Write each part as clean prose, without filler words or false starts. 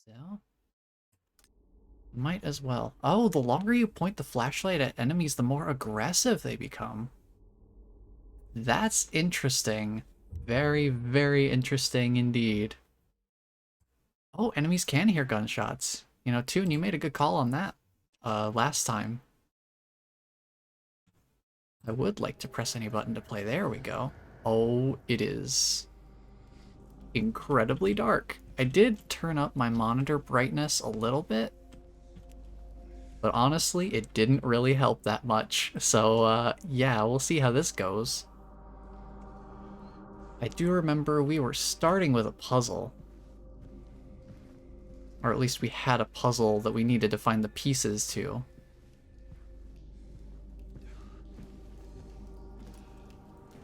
So, might as well. Oh, the longer you point the flashlight at enemies, the more aggressive they become. That's interesting. Very, very interesting indeed. Oh, enemies can hear gunshots. You know, Toon, you made a good call on that last time. I would like to press any button to play. There we go. Oh, it is incredibly dark. I did turn up my monitor brightness a little bit, but honestly, it didn't really help that much. So, yeah, we'll see how this goes. I do remember we were starting with a puzzle. Or at least we had a puzzle that we needed to find the pieces to.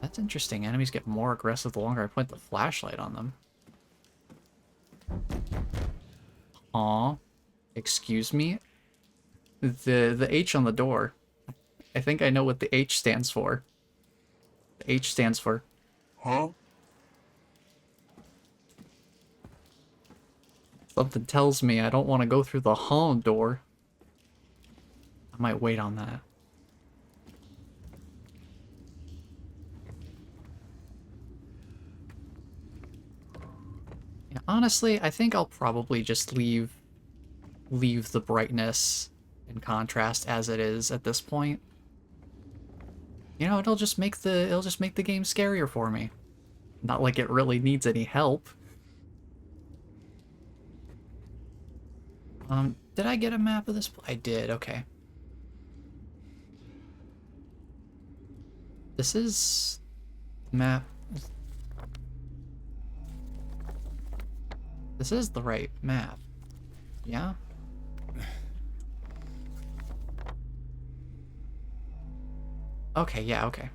That's interesting. Enemies get more aggressive the longer I point the flashlight on them. Aw. Excuse me? The H on the door. I think I know what the H stands for. The H stands for... Huh? Something tells me I don't want to go through the hall door. I might wait on that. Yeah, honestly, I think I'll probably just leave the brightness and contrast as it is at this point. You know, it'll just make the game scarier for me. Not like it really needs any help. Did I get a map of this? I did, okay. This is map. This is the right map. Yeah? Okay, yeah, okay.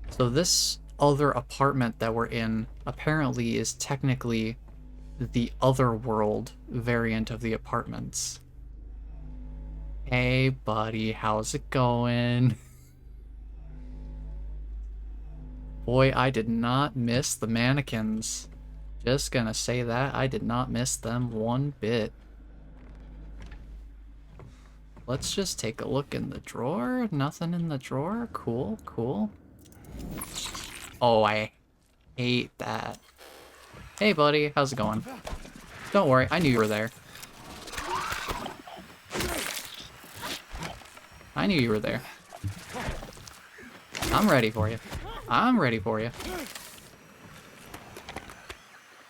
So this other apartment that we're in apparently is technically the other world variant of the apartments. Hey, buddy, how's it going? Boy, I did not miss the mannequins. Just gonna say that, I did not miss them one bit. Let's just take a look in the drawer. Nothing in the drawer. Cool, cool. Oh, I hate that. Hey, buddy, how's it going? Don't worry, I knew you were there. I knew you were there. I'm ready for you. I'm ready for you.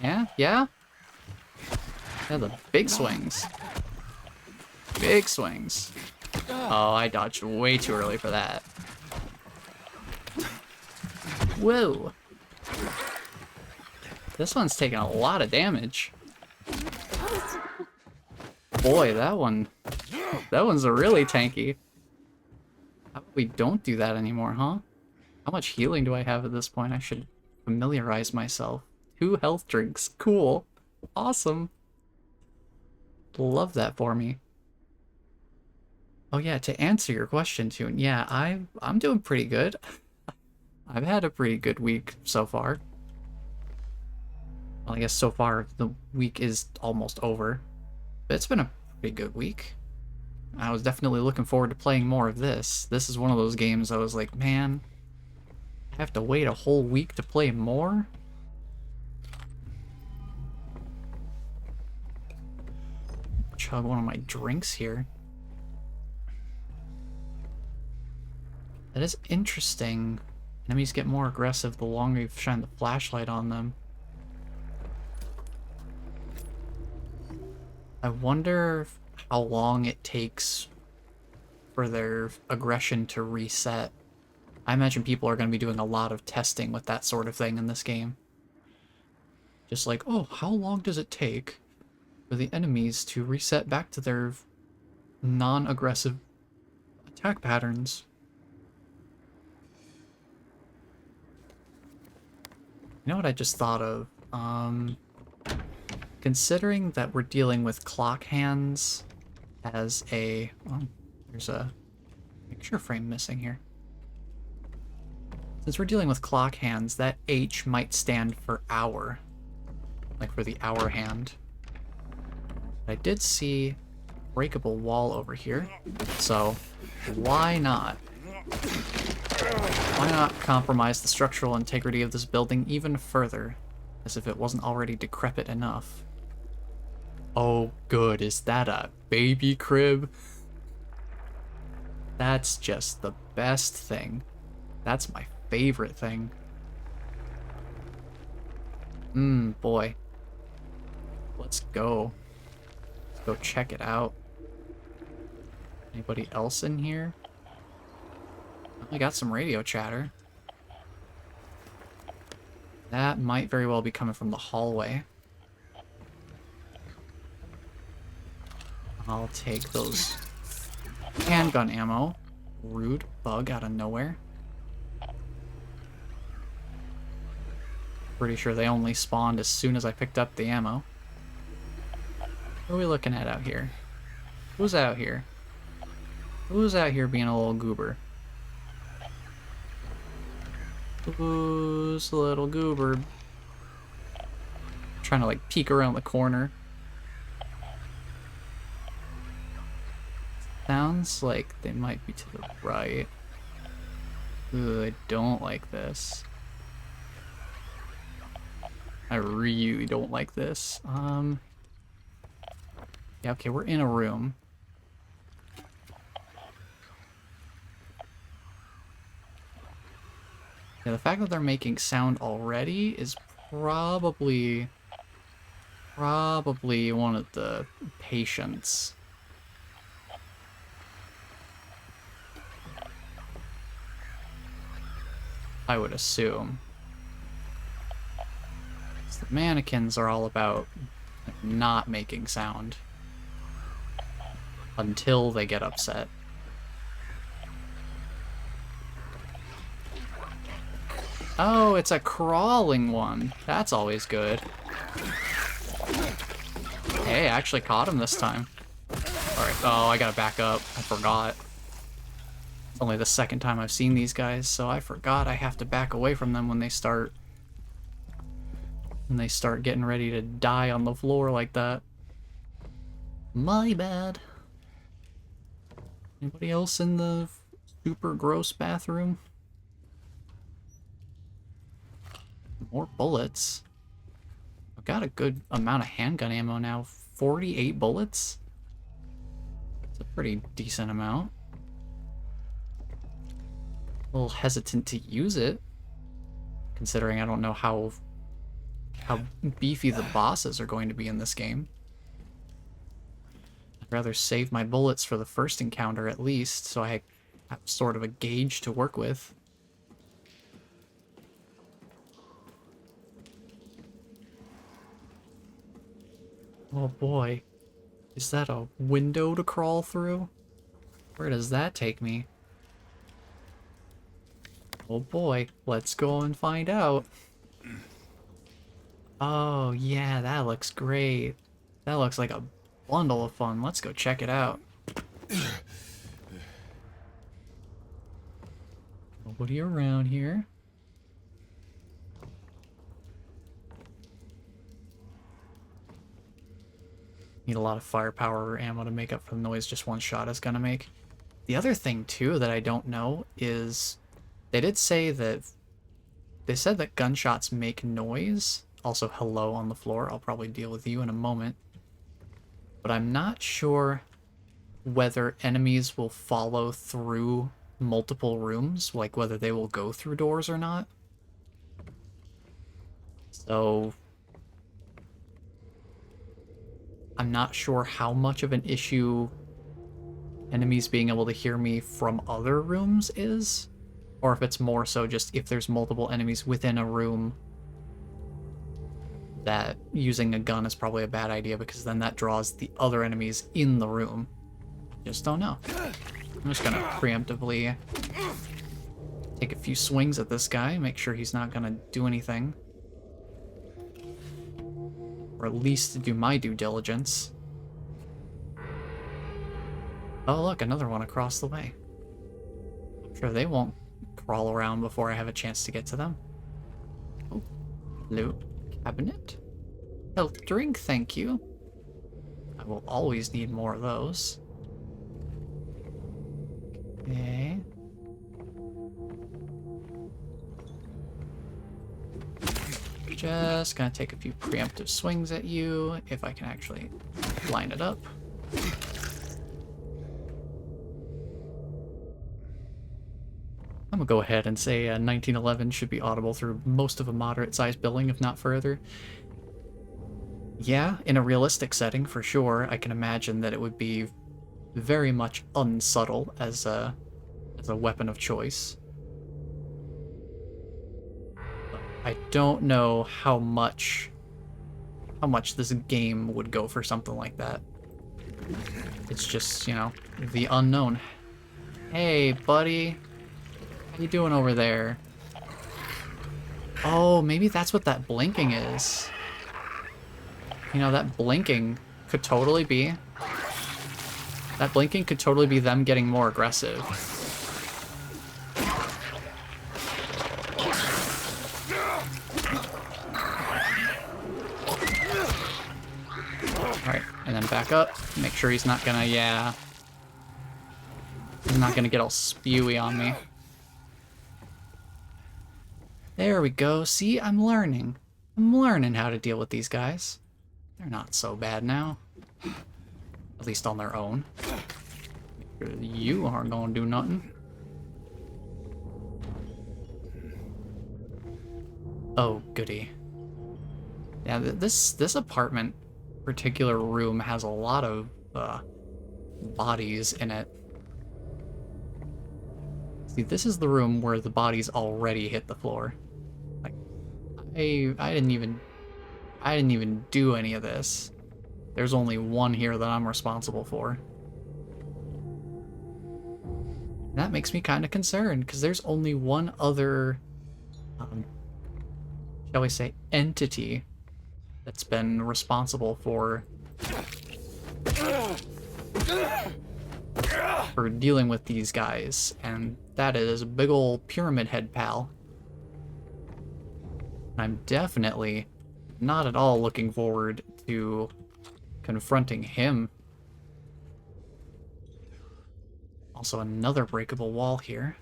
Yeah? Yeah? Yeah, the big swings. Big swings. Oh, I dodged way too early for that. Whoa. This one's taking a lot of damage. Boy, that one's a really tanky. How about we don't do that anymore, huh? How much healing do I have at this point? I should familiarize myself. 2 health drinks. Cool. Awesome. Love that for me. Oh yeah, to answer your question, Toon, yeah, I'm doing pretty good. I've had a pretty good week so far. Well, I guess so far the week is almost over. But it's been a pretty good week. I was definitely looking forward to playing more of this. This is one of those games I was like, man, I have to wait a whole week to play more? Chug one of my drinks here. That is interesting. Enemies get more aggressive the longer you shine the flashlight on them. I wonder how long it takes for their aggression to reset. I imagine people are going to be doing a lot of testing with that sort of thing in this game. Just like, oh, how long does it take for the enemies to reset back to their non-aggressive attack patterns? You know what I just thought of? Considering that we're dealing with clock hands as a... Oh, there's a picture frame missing here. Since we're dealing with clock hands, that H might stand for hour. like for the hour hand. I did see a breakable wall over here, so why not? Why not compromise the structural integrity of this building even further, as if it wasn't already decrepit enough? Oh, good. Is that a baby crib? That's just the best thing. That's my favorite thing. Boy. Let's go. Let's go check it out. Anybody else in here? I got some radio chatter. That might very well be coming from the hallway. I'll take those handgun ammo. Rude bug out of nowhere. Pretty sure they only spawned as soon as I picked up the ammo. What are we looking at out here? Who's out here? Who's out here being a little goober? Who's a little goober? Trying to like peek around the corner. Sounds like they might be to the right. Ooh, I don't like this. I really don't like this. Yeah, okay, we're in a room. Yeah, the fact that they're making sound already is probably one of the patients. I would assume. The mannequins are all about not making sound until they get upset. Oh, it's a crawling one. That's always good. Hey, I actually caught him this time. Alright, oh, I gotta back up. I forgot. It's only the second time I've seen these guys, so I forgot I have to back away from them when they start getting ready to die on the floor like that. My bad. Anybody else in the super gross bathroom? More bullets. I've got a good amount of handgun ammo now. 48 bullets? It's a pretty decent amount. A little hesitant to use it, considering I don't know how beefy the bosses are going to be in this game. I'd rather save my bullets for the first encounter at least, so I have sort of a gauge to work with. Oh boy. Is that a window to crawl through? Where does that take me? Oh boy, let's go and find out. Oh yeah, that looks great. That looks like a bundle of fun. Let's go check it out. Nobody around here. Need a lot of firepower or ammo to make up for the noise just one shot is gonna make. The other thing too that I don't know is they did say that they said that gunshots make noise. Also, hello on the floor. I'll probably deal with you in a moment. But I'm not sure whether enemies will follow through multiple rooms, like whether they will go through doors or not. So I'm not sure how much of an issue enemies being able to hear me from other rooms is, or if it's more so just if there's multiple enemies within a room, that using a gun is probably a bad idea because then that draws the other enemies in the room. Just don't know. I'm just gonna preemptively take a few swings at this guy, make sure he's not gonna do anything. Or at least do my due diligence. Oh look, another one across the way. I'm sure they won't crawl around before I have a chance to get to them. Oh, loot cabinet. Health drink, thank you. I will always need more of those. Okay. Just gonna take a few preemptive swings at you, if I can actually line it up. I'm gonna go ahead and say 1911 should be audible through most of a moderate-sized building, if not further. Yeah, in a realistic setting, for sure, I can imagine that it would be very much unsubtle as a weapon of choice. But I don't know how much this game would go for something like that. It's just, you know, the unknown. Hey, buddy. How you doing over there? Oh, maybe that's what that blinking is. You know, that blinking could totally be... That blinking could totally be them getting more aggressive. Alright, and then back up. Make sure he's not gonna, yeah... He's not gonna get all spewy on me. There we go. See, I'm learning. I'm learning how to deal with these guys. They're not so bad now. At least on their own. You aren't gonna do nothing. Oh, goody. Yeah, this apartment, particular room, has a lot of bodies in it. See, this is the room where the bodies already hit the floor. Like, I didn't even do any of this. There's only one here that I'm responsible for. That makes me kind of concerned, because there's only one other, shall we say, entity that's been responsible for dealing with these guys, and that is big ol' Pyramid Head Pal. I'm definitely not at all looking forward to confronting him. Also, another breakable wall here.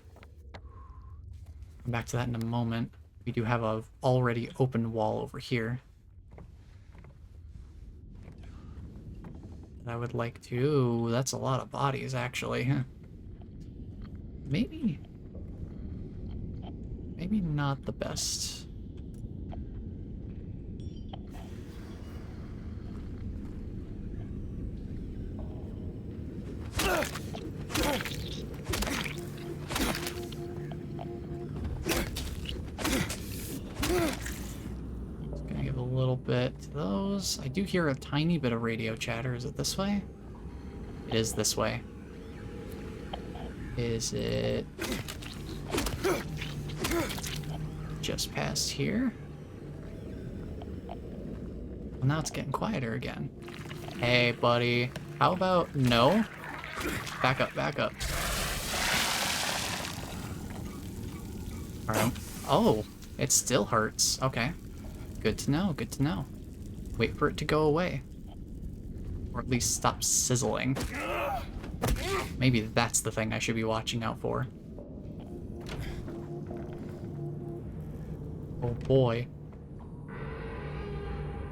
Come back to that in a moment. We do have a already open wall over here that I would like to... Ooh, that's a lot of bodies, actually. Maybe not the best. Gonna give a little bit to those. I do hear a tiny bit of radio chatter. Is it this way? It is this way. Is it just past here? Well, now it's getting quieter again. Hey, buddy. How about no? Back up, back up. Alright. Oh, it still hurts. Okay. Good to know, good to know. Wait for it to go away. Or at least stop sizzling. Maybe that's the thing I should be watching out for. Oh boy.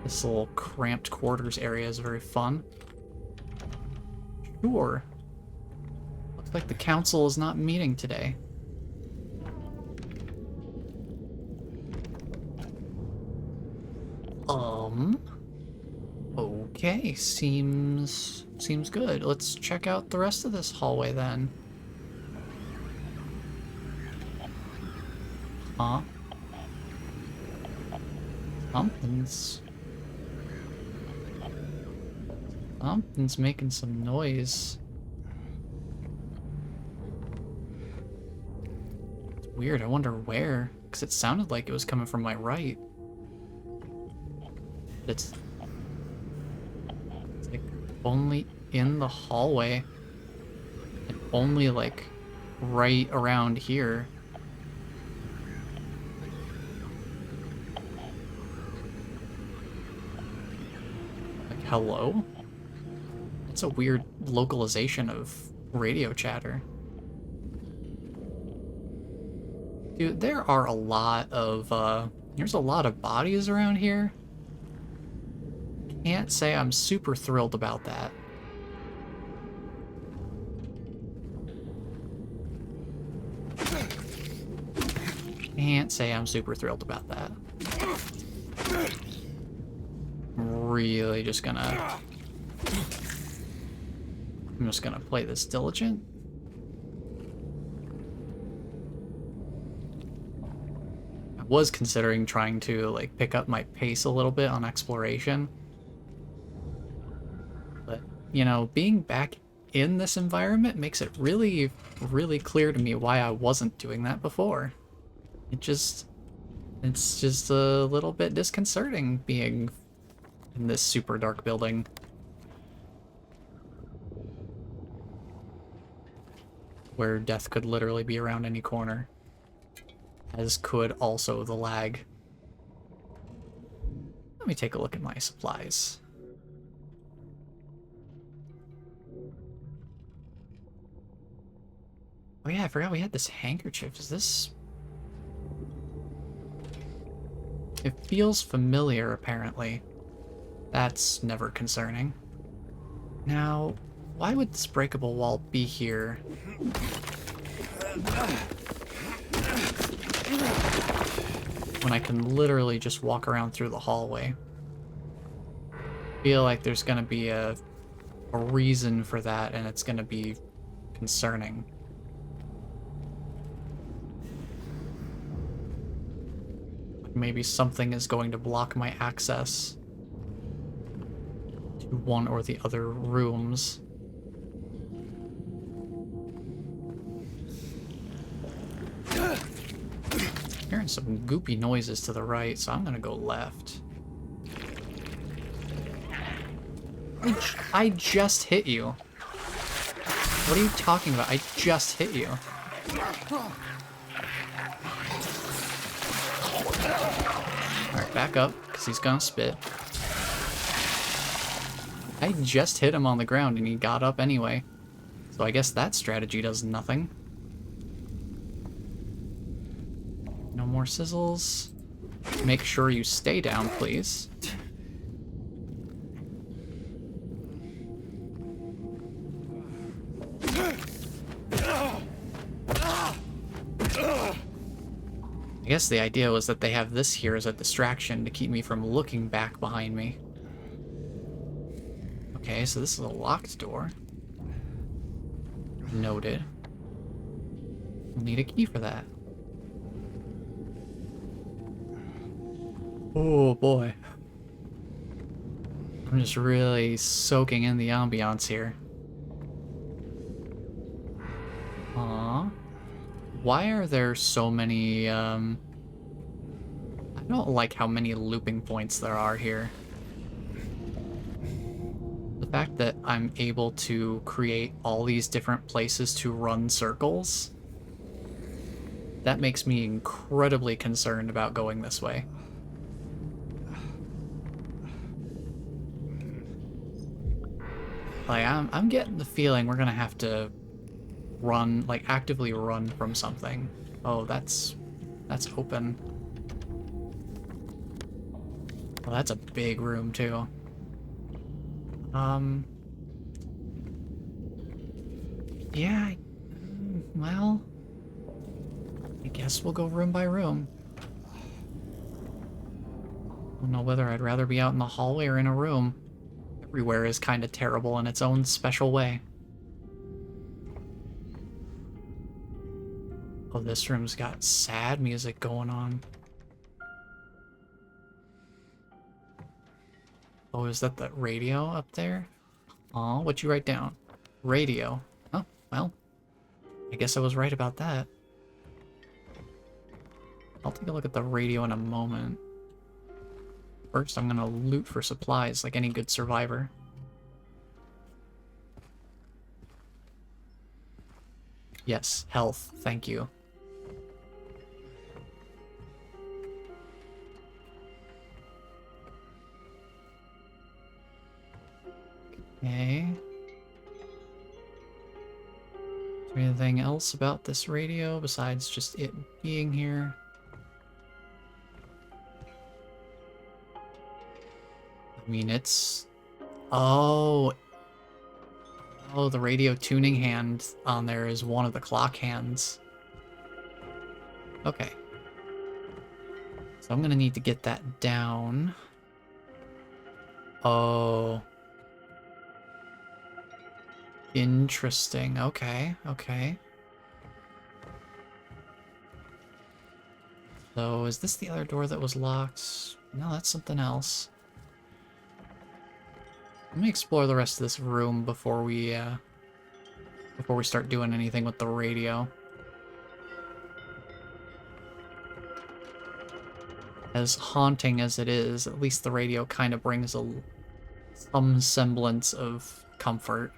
This little cramped quarters area is very fun. Sure. Looks like the council is not meeting today. Okay, seems good. Let's check out the rest of this hallway then. Huh? Something's making some noise. It's weird, I wonder where, because it sounded like it was coming from my right. But it's like only in the hallway. And only like right around here. Like, hello? It's a weird localization of radio chatter. Dude, there are a lot of, there's a lot of bodies around here. Can't say I'm super thrilled about that. Can't say I'm super thrilled about that. I'm really just gonna... I'm just gonna play this diligent. I was considering trying to, like, pick up my pace a little bit on exploration. But, you know, being back in this environment makes it really, really clear to me why I wasn't doing that before. It's just a little bit disconcerting being in this super dark building. Where death could literally be around any corner. As could also the lag. Let me take a look at my supplies. Oh yeah, I forgot we had this handkerchief. Is this... It feels familiar, apparently. That's never concerning. Now, why would this breakable wall be here? When I can literally just walk around through the hallway. I feel like there's gonna be a reason for that, and it's gonna be concerning. Maybe something is going to block my access to one or the other rooms. Hearing some goopy noises to the right, so I'm gonna go left. I just hit you. What are you talking about? I just hit you. Alright, back up, because he's gonna spit. I just hit him on the ground and he got up anyway. So I guess that strategy does nothing. No more sizzles. Make sure you stay down, please. I guess the idea was that they have this here as a distraction to keep me from looking back behind me. Okay, so this is a locked door. Noted. We'll need a key for that. Oh boy. I'm just really soaking in the ambiance here. Aww. Why are there so many, I don't like how many looping points there are here. The fact that I'm able to create all these different places to run circles, that makes me incredibly concerned about going this way. Like, I'm getting the feeling we're gonna have to run, like, actively run from something. Oh, that's open. Well, that's a big room, too. Yeah, well, I guess we'll go room by room. I don't know whether I'd rather be out in the hallway or in a room. Everywhere is kind of terrible in its own special way. Oh, this room's got sad music going on. Oh, is that the radio up there? Aw, what'd you write down? Radio. Oh, well, I guess I was right about that. I'll take a look at the radio in a moment. First, I'm gonna loot for supplies like any good survivor. Yes, health, thank you. Okay. Is there anything else about this radio besides just it being here? I mean, it's... Oh! Oh, the radio tuning hand on there is one of the clock hands. Okay. So I'm gonna need to get that down. Oh. Interesting. Okay, okay. So, is this the other door that was locked? No, that's something else. Let me explore the rest of this room before we start doing anything with the radio. As haunting as it is, at least the radio kind of brings some semblance of comfort.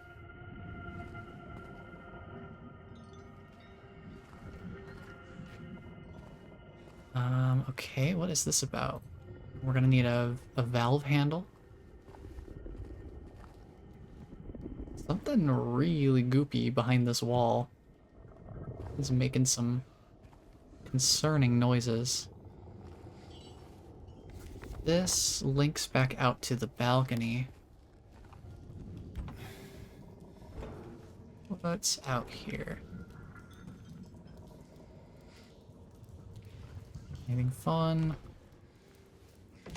Okay, what is this about? We're gonna need a valve handle. Something really goopy behind this wall. It's making some concerning noises. This links back out to the balcony. What's out here? Anything fun? I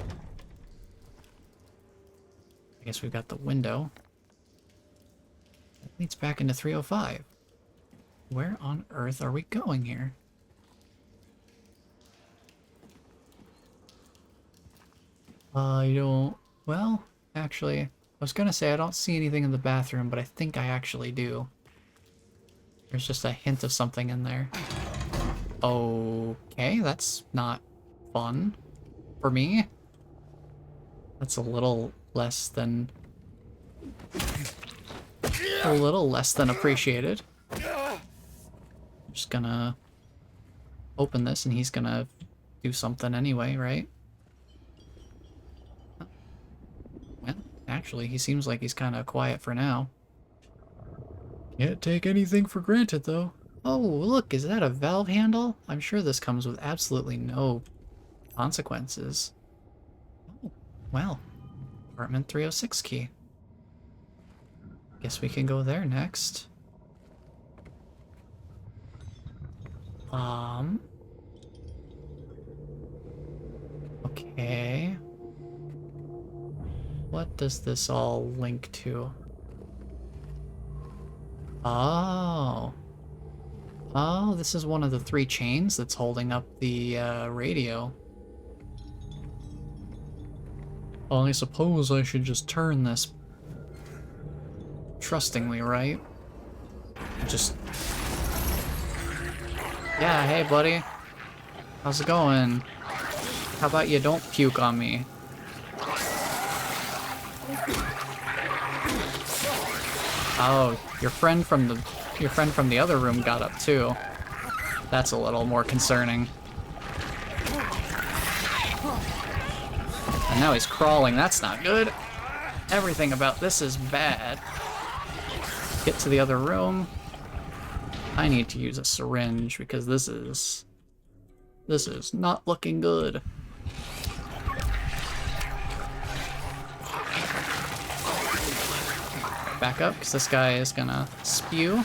guess we've got the window. That leads back into 305. Where on earth are we going here? I don't... Well, actually, I was gonna say I don't see anything in the bathroom, but I think I actually do. There's just a hint of something in there. Okay, that's not fun for me. That's a little less than... a little less than appreciated. I'm just gonna open this and he's gonna do something anyway, right? Well, actually, he seems like he's kind of quiet for now. Can't take anything for granted, though. Oh, look, is that a valve handle? I'm sure this comes with absolutely no consequences. Oh, well. Apartment 306 key. Guess we can go there next. Okay. What does this all link to? Oh. Oh, this is one of the 3 chains that's holding up the radio. Well, I suppose I should just turn this trustingly, right? Just... Yeah, hey buddy. How's it going? How about you don't puke on me? Oh, your friend from the other room got up too. That's a little more concerning. And now he's crawling. That's not good. Everything about this is bad. Get to the other room. I need to use a syringe because this is not looking good. Back up, because this guy is gonna spew.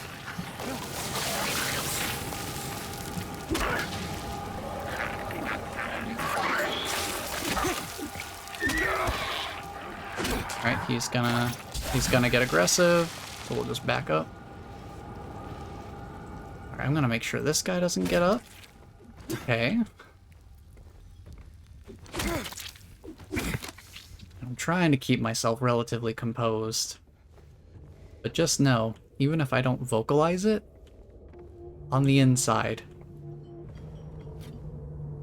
Alright, he's gonna get aggressive, so we'll just back up. Alright, I'm gonna make sure this guy doesn't get up. Okay. I'm trying to keep myself relatively composed. But just know, even if I don't vocalize it, on the inside,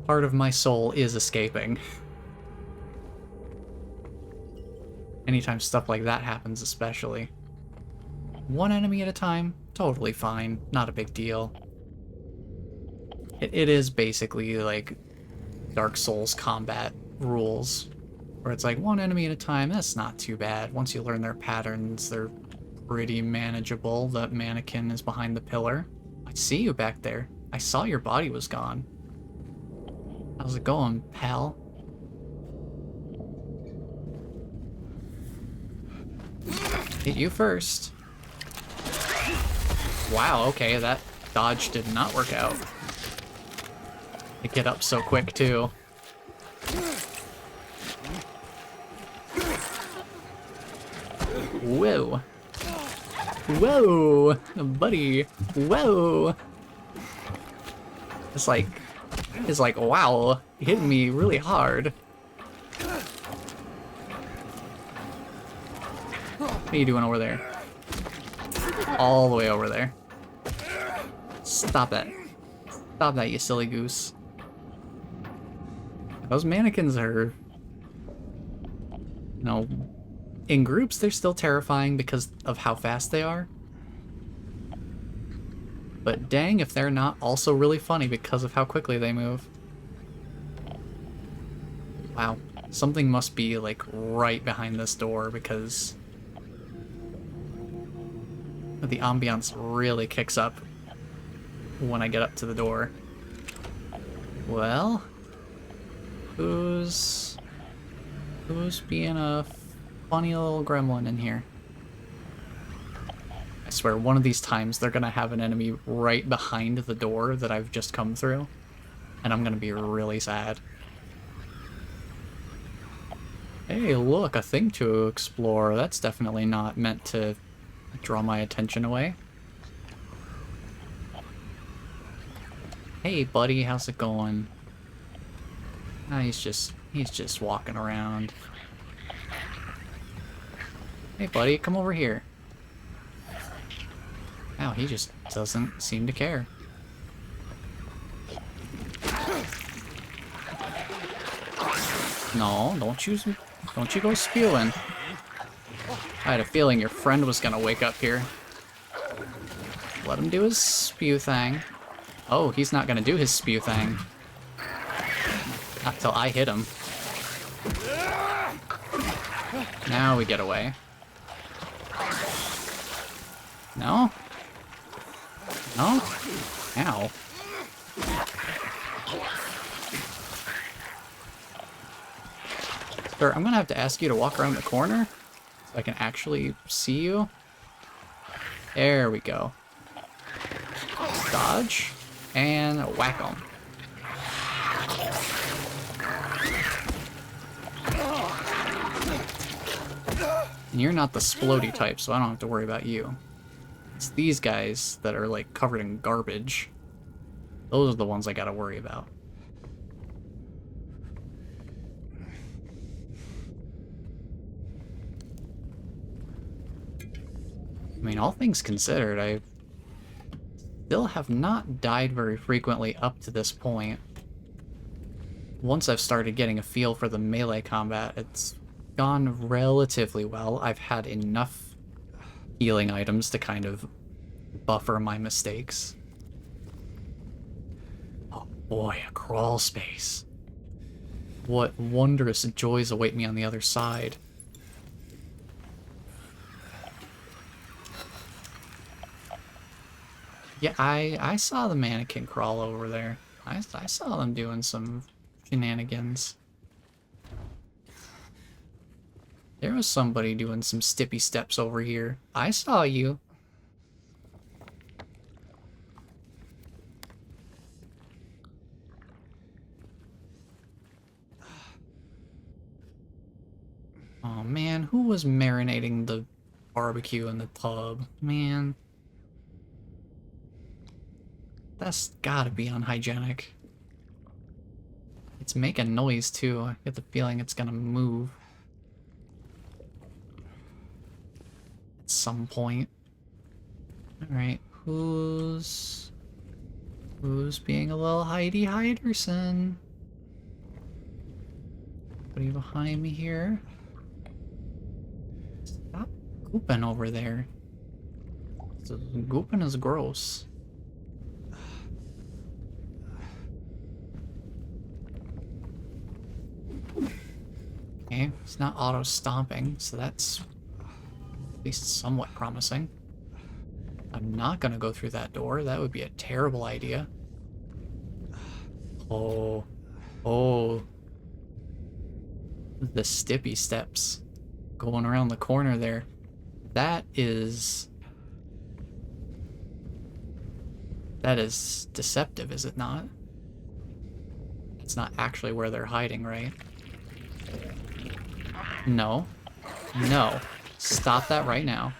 part of my soul is escaping. Anytime stuff like that happens, especially. One enemy at a time, totally fine, not a big deal. It is basically like Dark Souls combat rules. Where it's like one enemy at a time, that's not too bad. Once you learn their patterns, they're pretty manageable. The mannequin is behind the pillar. I see you back there. I saw your body was gone. How's it going, pal? Hit you first. Wow, okay, that dodge did not work out. They get up so quick, too. Whoa. Whoa, buddy. Whoa. It's like, wow, hitting me really hard. What are you doing over there? All the way over there. Stop that. Stop that, you silly goose. Those mannequins are, you know, in groups they're still terrifying because of how fast they are. But dang if they're not also really funny because of how quickly they move. Wow. Something must be, like, right behind this door because the ambiance really kicks up when I get up to the door. Well, who's being a funny little gremlin in here? I swear, one of these times they're gonna have an enemy right behind the door that I've just come through, and I'm gonna be really sad. Hey, look, a thing to explore. That's definitely not meant to draw my attention away. Hey, buddy, how's it going? Ah, he's just walking around. Hey, buddy, come over here. Wow, he just doesn't seem to care. No, don't you go spewing. I had a feeling your friend was gonna wake up here. Let him do his spew thing. Oh, he's not gonna do his spew thing. Not till I hit him. Now we get away. No? No? Ow. Sir, I'm gonna have to ask you to walk around the corner so I can actually see you. There we go. Dodge. And whack 'em. And you're not the splody type, so I don't have to worry about you. It's these guys that are, like, covered in garbage. Those are the ones I gotta worry about. I mean, all things considered, I still have not died very frequently up to this point. Once I've started getting a feel for the melee combat, it's gone relatively well. I've had enough healing items to kind of buffer my mistakes. Oh boy, a crawl space. What wondrous joys await me on the other side. Yeah, I saw the mannequin crawl over there. I saw them doing some shenanigans. There was somebody doing some stippy steps over here. I saw you. Oh man, who was marinating the barbecue in the tub? Man. That's gotta be unhygienic. It's making noise too. I get the feeling it's gonna move at some point. Alright, who's being a little Heidi Heiderson? What are you behind me here? Stop gooping over there. Gooping is gross. Okay, it's not auto-stomping, so that's at least somewhat promising. I'm not gonna go through that door. That would be a terrible idea. Oh. Oh. The stippy steps going around the corner there. That is deceptive, is it not? It's not actually where they're hiding, right? No. No. Stop that right now.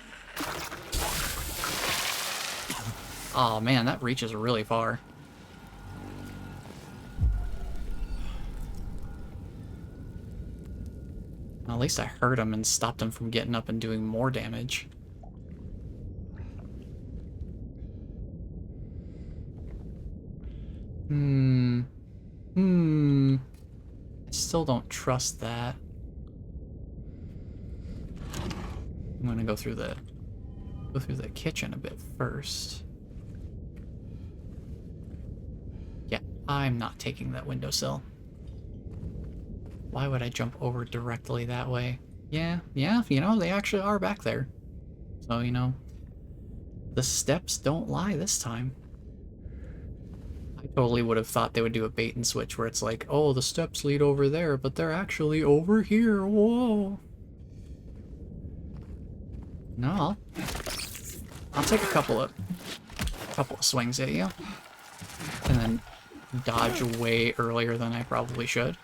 Oh man, that reaches really far. Well, at least I hurt him and stopped him from getting up and doing more damage. I still don't trust that. I'm gonna go through the kitchen a bit first. Yeah, I'm not taking that windowsill. Why would I jump over directly that way? Yeah, you know, they actually are back there. So, you know, the steps don't lie this time. I totally would have thought they would do a bait and switch where it's like, oh, the steps lead over there, but they're actually over here. Whoa. No, I'll take a couple of swings at you. And then dodge way earlier than I probably should.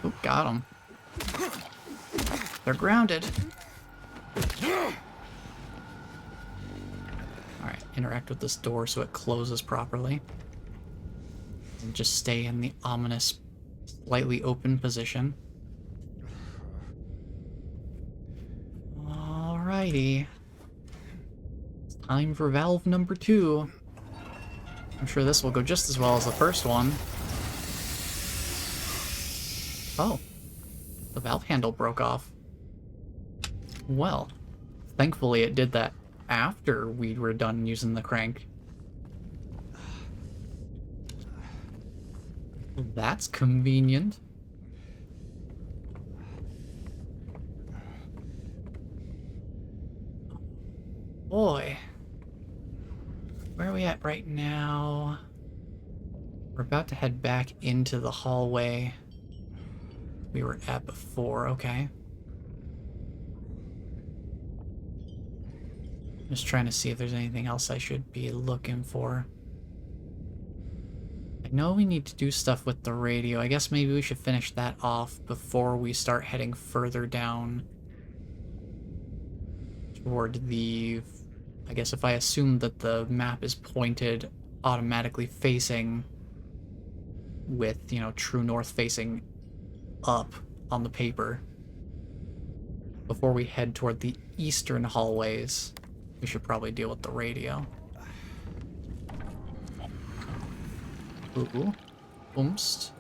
Oh, got him. They're grounded. Alright, interact with this door so it closes properly. And just stay in the ominous, slightly open position. Alrighty. It's time for valve number 2. I'm sure this will go just as well as the first one. Oh. The valve handle broke off. Well, thankfully it did that after we were done using the crank. That's convenient. Boy. Where are we at right now? We're about to head back into the hallway we were at before, okay. Just trying to see if there's anything else I should be looking for. I know we need to do stuff with the radio. I guess maybe we should finish that off before we start heading further down toward the... I guess if I assume that the map is pointed automatically facing with, you know, true north facing up on the paper. Before we head toward the eastern hallways, we should probably deal with the radio. Ooh. Boomst.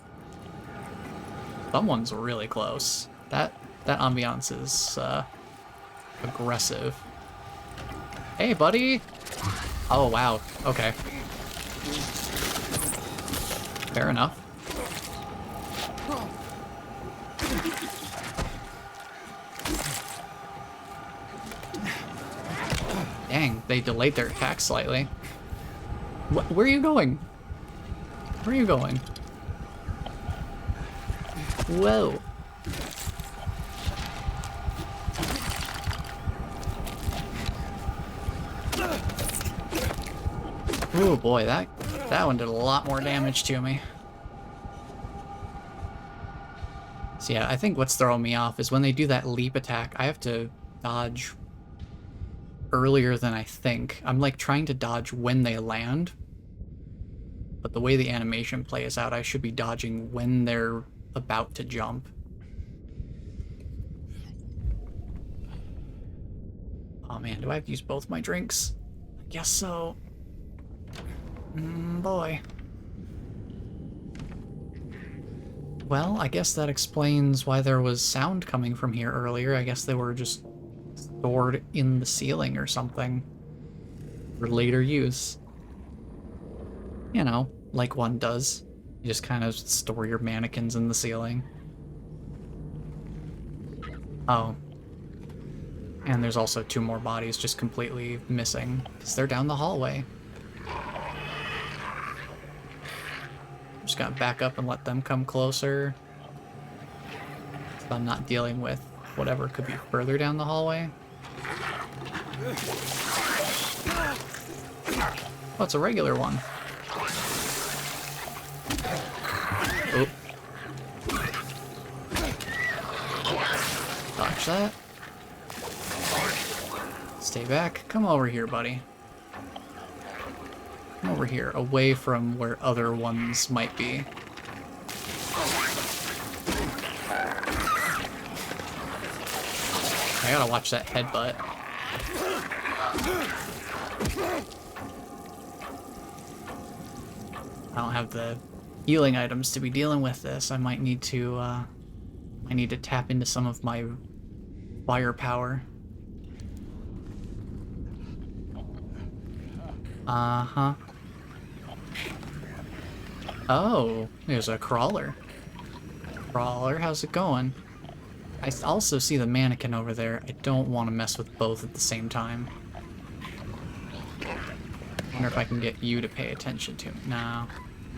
Someone's really close. That ambiance is aggressive. Hey, buddy! Oh, wow. Okay. Fair enough. Dang, they delayed their attack slightly. Where are you going? Where are you going? Whoa. Oh boy, that one did a lot more damage to me. So yeah, I think what's throwing me off is when they do that leap attack, I have to dodge earlier than I think. I'm like trying to dodge when they land, but the way the animation plays out, I should be dodging when they're about to jump. Oh man, do I have to use both my drinks? I guess so. Boy. Well, I guess that explains why there was sound coming from here earlier. I guess they were just stored in the ceiling or something for later use. You know, like one does. You just kind of store your mannequins in the ceiling. Oh. And there's also 2 more bodies just completely missing, because they're down the hallway. Just gotta back up and let them come closer. So I'm not dealing with whatever could be further down the hallway. Oh, it's a regular one. Oh. Dodge that. Stay back. Come over here, buddy. Come over here, away from where other ones might be. I gotta watch that headbutt. I don't have the healing items to be dealing with this. I might need to tap into some of my firepower. Uh-huh. Oh, there's a crawler. Crawler, how's it going? I also see the mannequin over there. I don't want to mess with both at the same time. Wonder if I can get you to pay attention to me. No.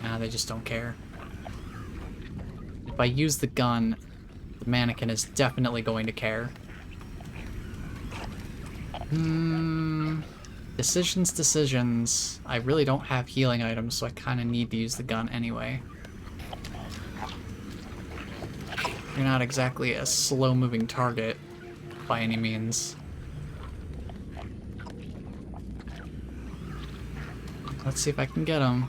Nah, they just don't care. If I use the gun, the mannequin is definitely going to care. Decisions. I really don't have healing items, so I kind of need to use the gun anyway. You're not exactly a slow-moving target by any means. Let's see if I can get him.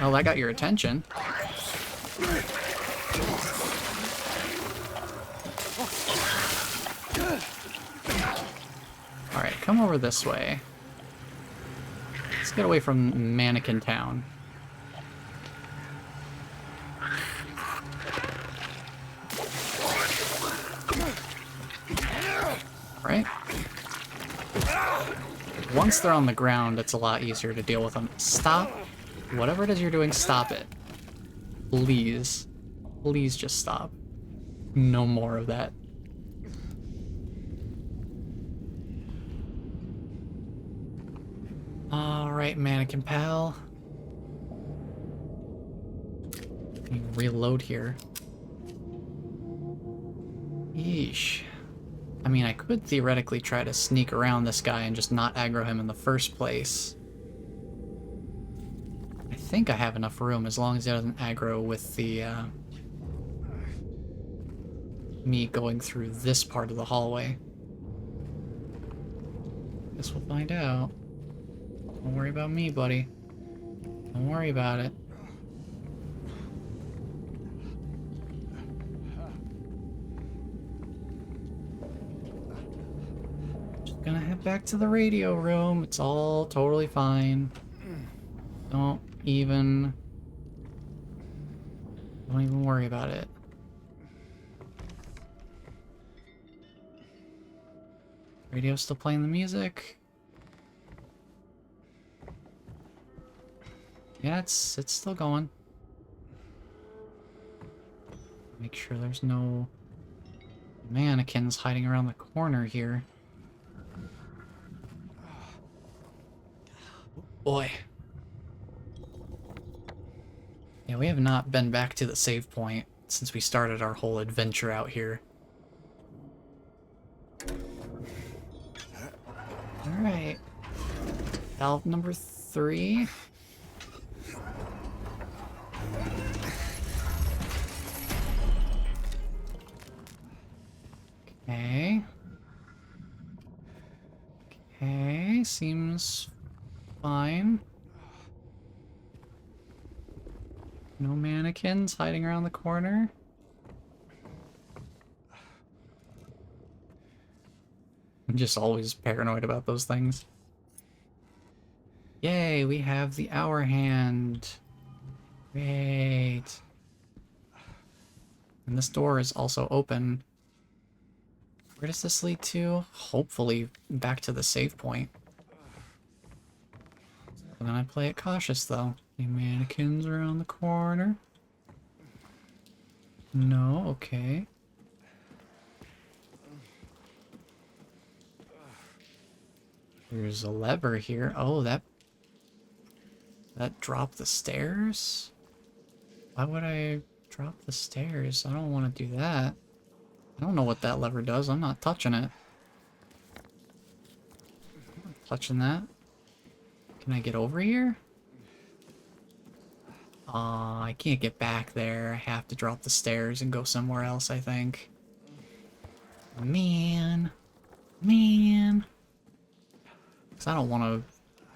Oh, that got your attention. Alright, come over this way. Let's get away from Mannequin Town. Right? Once they're on the ground, it's a lot easier to deal with them. Stop. Whatever it is you're doing, stop it. Please. Please just stop. No more of that. Alright, Mannequin Pal. Let me reload here. Yeesh. I mean, I could theoretically try to sneak around this guy and just not aggro him in the first place. I think I have enough room as long as he doesn't aggro with the, me going through this part of the hallway. Guess we'll find out. Don't worry about me, buddy. Don't worry about it. Just gonna head back to the radio room. It's all totally fine. Don't even worry about it. Radio's still playing the music. Yeah, it's still going. Make sure there's no mannequins hiding around the corner here. Boy. Yeah, we have not been back to the save point since we started our whole adventure out here. Alright. Valve number 3. Okay. Okay, seems fine. No mannequins hiding around the corner. I'm just always paranoid about those things. Yay, we have the hour hand. Great. And this door is also open. Where does this lead to? Hopefully back to the save point. And then I play it cautious, though. The mannequins around the corner. No, okay. There's a lever here. Oh, that dropped the stairs? Why would I drop the stairs? I don't want to do that. I don't know what that lever does. I'm not touching it. I'm not touching that. Can I get over here? I can't get back there. I have to drop the stairs and go somewhere else, I think. Man. Man. Because I don't want to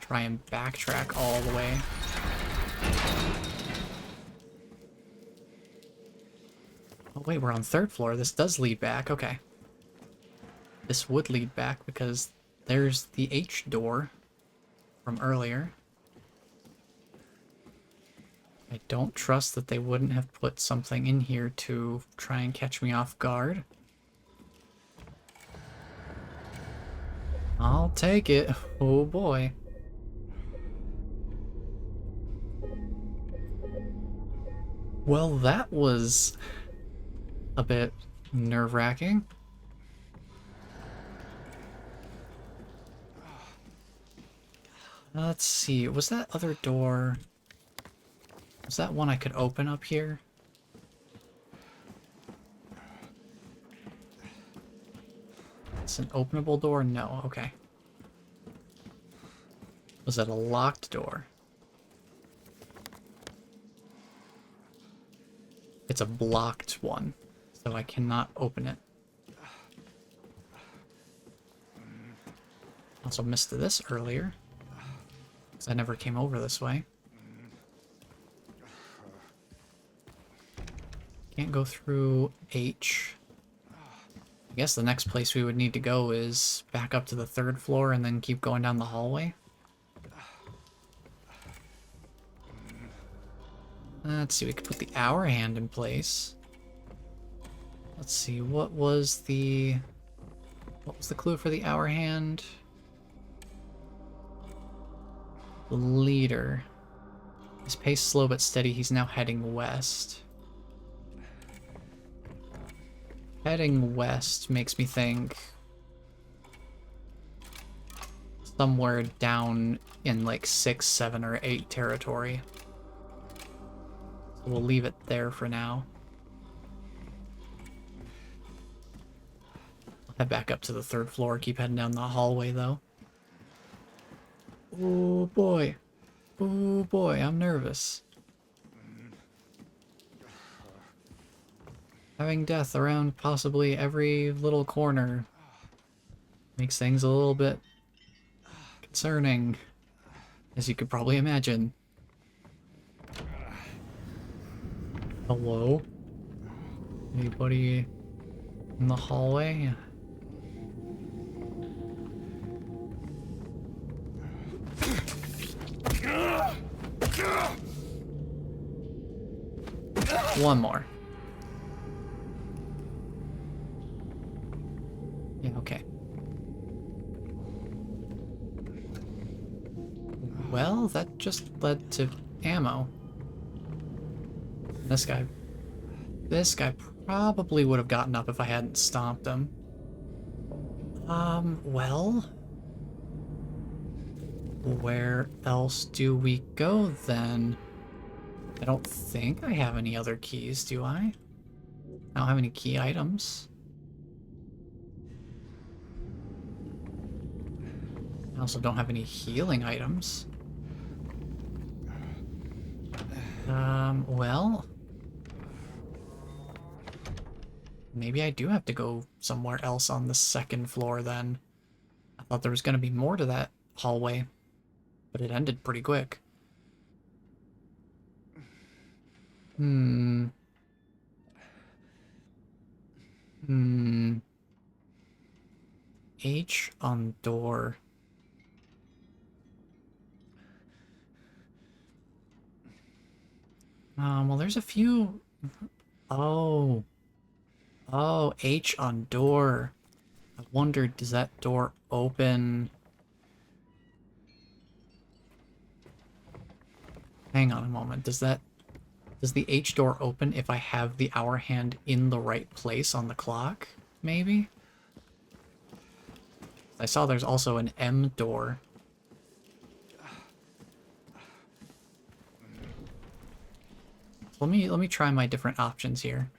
try and backtrack all the way. Oh wait, we're on 3rd floor. This does lead back. Okay. This would lead back because there's the H door from earlier. I don't trust that they wouldn't have put something in here to try and catch me off guard. I'll take it. Oh boy. Well, that was a bit nerve-wracking. Let's see, was that other door... Was that one I could open up here? It's an openable door? No, okay. Was that a locked door? It's a blocked one, so I cannot open it. Also missed this earlier, because I never came over this way. Can't go through H. I guess the next place we would need to go is back up to the 3rd floor and then keep going down the hallway. Let's see, we could put the hour hand in place. Let's see, what was the clue for the hour hand? The leader. His pace slow but steady, he's now heading west. Heading west makes me think somewhere down in like 6, 7, or 8 territory. So we'll leave it there for now. I'll head back up to the 3rd floor, keep heading down the hallway though. Oh boy. Oh boy, I'm nervous. Having death around possibly every little corner makes things a little bit concerning, as you could probably imagine. Hello? Anybody in the hallway? One more. Yeah, okay. Well, that just led to ammo. This guy probably would have gotten up if I hadn't stomped him. Well, where else do we go then? I don't think I have any other keys, do I? I don't have any key items. I also don't have any healing items. Well... Maybe I do have to go somewhere else on the 2nd floor then. I thought there was going to be more to that hallway, but it ended pretty quick. H on door. Well, there's a few... Oh. Oh, H on door. I wondered, does that door open? Hang on a moment. Does the H door open if I have the hour hand in the right place on the clock? Maybe? I saw there's also an M door. Let me try my different options here.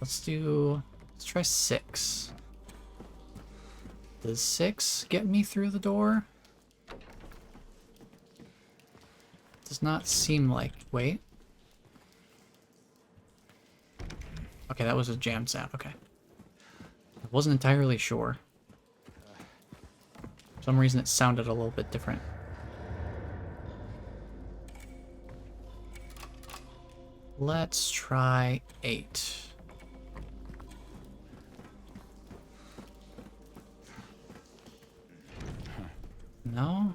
Let's try 6. Does 6 get me through the door? Does not seem like, wait. Okay, that was a jam sound, okay. I wasn't entirely sure. For some reason it sounded a little bit different. Let's try 8. No?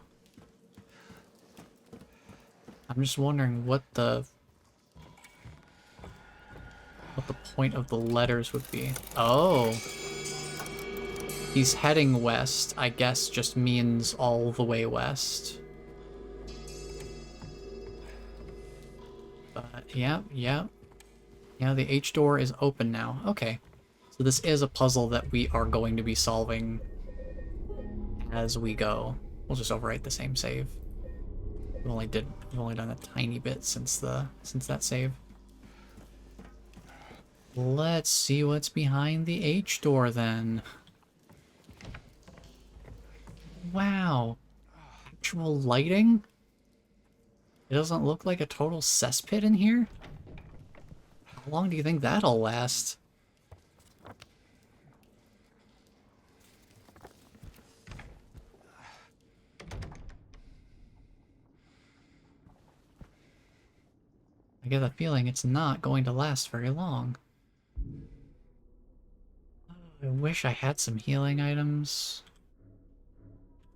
I'm just wondering what the point of the letters would be. Oh. He's heading west, I guess just means all the way west. But yeah. Yeah, the H door is open now. Okay. So this is a puzzle that we are going to be solving as we go. We'll just overwrite the same save. We've only done a tiny bit since that save. Let's see what's behind the H door then. Wow. Actual lighting? It doesn't look like a total cesspit in here? How long do you think that'll last? I get a feeling it's not going to last very long. I wish I had some healing items,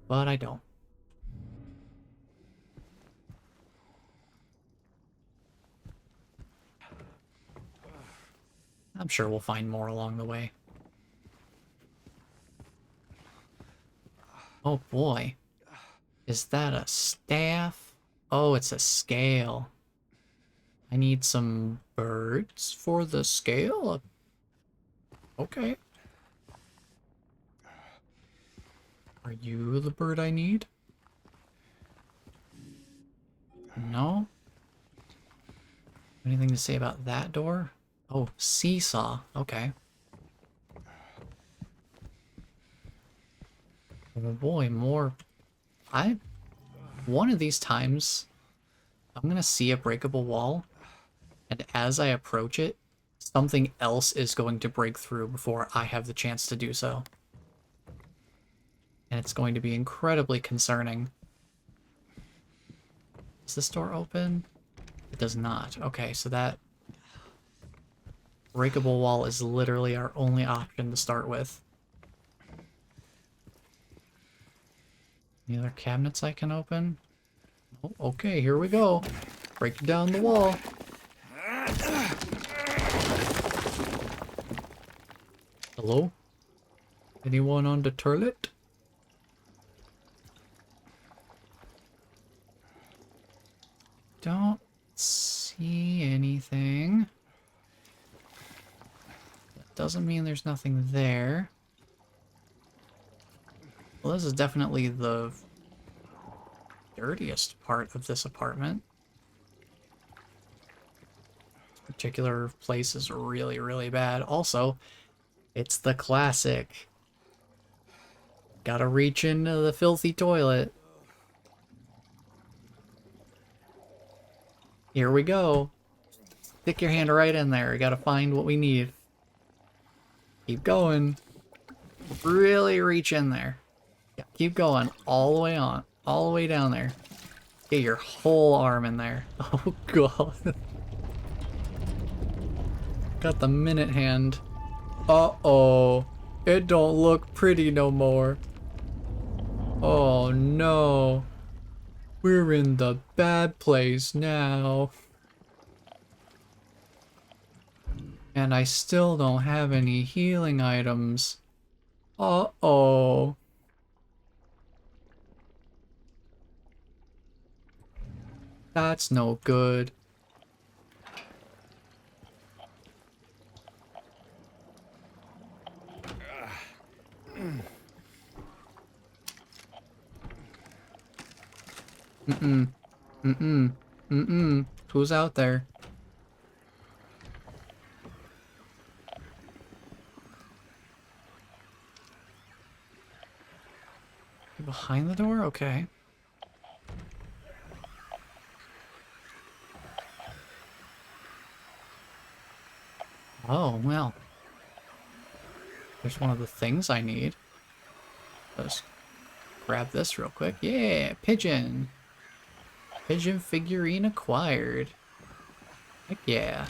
but I don't. I'm sure we'll find more along the way. Oh boy. Is that a staff? Oh, it's a scale. I need some birds for the scale? Okay. Are you the bird I need? No? Anything to say about that door? Oh, seesaw. Okay. Oh boy, more. One of these times, I'm gonna see a breakable wall, and as I approach it, something else is going to break through before I have the chance to do so. And it's going to be incredibly concerning. Does this door open? It does not. Okay, so that breakable wall is literally our only option to start with. Any other cabinets I can open? Oh, okay, here we go. Break down the wall. Hello? Anyone on the toilet? Don't see anything. That doesn't mean there's nothing there. Well, this is definitely the dirtiest part of this apartment. This particular place is really, really bad. Also, it's the classic. Gotta reach into the filthy toilet. Here we go. Stick your hand right in there. You gotta find what we need. Keep going. Really reach in there. Yeah, keep going. All the way on. All the way down there. Get your whole arm in there. Oh god. Got the minute hand. Uh-oh. It don't look pretty no more. Oh no. We're in the bad place now. And I still don't have any healing items. Uh-oh. That's no good. Mm-mm. Mm-mm. Mm-mm. Who's out there? Behind the door? Okay. Oh, well. There's one of the things I need. Let's grab this real quick. Yeah, pigeon. Pigeon figurine acquired. Heck yeah.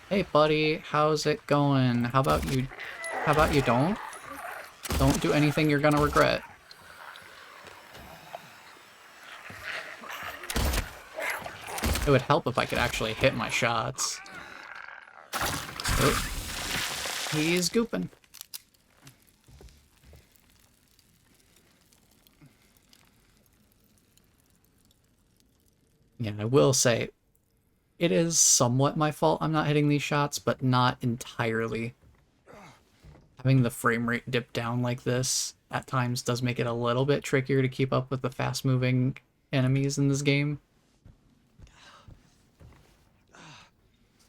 Hey buddy, how's it going? How about you don't? Don't do anything you're gonna regret. It would help if I could actually hit my shots. Oh, he's gooping. Yeah, I will say, it is somewhat my fault I'm not hitting these shots, but not entirely. Having the frame rate dip down like this at times does make it a little bit trickier to keep up with the fast-moving enemies in this game.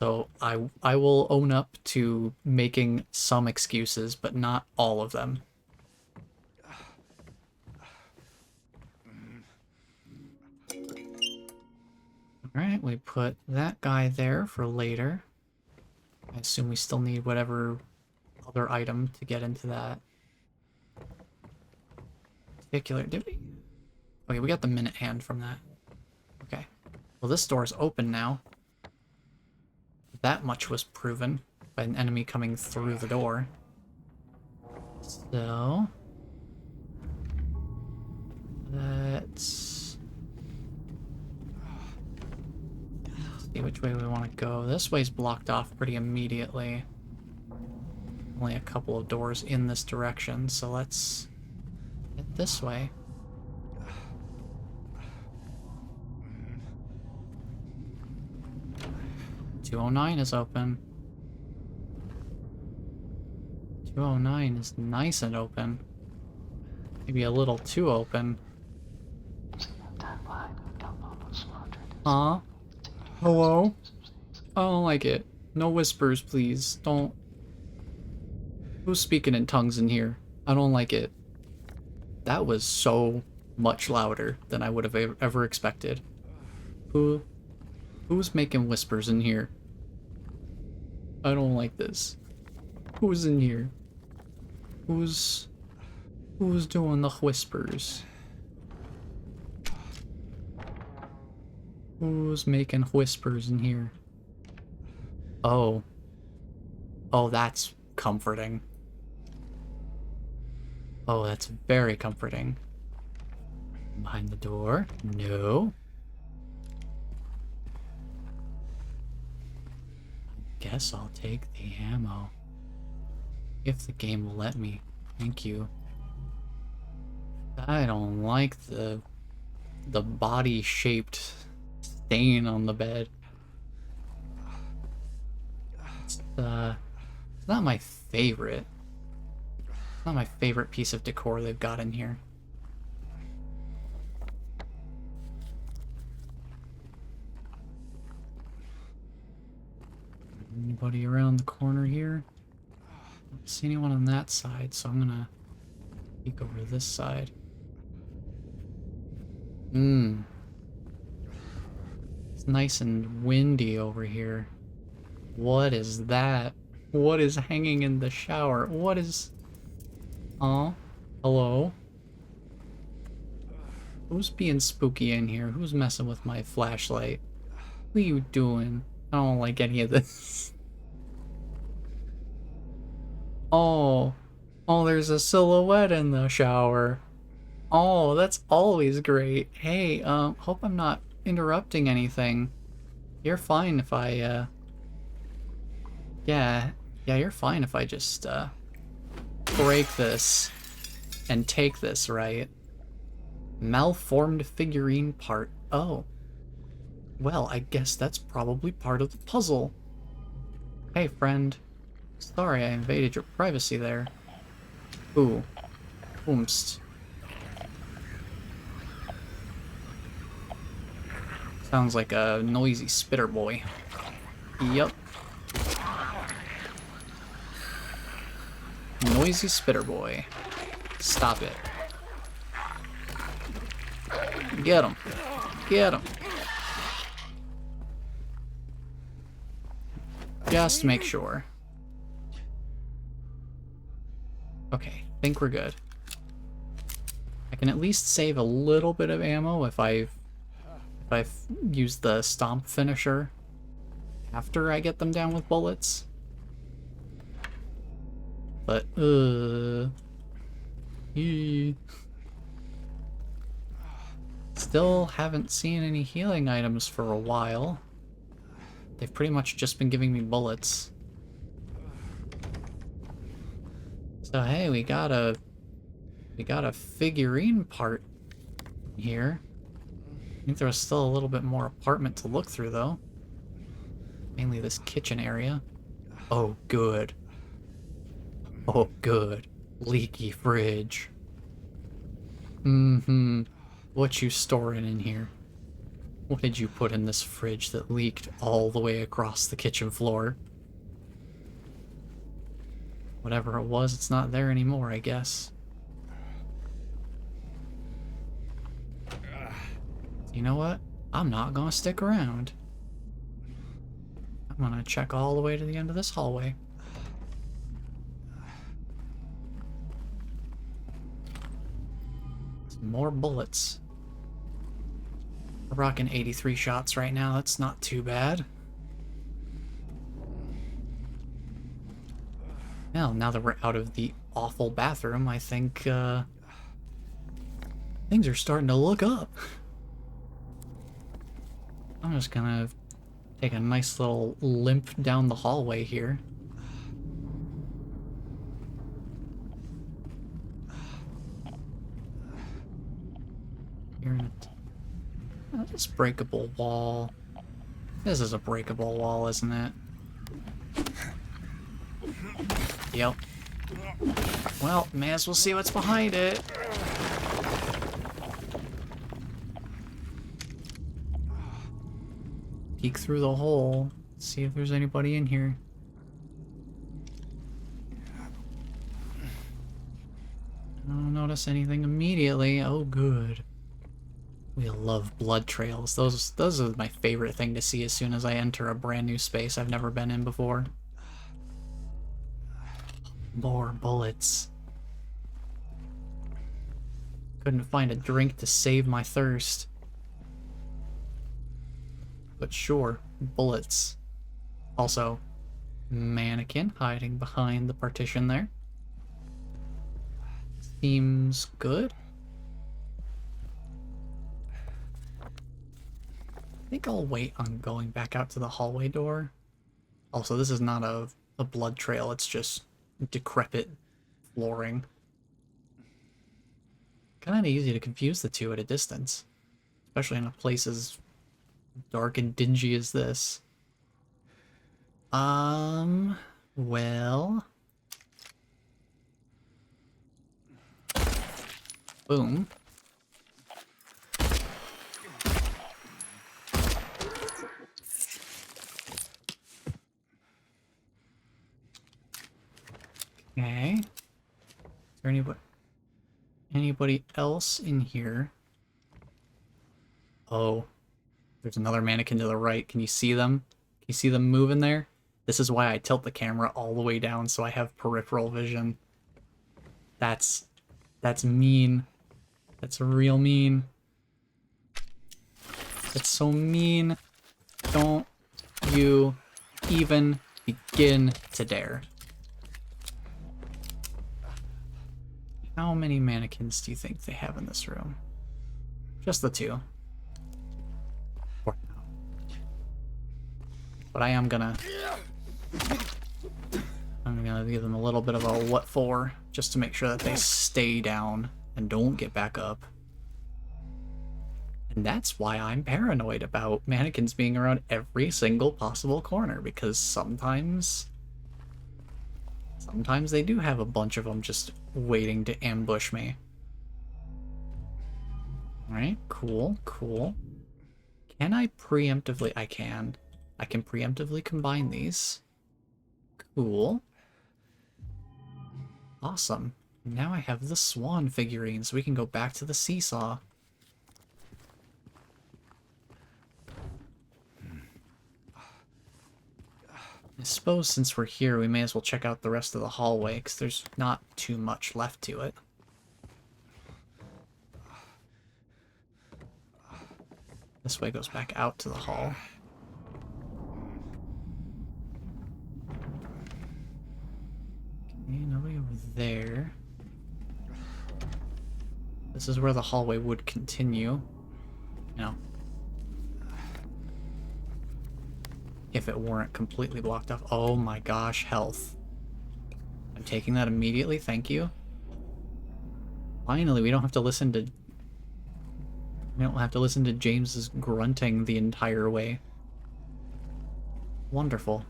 So I will own up to making some excuses, but not all of them. Alright, we put that guy there for later. I assume we still need whatever other item to get into that particular... Did we? Okay, we got the minute hand from that. Okay. Well, this door is open now. That much was proven by an enemy coming through the door. So... let's see which way we want to go. This way's blocked off pretty immediately. Only a couple of doors in this direction, so let's get this way. "209 is open. 209 is nice and open. Maybe a little too open. Huh? Hello? I don't like it. No whispers, please. Don't... Who's speaking in tongues in here? I don't like it. That was so much louder than I would have ever expected. Who's making whispers in here? I don't like this. Who's in here? Who's doing the whispers? Who's making whispers in here? Oh. Oh, that's comforting. Oh, that's very comforting. Behind the door? No. Guess I'll take the ammo. If the game will let me. Thank you. I don't like the body-shaped stain on the bed. It's not my favorite. It's not my favorite piece of decor they've got in here. Anybody around the corner here? I don't see anyone on that side, so I'm gonna peek over this side. It's nice and windy over here. What is that? What is hanging in the shower? What is... Oh, hello? Who's being spooky in here? Who's messing with my flashlight? What are you doing? I don't like any of this. Oh. Oh, there's a silhouette in the shower. Oh, that's always great. Hey, hope I'm not interrupting anything. You're fine if I, Yeah, you're fine if I just, break this and take this, right? Malformed figurine part. Oh. Well, I guess that's probably part of the puzzle. Hey, friend. Sorry I invaded your privacy there. Ooh. Oomst. Sounds like a noisy spitter boy. Yup. Noisy spitter boy. Stop it. Get him. Get him. Just make sure. Okay, think we're good. I can at least save a little bit of ammo if I've used the stomp finisher after I get them down with bullets. But still haven't seen any healing items for a while. They've pretty much just been giving me bullets. So hey, we got a figurine part here. I think there was still a little bit more apartment to look through though. Mainly this kitchen area. Oh good. Oh good. Leaky fridge. Mm-hmm. What you storing in here? What did you put in this fridge that leaked all the way across the kitchen floor? Whatever it was, it's not there anymore, I guess. You know what? I'm not gonna stick around. I'm gonna check all the way to the end of this hallway. Some more bullets. We're rocking 83 shots right now. That's not too bad. Well, now that we're out of the awful bathroom, I think things are starting to look up. I'm just gonna take a nice little limp down the hallway here. This breakable wall. This is a breakable wall, isn't it? Yep. Well, may as well see what's behind it. Peek through the hole. See if there's anybody in here. I don't notice anything immediately. Oh, good. We love blood trails. Those are my favorite thing to see as soon as I enter a brand new space I've never been in before. More bullets. Couldn't find a drink to save my thirst. But sure, bullets. Also, mannequin hiding behind the partition there. Seems good. I think I'll wait on going back out to the hallway door. Also, this is not a blood trail, it's just decrepit flooring. Kind of easy to confuse the two at a distance, especially in a place as dark and dingy as this. Well... Boom. Okay. Is there anybody else in here? Oh. There's another mannequin to the right. Can you see them? Can you see them moving there? This is why I tilt the camera all the way down so I have peripheral vision. That's mean. That's real mean. That's so mean. Don't you even begin to dare. How many mannequins do you think they have in this room? Just the two. For now. But I'm gonna gonna give them a little bit of a what for, just to make sure that they stay down and don't get back up. And that's why I'm paranoid about mannequins being around every single possible corner, because sometimes they do have a bunch of them just waiting to ambush me. Alright, cool, cool. Can I preemptively? I can. I can preemptively combine these. Cool. Awesome. Now I have the swan figurine, so we can go back to the seesaw. I suppose since we're here, we may as well check out the rest of the hallway, because there's not too much left to it. This way goes back out to the hall. Okay, nobody over there. This is where the hallway would continue. No. If it weren't completely blocked off. Oh my gosh, health. I'm taking that immediately, thank you. Finally, we don't have to listen to... We don't have to listen to James's grunting the entire way. Wonderful.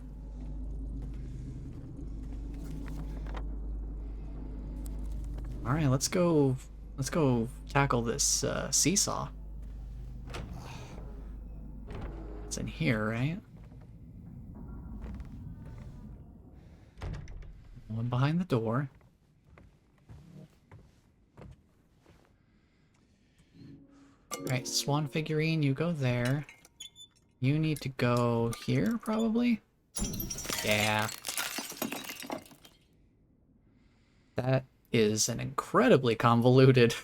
Alright, let's go tackle this seesaw. It's in here, right? One behind the door. Alright, swan figurine, you go there. You need to go here, probably? Yeah. That is an incredibly convoluted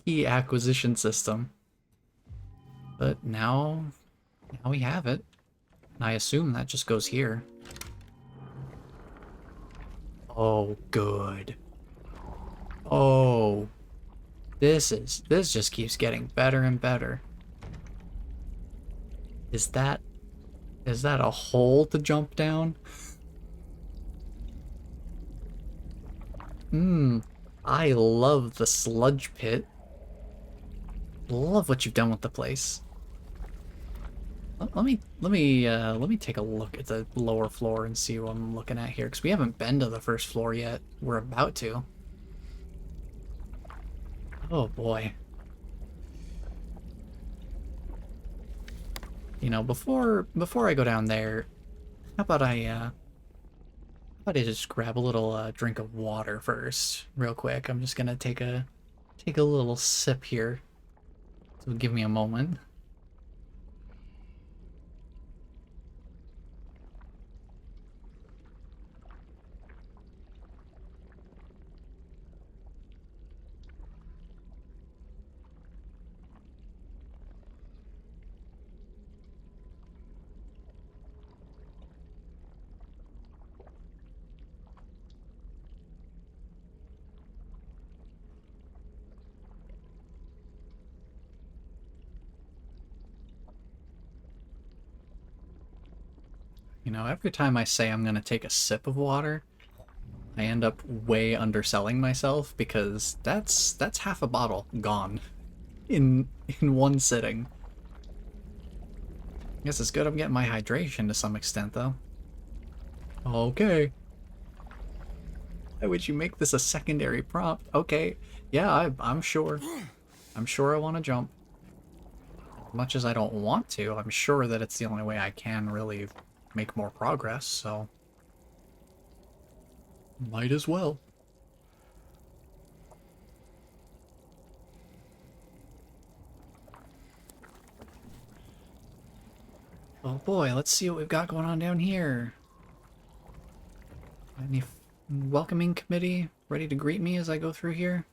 key acquisition system. But now we have it. And I assume that just goes here. Oh, good. Oh. This just keeps getting better and better. Is that a hole to jump down? I love the sludge pit. Love what you've done with the place. Let me take a look at the lower floor and see what I'm looking at here, because we haven't been to the first floor yet. We're about to. Oh boy. You know, before I go down there, how about I just grab a little drink of water first, real quick. I'm just gonna take a little sip here. So give me a moment. You know, every time I say I'm gonna take a sip of water, I end up way underselling myself, because that's half a bottle gone in one sitting. I guess it's good I'm getting my hydration to some extent, though. Okay. Why would you make this a secondary prompt? Okay, yeah, I'm sure. I'm sure I want to jump. As much as I don't want to, I'm sure that it's the only way I can really make more progress, so... might as well. Oh boy, let's see what we've got going on down here. Any welcoming committee ready to greet me as I go through here?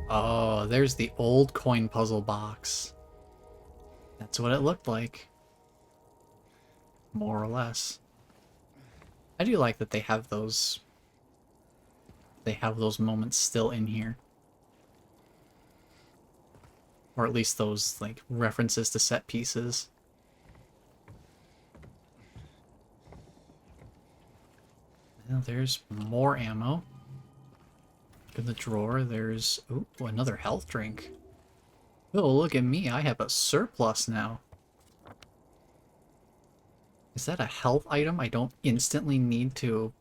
Oh, there's the old coin puzzle box. That's what it looked like. More or less. I do like that they have those moments still in here. Or at least those, like, references to set pieces. Now there's more ammo. In the drawer, there's... Ooh, another health drink. Oh, look at me. I have a surplus now. Is that a health item I don't instantly need to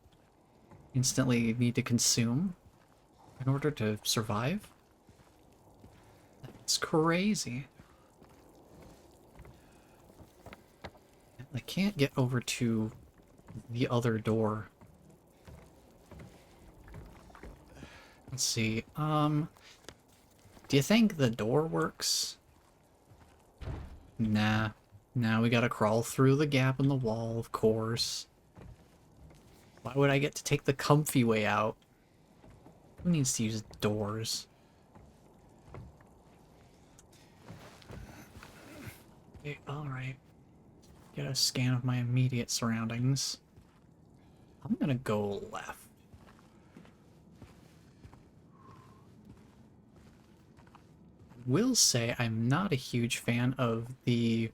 consume in order to survive? That's crazy. I can't get over to the other door. Let's see. Do you think the door works? Nah. Now we gotta crawl through the gap in the wall, of course. Why would I get to take the comfy way out? Who needs to use doors? Okay, alright. Get a scan of my immediate surroundings. I'm gonna go left. Will say I'm not a huge fan of the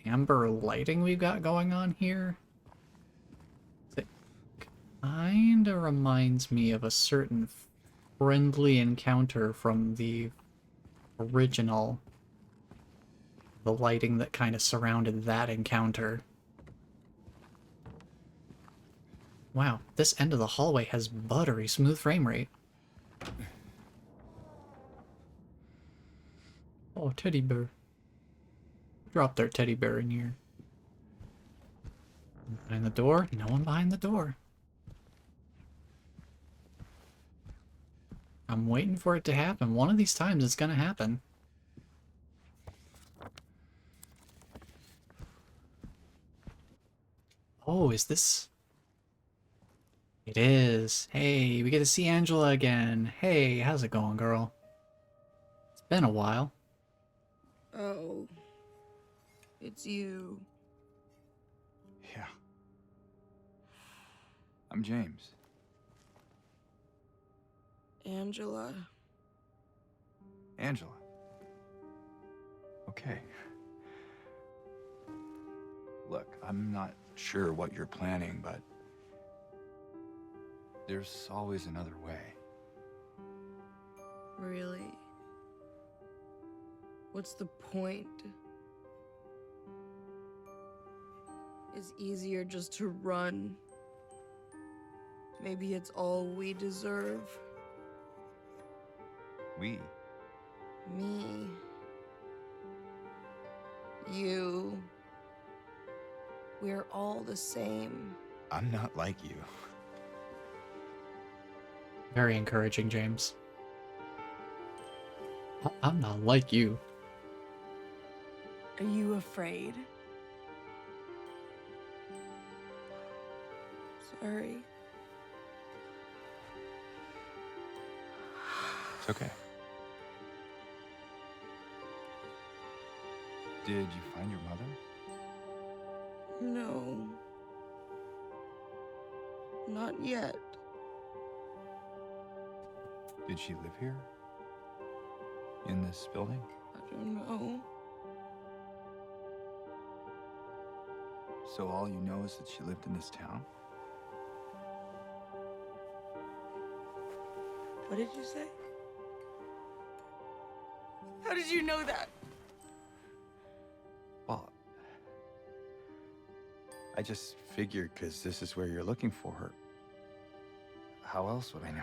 amber lighting we've got going on here. It kinda reminds me of a certain friendly encounter from the original. The lighting that kind of surrounded that encounter. Wow, this end of the hallway has buttery smooth frame rate. Oh, teddy bear. Drop their teddy bear in here. Behind the door? No one behind the door. I'm waiting for it to happen. One of these times it's gonna happen. Oh, is this... It is. Hey, we get to see Angela again. Hey, how's it going, girl? It's been a while. Oh, it's you. Yeah. I'm James. Angela. Angela. Okay. Look, I'm not sure what you're planning, but there's always another way. Really? What's the point? It's easier just to run. Maybe it's all we deserve. We? Me. You. We're all the same. I'm not like you. Very encouraging, James. I'm not like you. Are you afraid? Sorry. It's okay. Did you find your mother? No. Not yet. Did she live here? In this building? I don't know. So all you know is that she lived in this town? What did you say? How did you know that? Well, I just figured because this is where you're looking for her. How else would I know?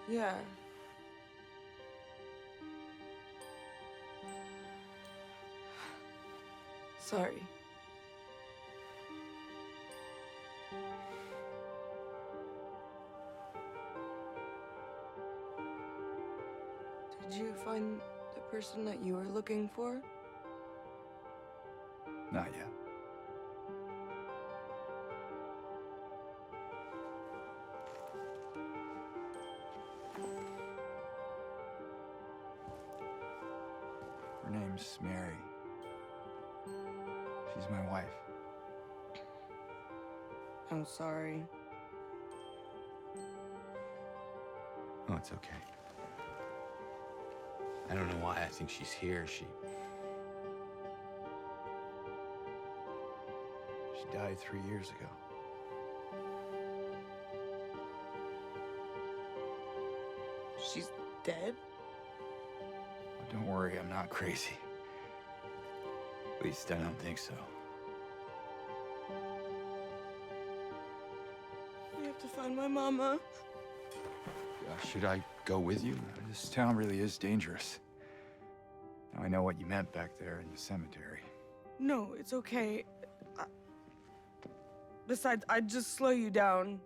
Yeah. Sorry. Did you find the person that you were looking for? Not yet. Her name's Mary. She's my wife. I'm sorry. Oh, it's okay. I don't know why I think she's here. She died 3 years ago. She's dead? Oh, don't worry, I'm not crazy. At least I don't think so. We have to find my mama. Should I go with you? This town really is dangerous. Now, I know what you meant back there in the cemetery. No, it's okay. Besides, I'd just slow you down.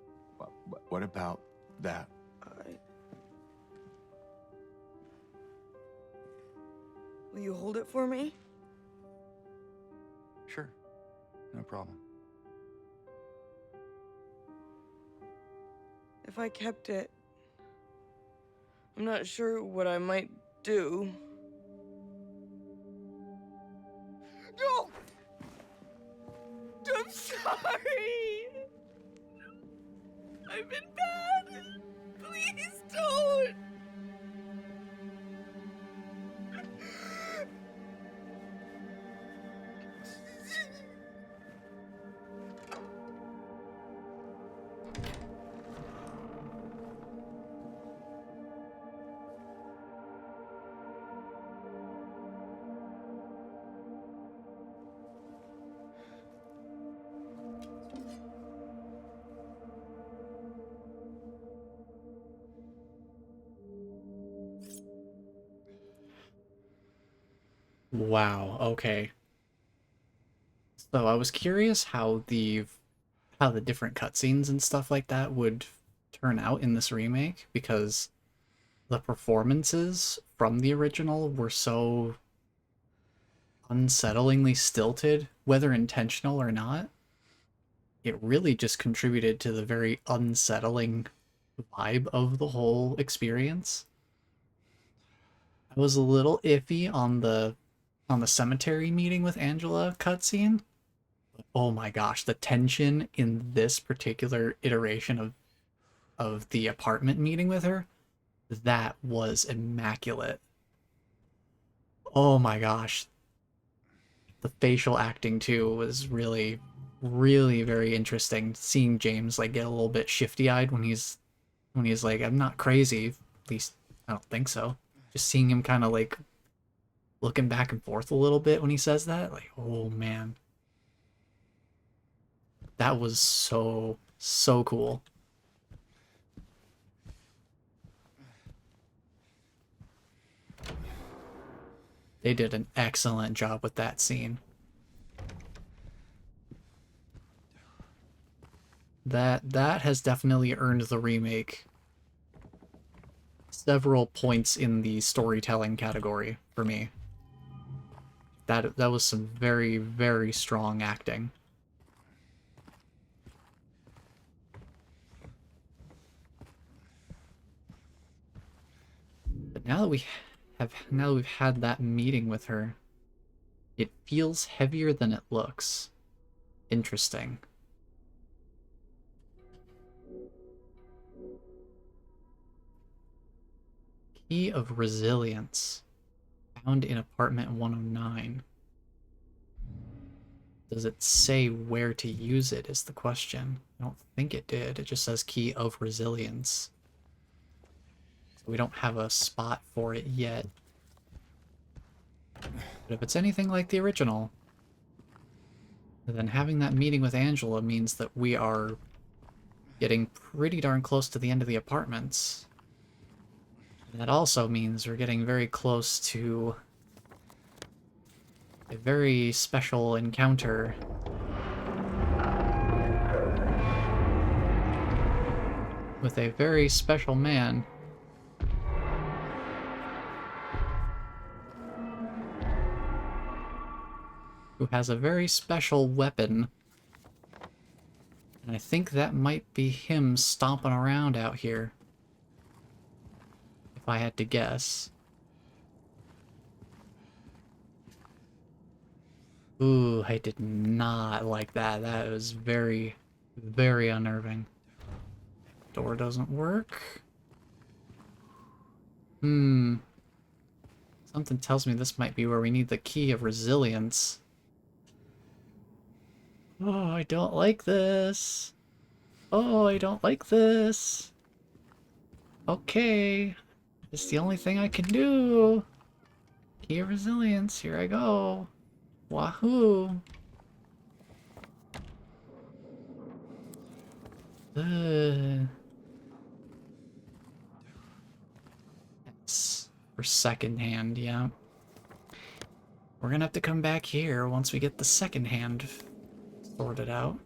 What about that? Will you hold it for me? Sure, no problem. If I kept it, I'm not sure what I might do. No! I'm sorry! I've been bad! Please don't! Wow, okay. So I was curious how the different cutscenes and stuff like that would turn out in this remake, because the performances from the original were so unsettlingly stilted, whether intentional or not. It really just contributed to the very unsettling vibe of the whole experience. I was a little iffy on the cemetery meeting with Angela cutscene. Oh my gosh, the tension in this particular iteration of the apartment meeting with her, that was immaculate. Oh my gosh. The facial acting too was really, really very interesting. Seeing James like get a little bit shifty-eyed when he's like, I'm not crazy. At least I don't think so. Just seeing him kind of like looking back and forth a little bit when he says that, like, oh man. That was so, so cool. They did an excellent job with that scene. That has definitely earned the remake several points in the storytelling category for me. That was some very, very strong acting. But now that we've had that meeting with her, it feels heavier than it looks. Interesting. Key of Resilience. Found in apartment 109. Does it say where to use it is the question. I don't think it did. It just says Key of Resilience. So we don't have a spot for it yet. But if it's anything like the original, then having that meeting with Angela means that we are getting pretty darn close to the end of the apartments. And that also means we're getting very close to a very special encounter. With a very special man. Who has a very special weapon. And I think that might be him stomping around out here. If I had to guess. Ooh, I did not like that. That was very, very unnerving. Door doesn't work. Something tells me this might be where we need the Key of Resilience. Oh, I don't like this. Oh, I don't like this. Okay. It's the only thing I can do. Key of resilience. Here I go. Wahoo. Ugh. Yes. For second hand, yeah. We're gonna have to come back here once we get the second hand sorted out.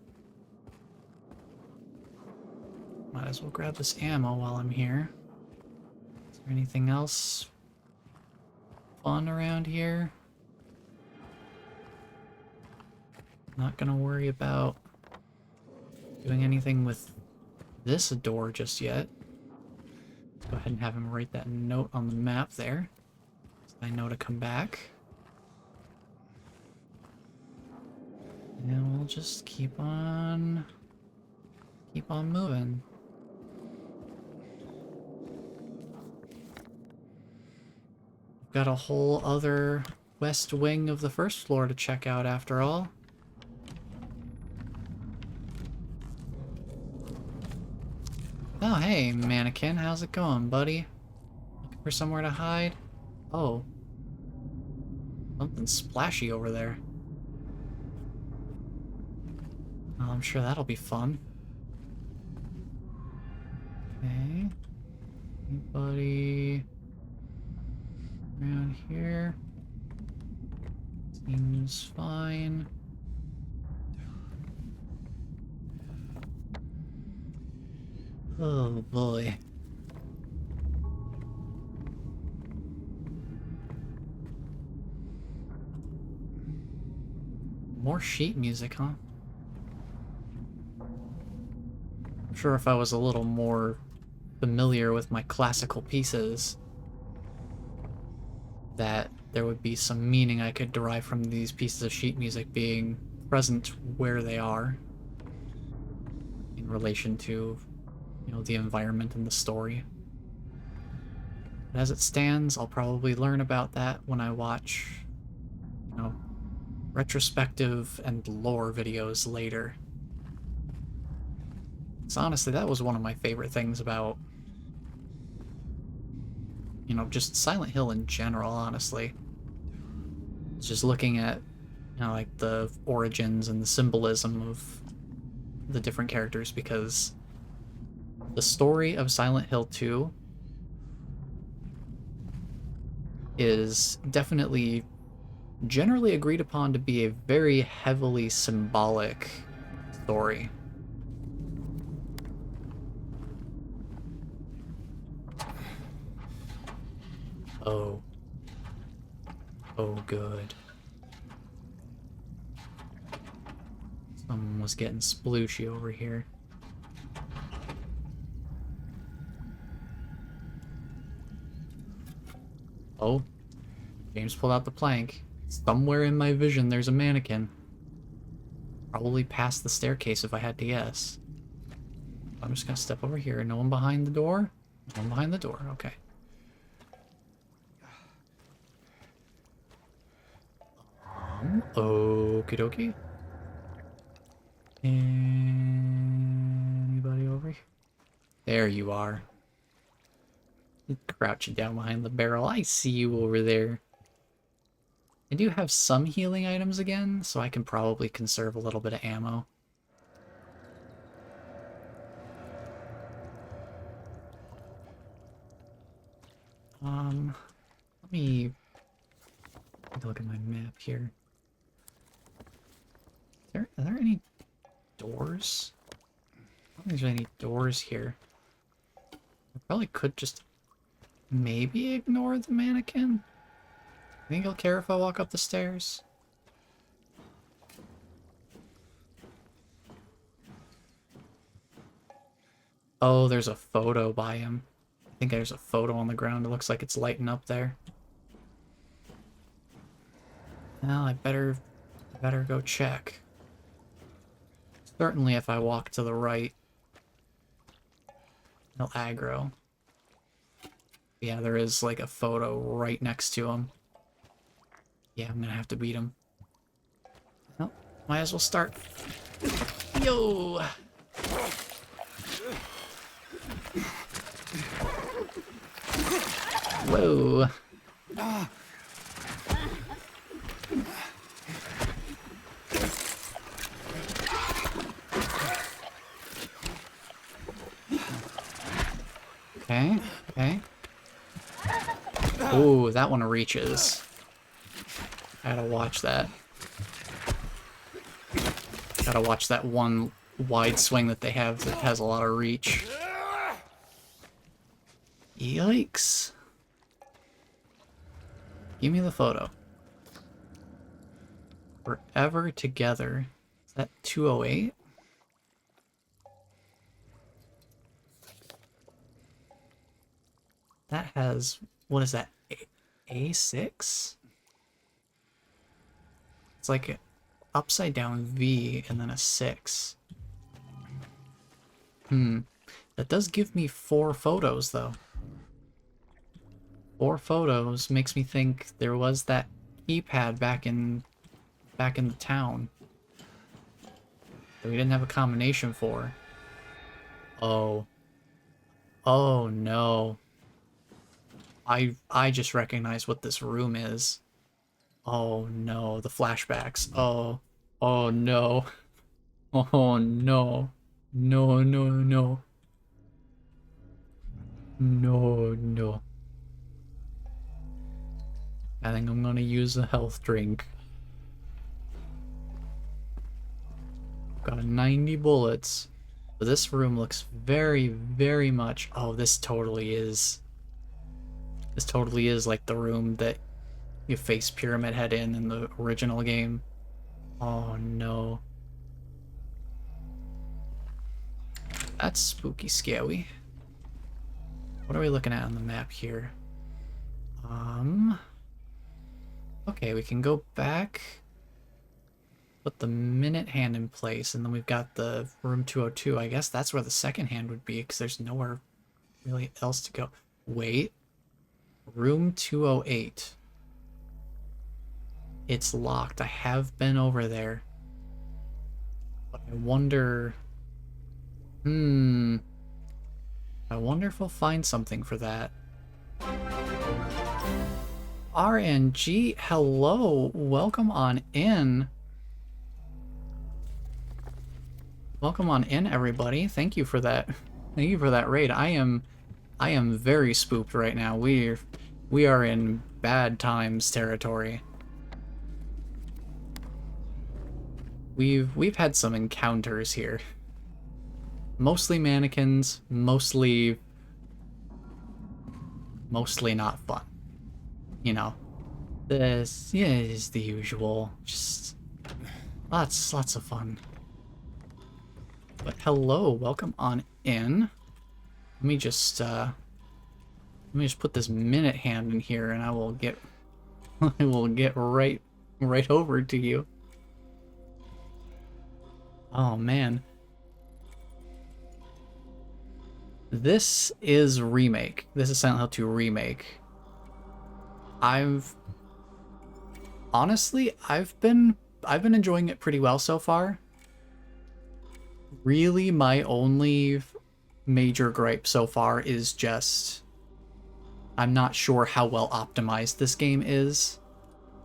Might as well grab this ammo while I'm here. Is there anything else fun around here? Not gonna worry about doing anything with this door just yet. Go ahead and have him write that note on the map there, so I know to come back. And we'll just keep on moving. We've got a whole other west wing of the first floor to check out after all. Oh, hey, mannequin. How's it going, buddy? Looking for somewhere to hide? Oh. Something splashy over there. Well, I'm sure that'll be fun. Okay. Anybody around here? Seems fine. Oh boy. More sheet music, huh? I'm sure if I was a little more familiar with my classical pieces, that there would be some meaning I could derive from these pieces of sheet music being present where they are in relation to, you know, the environment and the story. But as it stands, I'll probably learn about that when I watch, you know, retrospective and lore videos later. So honestly, that was one of my favorite things about, you know, just Silent Hill in general, honestly. It's just looking at, you know, like the origins and the symbolism of the different characters, because the story of Silent Hill 2 is definitely generally agreed upon to be a very heavily symbolic story. Oh. Oh, good. Someone was getting splooshy over here. Oh. James pulled out the plank. Somewhere in my vision there's a mannequin. Probably past the staircase if I had to guess. I'm just gonna step over here. No one behind the door? No one behind the door, okay. Okie dokie. Anybody over here? There you are. Crouching down behind the barrel. I see you over there. I do have some healing items again, so I can probably conserve a little bit of ammo. Let me look at my map here. Are there any doors? I don't think there's any doors here. I probably could just maybe ignore the mannequin. Think he'll care if I walk up the stairs? Oh, there's a photo by him. I think there's a photo on the ground. It looks like it's lighting up there. Well, I better go check. Certainly if I walk to the right, he'll aggro. Yeah, there is like a photo right next to him. Yeah, I'm gonna have to beat him. Oh, Might as well start. Yo! Whoa. Okay, okay. Ooh, that one reaches. Gotta watch that. Gotta watch that one wide swing that they have that has a lot of reach. Yikes. Give me the photo. Forever Together. Is that 208? That has, what is that, A6? It's like an upside down V and then a 6. That does give me 4 photos though. 4 photos makes me think there was that keypad back in the town that we didn't have a combination for. Oh. Oh no. I just recognized what this room is. Oh no, the flashbacks. Oh. Oh no. Oh no. No, no, no. No, no. I think I'm gonna use a health drink. Got 90 bullets. But this room looks very, very much... Oh, this totally is... This totally is like the room that you face Pyramid Head in the original game. Oh no. That's spooky scary. What are we looking at on the map here? Okay, we can go back. Put the minute hand in place, and then we've got the room 202. I guess that's where the second hand would be, because there's nowhere really else to go. Wait. Room 208. It's locked. I have been over there. But I wonder... I wonder if we'll find something for that. RNG, hello. Welcome on in. Welcome on in, everybody. Thank you for that. Thank you for that raid. I am very spooked right now. We are in bad times territory. We've had some encounters here. Mostly mannequins, mostly not fun. You know, this is the usual. Just lots of fun. But hello, welcome on in. Let me just put this minute hand in here, and I will get right over to you. Oh man. This is Remake. This is Silent Hill 2 Remake. I've been enjoying it pretty well so far. Really, my only major gripe so far is just I'm not sure how well optimized this game is.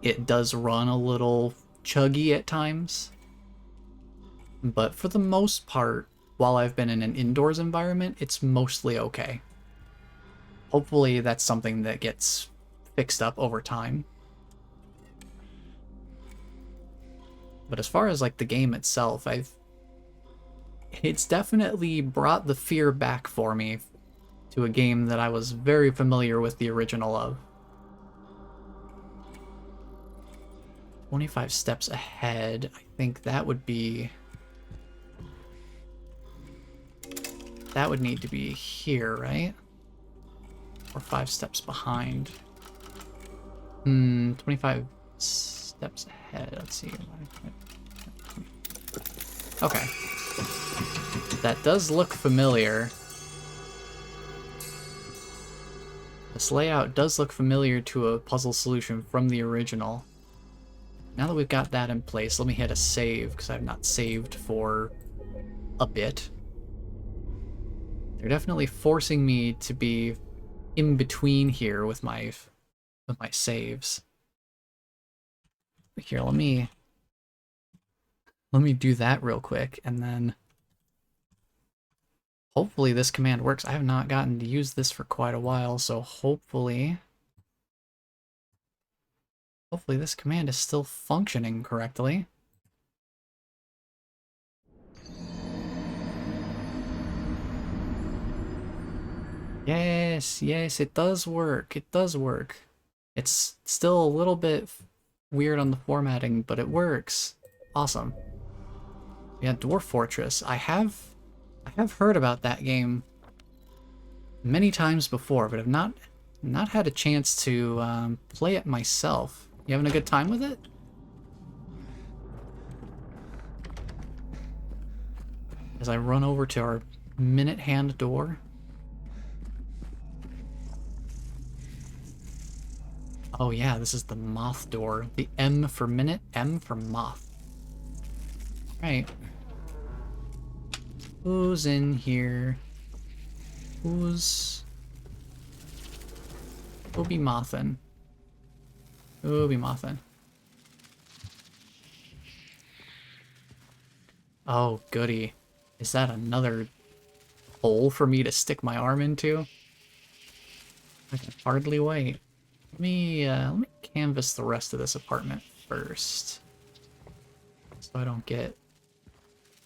It does run a little chuggy at times. But for the most part, while I've been in an indoors environment, it's mostly okay. Hopefully that's something that gets fixed up over time. But as far as like the game itself, it's definitely brought the fear back for me to a game that I was very familiar with the original of. 25 steps ahead, I think that would be... That would need to be here, right? Or 5 steps behind. 25 steps ahead. Let's see. Okay. That does look familiar. This layout does look familiar to a puzzle solution from the original. Now that we've got that in place, let me hit a save, because I've not saved for a bit. They're definitely forcing me to be in between here with my saves. Here, let me do that real quick, and then hopefully this command works. I have not gotten to use this for quite a while, so hopefully this command is still functioning correctly. Yes, yes, it does work. It does work. It's still a little bit weird on the formatting, but it works. Awesome. Yeah, Dwarf Fortress. I have heard about that game many times before, but I've not had a chance to play it myself. You having a good time with it? As I run over to our minute hand door. Oh yeah, this is the moth door. The M for minute, M for moth. Right. Who's in here? Who'll be mothin'? Who'll be mothin'? Oh, goody. Is that another hole for me to stick my arm into? I can hardly wait. Let me canvas the rest of this apartment first, so I don't get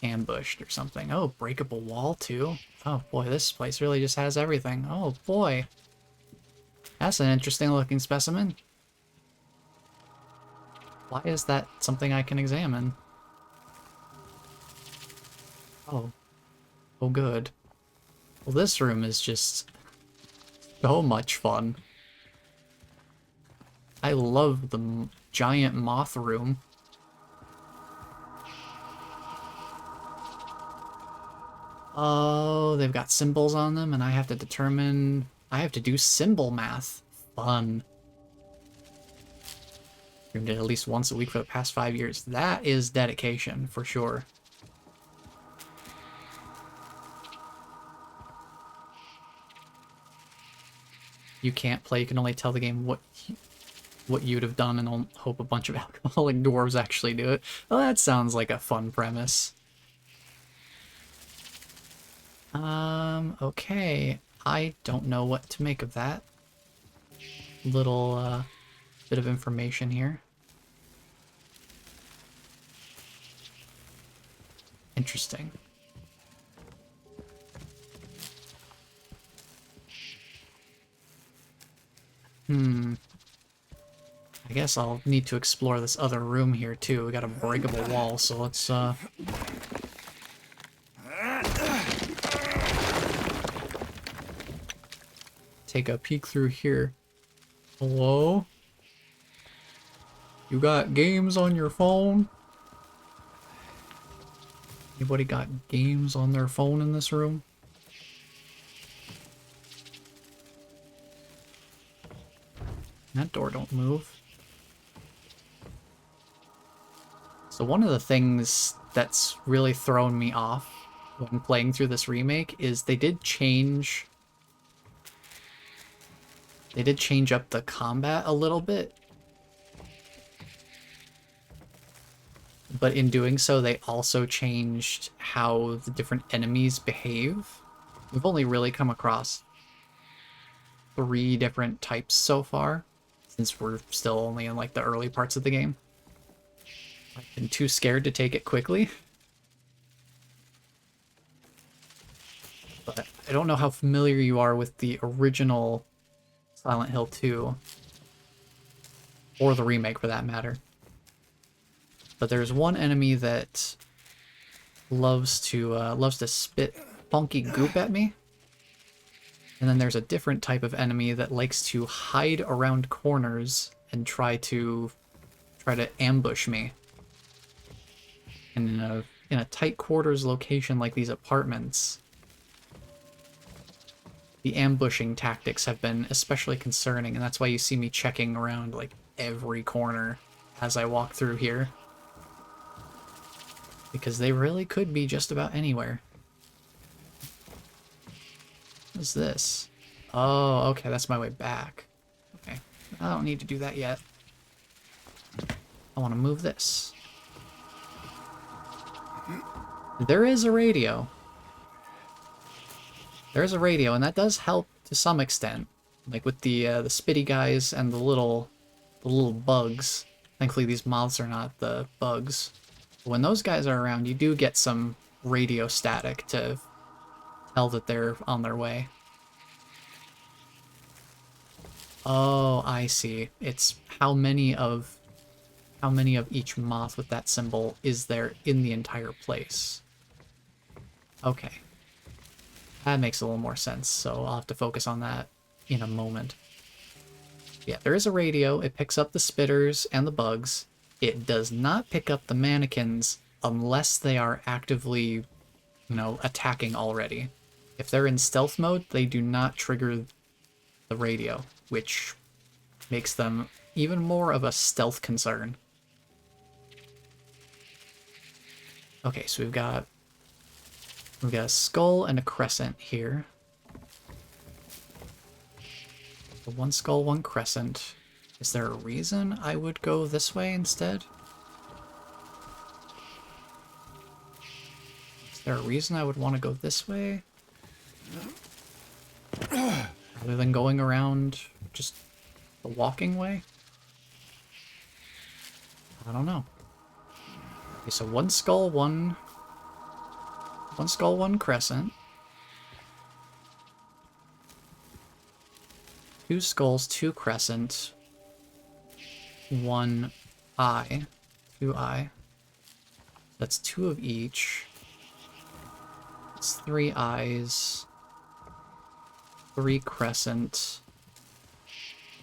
ambushed or something. Oh, breakable wall too. Oh boy, this place really just has everything. Oh boy, that's an interesting looking specimen. Why is that something I can examine? Oh, oh good. Well, this room is just so much fun. I love the giant moth room. Oh, they've got symbols on them, and I have to do symbol math. Fun. Streamed it at least once a week for the past 5 years. That is dedication, for sure. You can't play, you can only tell the game what you'd have done and hope a bunch of alcoholic dwarves actually do it. Well, that sounds like a fun premise. Okay. I don't know what to make of that. Little, bit of information here. Interesting. I guess I'll need to explore this other room here too. We got a breakable wall, so let's take a peek through here. Hello? You got games on your phone? Anybody got games on their phone in this room? That door don't move. So one of the things that's really thrown me off when playing through this remake is they did change up the combat a little bit. But in doing so, they also changed how the different enemies behave. We've only really come across 3 different types so far, since we're still only in like the early parts of the game. I've been too scared to take it quickly. But I don't know how familiar you are with the original Silent Hill 2, or the remake for that matter. But there's one enemy that loves to spit funky goop at me. And then there's a different type of enemy that likes to hide around corners and try to ambush me. And in a tight quarters location like these apartments, the ambushing tactics have been especially concerning, and that's why you see me checking around like every corner as I walk through here. Because they really could be just about anywhere. What's this? Oh, okay, that's my way back. Okay, I don't need to do that yet. I want to move this. There is a radio. There is a radio, and that does help to some extent. Like with the spitty guys and the little bugs. Thankfully, these moths are not the bugs. But when those guys are around, you do get some radio static to tell that they're on their way. Oh, I see. It's how many of each moth with that symbol is there in the entire place. Okay. That makes a little more sense, so I'll have to focus on that in a moment. Yeah, there is a radio. It picks up the spitters and the bugs. It does not pick up the mannequins unless they are actively, you know, attacking already. If they're in stealth mode, they do not trigger the radio, which makes them even more of a stealth concern. Okay, so we've got a skull and a crescent here. So one skull, one crescent. Is there a reason I would go this way instead? Is there a reason I would want to go this way? Rather than going around just the walking way? I don't know. Okay, so one skull, one crescent. Two skulls, two crescent. One eye. Two eye. That's two of each. It's three eyes. Three crescent.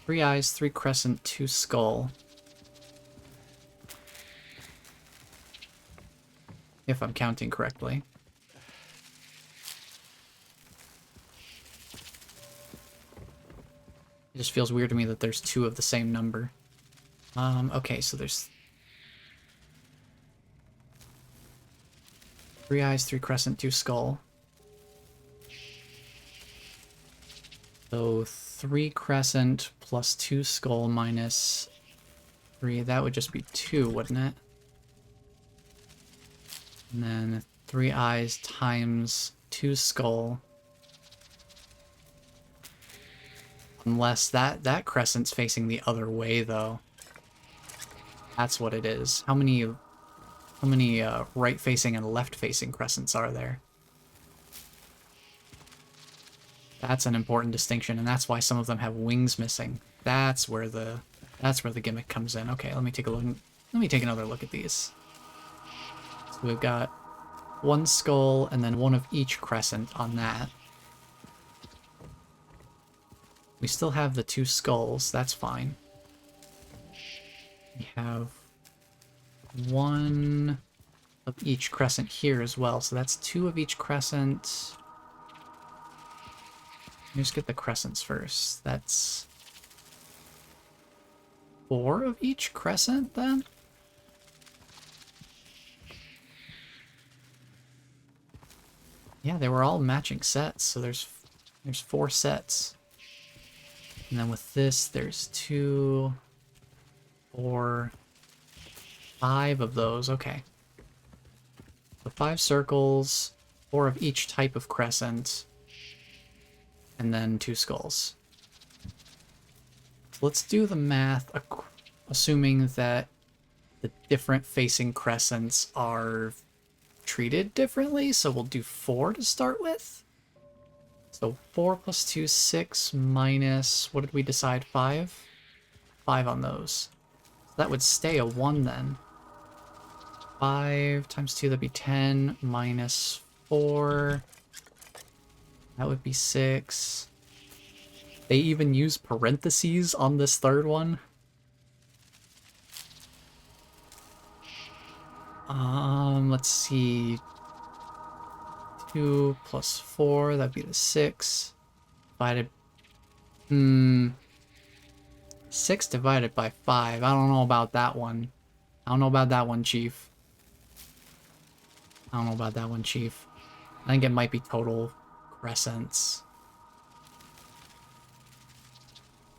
Three eyes, three crescent, two skull. If I'm counting correctly. It just feels weird to me that there's two of the same number. Okay, so there's three eyes, three crescent, two skull. So three crescent plus two skull minus three, that would just be two, wouldn't it? And then three eyes times two skull. Unless that crescent's facing the other way, though. That's what it is. How many right-facing and left-facing crescents are there? That's an important distinction, and that's why some of them have wings missing. That's where the gimmick comes in. Okay, let me take a look. Let me take another look at these. So we've got one skull and then one of each crescent on that. We still have the two skulls, that's fine. We have one of each crescent here as well, so that's two of each crescent. Let's get the crescents first. That's four of each crescent then? Yeah, they were all matching sets, so there's four sets. And then with this, there's two, four, five of those. Okay. So 5 circles, 4 of each type of crescent, and then 2 skulls. Let's do the math, assuming that the different facing crescents are treated differently, so we'll do 4 to start with. So 4 plus 2, 6, minus, what did we decide, 5? 5 on those. So that would stay a 1 then. 5 times 2, that'd be 10, minus 4. That would be 6. They even use parentheses on this third one. Let's see. 2 plus 4, that'd be the 6. Divided... 6 divided by 5. I don't know about that one. I don't know about that one, Chief. I don't know about that one, Chief. I think it might be total crescents.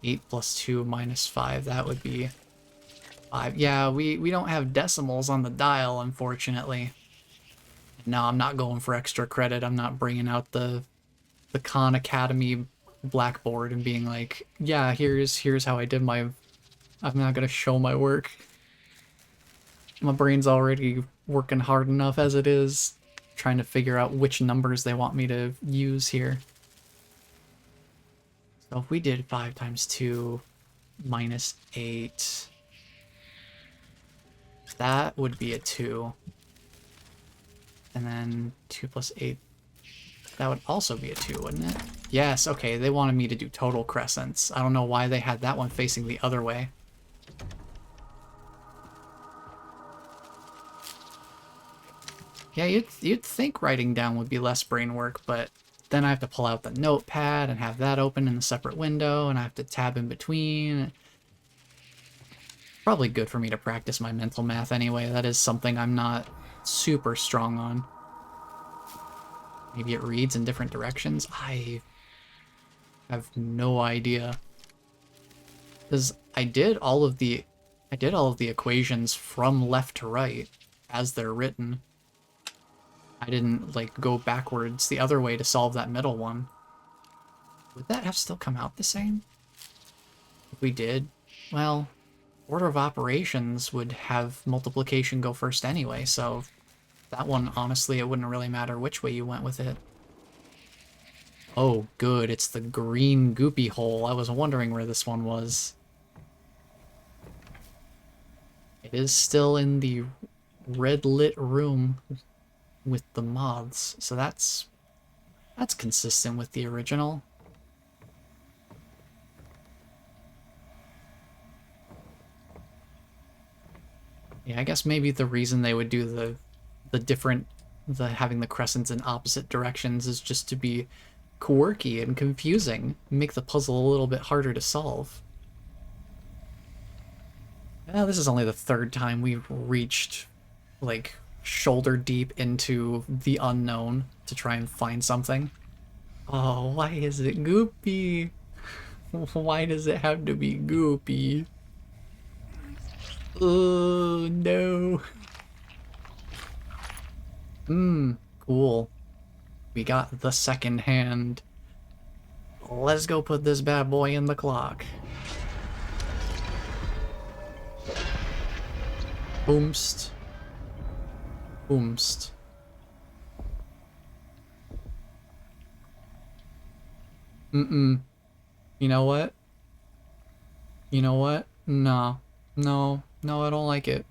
8 plus 2 minus 5. That would be 5. Yeah, we don't have decimals on the dial, unfortunately. No, I'm not going for extra credit. I'm not bringing out the Khan Academy blackboard and being like, yeah, here's how I did my... I'm not gonna show my work. My brain's already working hard enough as it is, trying to figure out which numbers they want me to use here. So if we did 5 times 2 minus 8, that would be a 2. And then 2 plus 8, that would also be a 2, wouldn't it? Yes, okay, they wanted me to do total crescents. I don't know why they had that one facing the other way. Yeah, you'd think writing down would be less brain work, but then I have to pull out the notepad and have that open in a separate window, and I have to tab in between. Probably good for me to practice my mental math anyway. That is something I'm not super strong on. Maybe it reads in different directions. I have no idea. Because I did all of the equations from left to right as they're written. I didn't like go backwards the other way to solve that middle one. Would that have still come out the same? If we did, well, order of operations would have multiplication go first anyway, so that one, honestly, it wouldn't really matter which way you went with it. Oh, good, it's the green goopy hole. I was wondering where this one was. It is still in the red lit room with the moths, so that's consistent with the original. Yeah, I guess maybe the reason they would do the having the crescents in opposite directions is just to be quirky and confusing, make the puzzle a little bit harder to solve. Well, this is only the 3rd time we've reached, like, shoulder deep into the unknown to try and find something. Oh, why is it goopy? Why does it have to be goopy? Oh, no. Cool. We got the second hand. Let's go put this bad boy in the clock. Boomst. Boomst. You know what? You know what? No. No. No, I don't like it.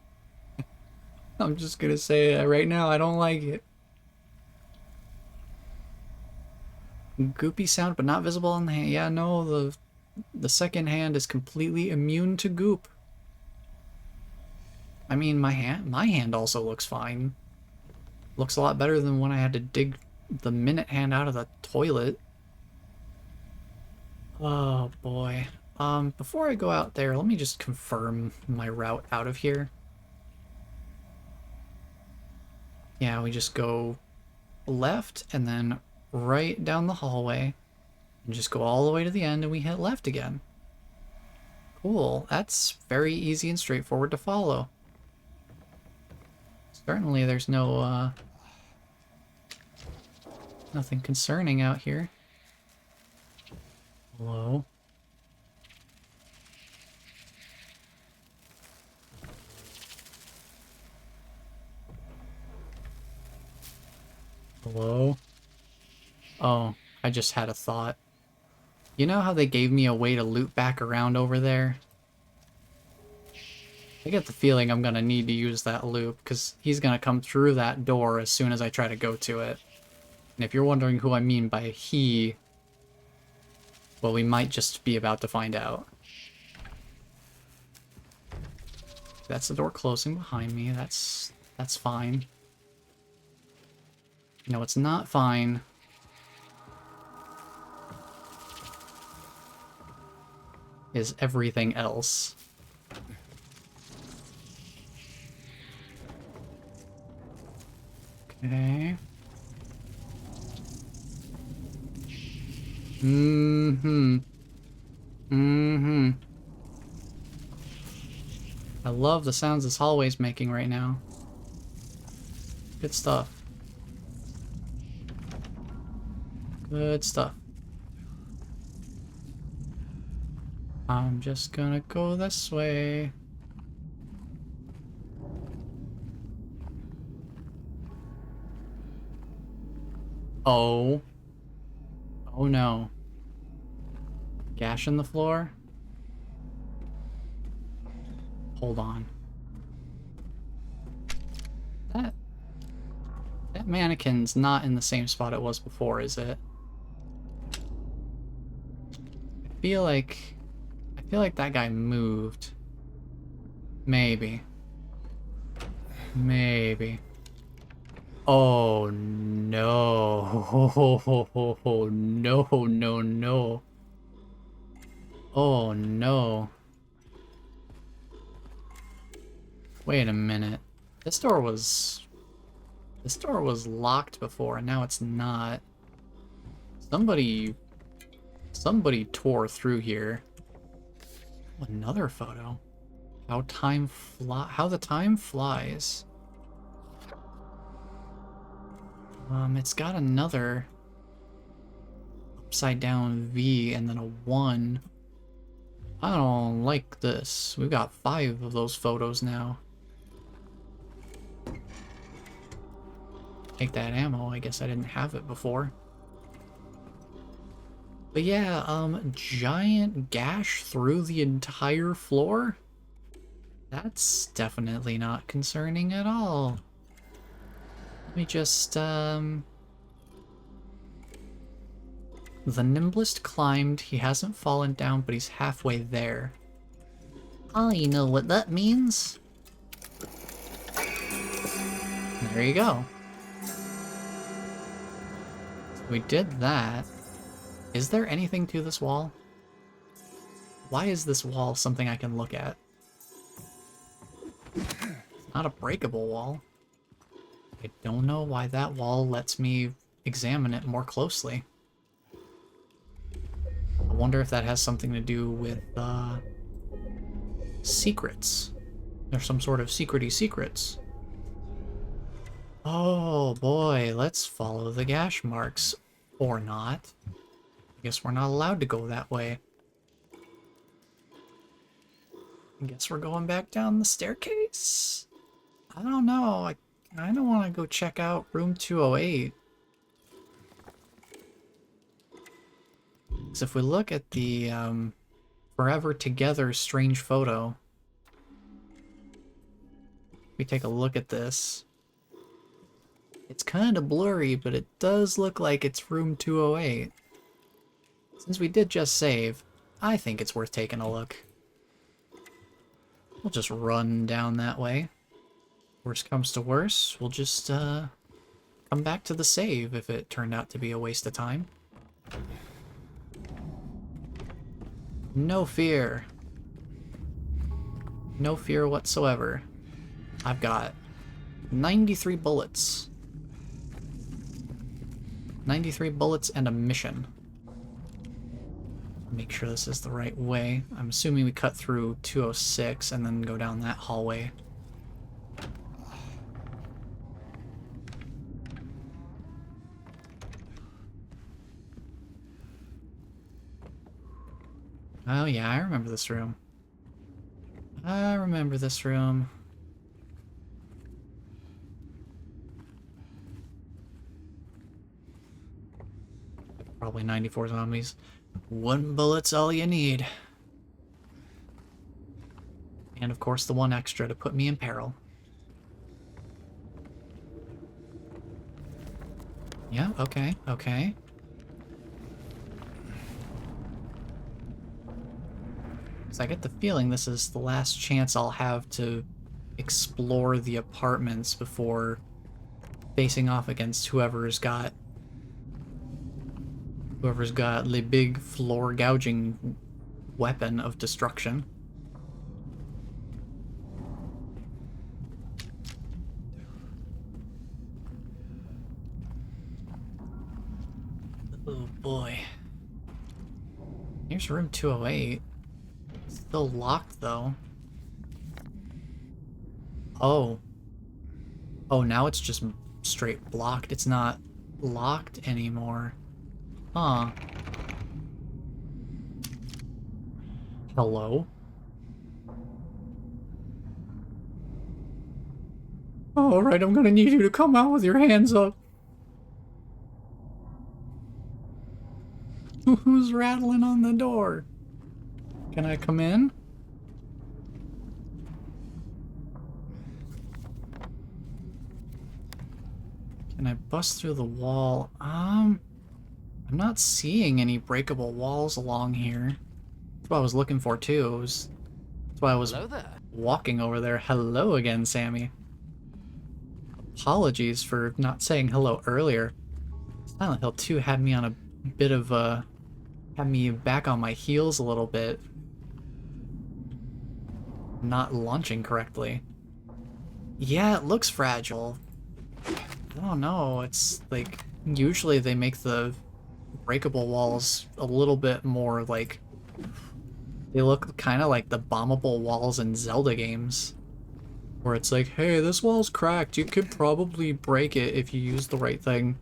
I'm just gonna say that right now, I don't like it. Goopy sound, but not visible on the hand. Yeah, no, the second hand is completely immune to goop. I mean, my hand also looks fine. Looks a lot better than when I had to dig the minute hand out of the toilet. Oh boy. Before I go out there, let me just confirm my route out of here. Yeah, we just go left and then right down the hallway and just go all the way to the end and we hit left again. Cool. That's very easy and straightforward to follow. Certainly there's no, nothing concerning out here. Hello? Hello? Oh, I just had a thought. You know how they gave me a way to loop back around over there? I get the feeling I'm gonna need to use that loop, because he's gonna come through that door as soon as I try to go to it. And if you're wondering who I mean by he, well, we might just be about to find out. That's the door closing behind me. That's fine. No, it's not fine. is everything else. Okay. Mm-hmm. Mm-hmm. I love the sounds this hallway's making right now. Good stuff. Good stuff. I'm just gonna go this way. Oh. Oh no. Gash in the floor? Hold on. That mannequin's not in the same spot it was before, is it? I feel like that guy moved. Maybe. Maybe. Oh no. No, no, no. Oh no. Wait a minute. This door was locked before and now it's not. Somebody tore through here. Another photo. How the time flies. It's got another upside down V and then a 1. I don't like this. We've got 5 of those photos now. Take that ammo. I guess I didn't have it before. But yeah, giant gash through the entire floor? That's definitely not concerning at all. Let me just, The Nimblest climbed, he hasn't fallen down, but he's halfway there. I know what that means. There you go. We did that. Is there anything to this wall? Why is this wall something I can look at? It's not a breakable wall. I don't know why that wall lets me examine it more closely. I wonder if that has something to do with, secrets. There's some sort of secrety secrets. Oh boy, let's follow the gash marks. Or not. I guess we're not allowed to go that way. I guess we're going back down the staircase? I don't know. I kinda want to go check out room 208. Because if we look at the Forever Together strange photo, we take a look at this. It's kind of blurry, but it does look like it's room 208. Since we did just save, I think it's worth taking a look. We'll just run down that way. Worst comes to worst, we'll just come back to the save if it turned out to be a waste of time. No fear. No fear whatsoever. I've got 93 bullets. 93 bullets and a mission. Make sure this is the right way. I'm assuming we cut through 206 and then go down that hallway. Oh yeah, I remember this room. I remember this room. Probably 94 zombies. 1 bullet's all you need. And of course the 1 extra to put me in peril. Yeah, okay, okay. So I get the feeling this is the last chance I'll have to explore the apartments before facing off against whoever's got the big floor gouging weapon of destruction. Oh boy. Here's room 208. Still locked though. Oh. Oh, now it's just straight blocked. It's not locked anymore. Huh. Hello? Alright, I'm gonna need you to come out with your hands up. Who's rattling on the door? Can I come in? Can I bust through the wall? I'm not seeing any breakable walls along here. That's what I was looking for too. That's why I was walking over there. Hello again, Sammy. Apologies for not saying hello earlier. Silent Hill 2 had me on a bit of a... had me back on my heels a little bit. Not launching correctly. Yeah, it looks fragile. I don't know, it's like... usually they make the breakable walls a little bit more like... they look kind of like the bombable walls in Zelda games. Where it's like, hey, this wall's cracked, you could probably break it if you use the right thing.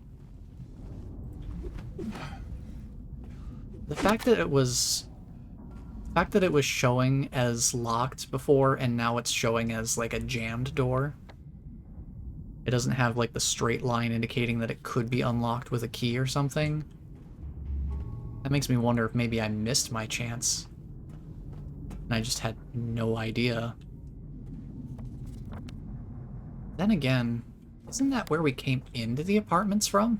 The fact that it was showing as locked before and now it's showing as like a jammed door. It doesn't have like the straight line indicating that it could be unlocked with a key or something. That makes me wonder if maybe I missed my chance. And I just had no idea. Then again, isn't that where we came into the apartments from?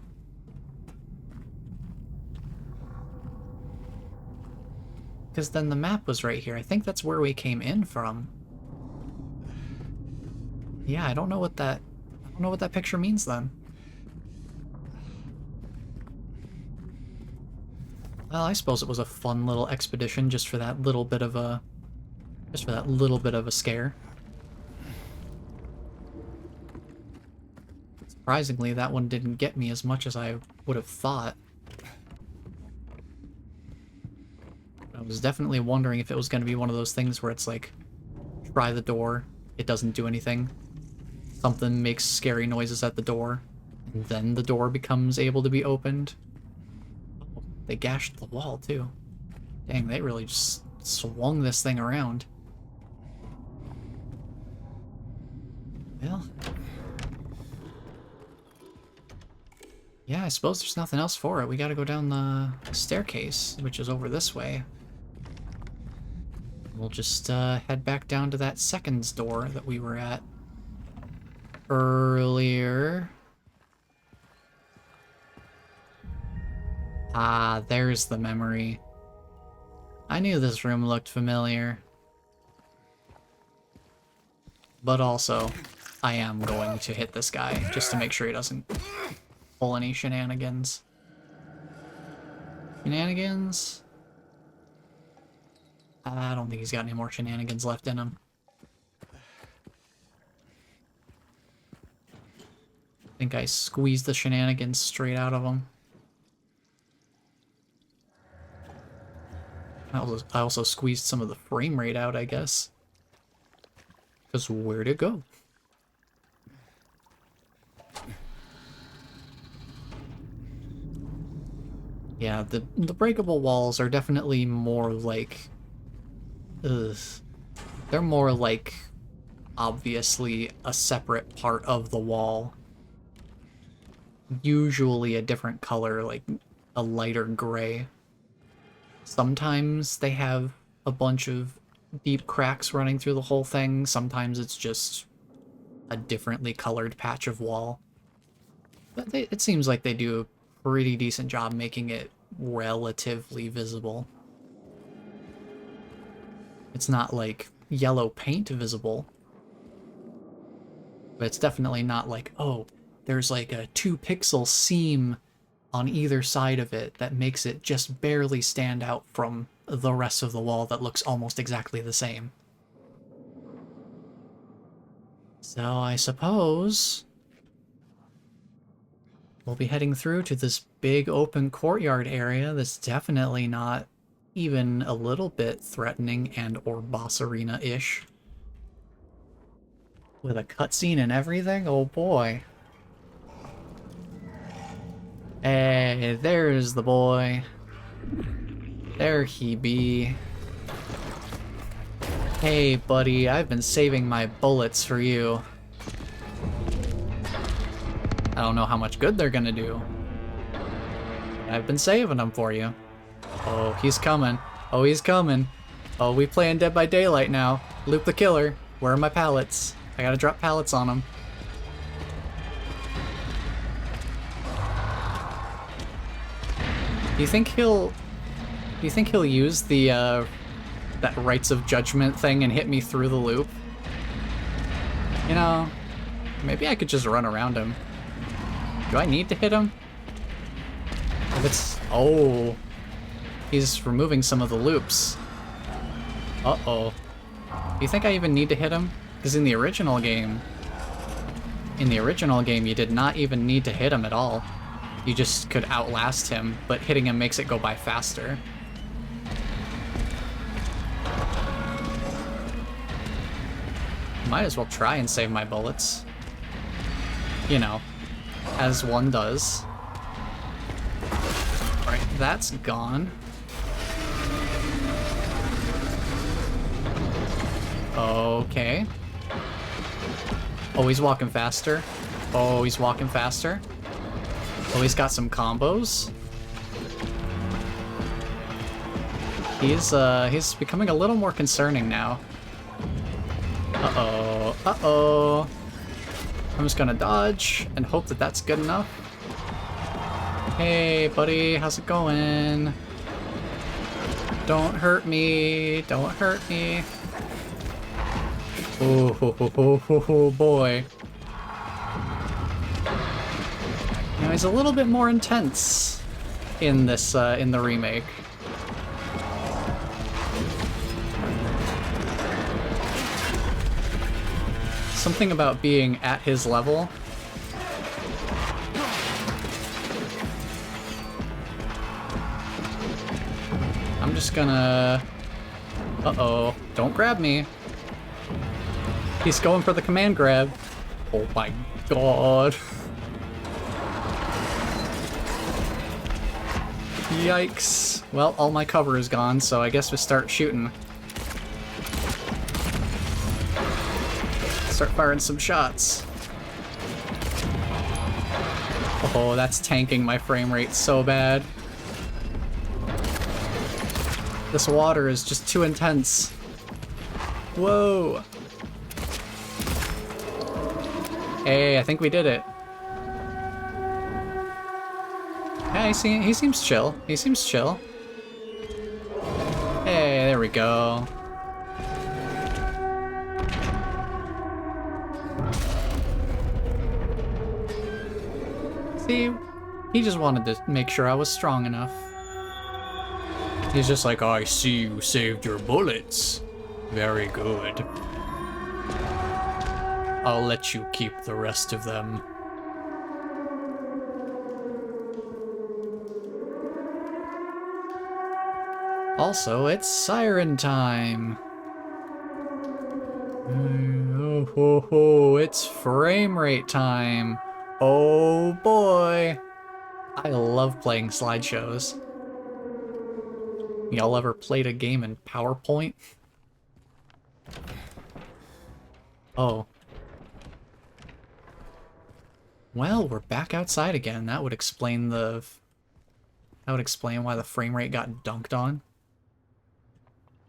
Because then the map was right here. I think that's where we came in from. Yeah, I don't know what that picture means then. Well, I suppose it was a fun little expedition just for that little bit of a scare. Surprisingly, that one didn't get me as much as I would have thought. I was definitely wondering if it was going to be one of those things where it's like, try the door, it doesn't do anything. Something makes scary noises at the door, and then the door becomes able to be opened. Oh, they gashed the wall too. Dang, they really just swung this thing around. Well... yeah, I suppose there's nothing else for it. We gotta go down the staircase, which is over this way. We'll just head back down to that second door that we were at earlier. Ah, there's the memory. I knew this room looked familiar. But also, I am going to hit this guy, just to make sure he doesn't pull any shenanigans. Shenanigans? I don't think he's got any more shenanigans left in him. I think I squeezed the shenanigans straight out of him. I also squeezed some of the frame rate out, I guess. Because where'd it go? Yeah, the breakable walls are definitely more like... ugh. They're more like, obviously, a separate part of the wall. Usually a different color, like a lighter gray. Sometimes they have a bunch of deep cracks running through the whole thing. Sometimes it's just a differently colored patch of wall. But it seems like they do a pretty decent job making it relatively visible. It's not like yellow paint visible, but it's definitely not like, oh, there's like a 2-pixel seam on either side of it that makes it just barely stand out from the rest of the wall that looks almost exactly the same. So I suppose we'll be heading through to this big open courtyard area that's definitely not even a little bit threatening and or boss arena-ish. With a cutscene and everything? Oh boy. Hey, there's the boy. There he be. Hey buddy, I've been saving my bullets for you. I don't know how much good they're gonna do. I've been saving them for you. Oh, he's coming. Oh, he's coming. Oh, we playing Dead by Daylight now. Loop the killer. Where are my pallets? I gotta drop pallets on him. Do you think he'll use the that Rights of Judgment thing and hit me through the loop? You know, maybe I could just run around him. Do I need to hit him? If it's... Oh. He's removing some of the loops. Uh-oh. Do you think I even need to hit him? Because in the original game, you did not even need to hit him at all. You just could outlast him, but hitting him makes it go by faster. Might as well try and save my bullets. You know, as one does. Alright, that's gone. Okay. Oh, he's walking faster. Oh, he's walking faster. Oh, he's got some combos. He's becoming a little more concerning now. Uh-oh. Uh-oh. I'm just gonna dodge and hope that that's good enough. Hey, buddy, how's it going? Don't hurt me. Don't hurt me. Oh, boy. Now he's a little bit more intense in this, in the remake. Something about being at his level. I'm just gonna... Uh-oh. Don't grab me. He's going for the command grab. Oh my god. Yikes. Well, all my cover is gone, so I guess we start shooting. Start firing some shots. Oh, that's tanking my frame rate so bad. This water is just too intense. Whoa. Hey, I think we did it. Yeah, he seems chill. He seems chill. Hey, there we go. See, he just wanted to make sure I was strong enough. He's just like, I see you saved your bullets. Very good. I'll let you keep the rest of them. Also, it's siren time. Oh, ho, ho, it's frame rate time. Oh boy. I love playing slideshows. Y'all ever played a game in PowerPoint? Oh. Well, we're back outside again. That would explain why the frame rate got dunked on.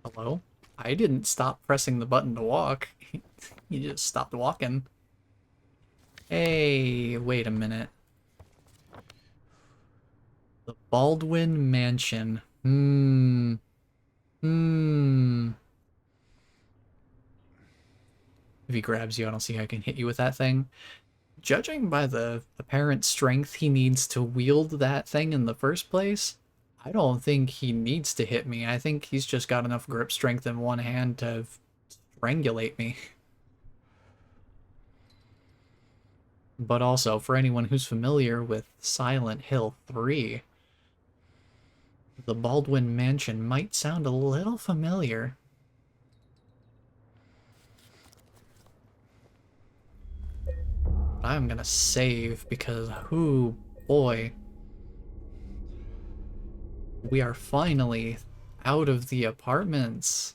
Hello? I didn't stop pressing the button to walk. You just stopped walking. Hey, wait a minute. The Baldwin Mansion. If he grabs you, I don't see how I can hit you with that thing. Judging by the apparent strength he needs to wield that thing in the first place, I don't think he needs to hit me. I think he's just got enough grip strength in one hand to strangulate me. But also, for anyone who's familiar with Silent Hill 3, the Baldwin Mansion might sound a little familiar. I'm gonna save because, ooh, boy. We are finally out of the apartments.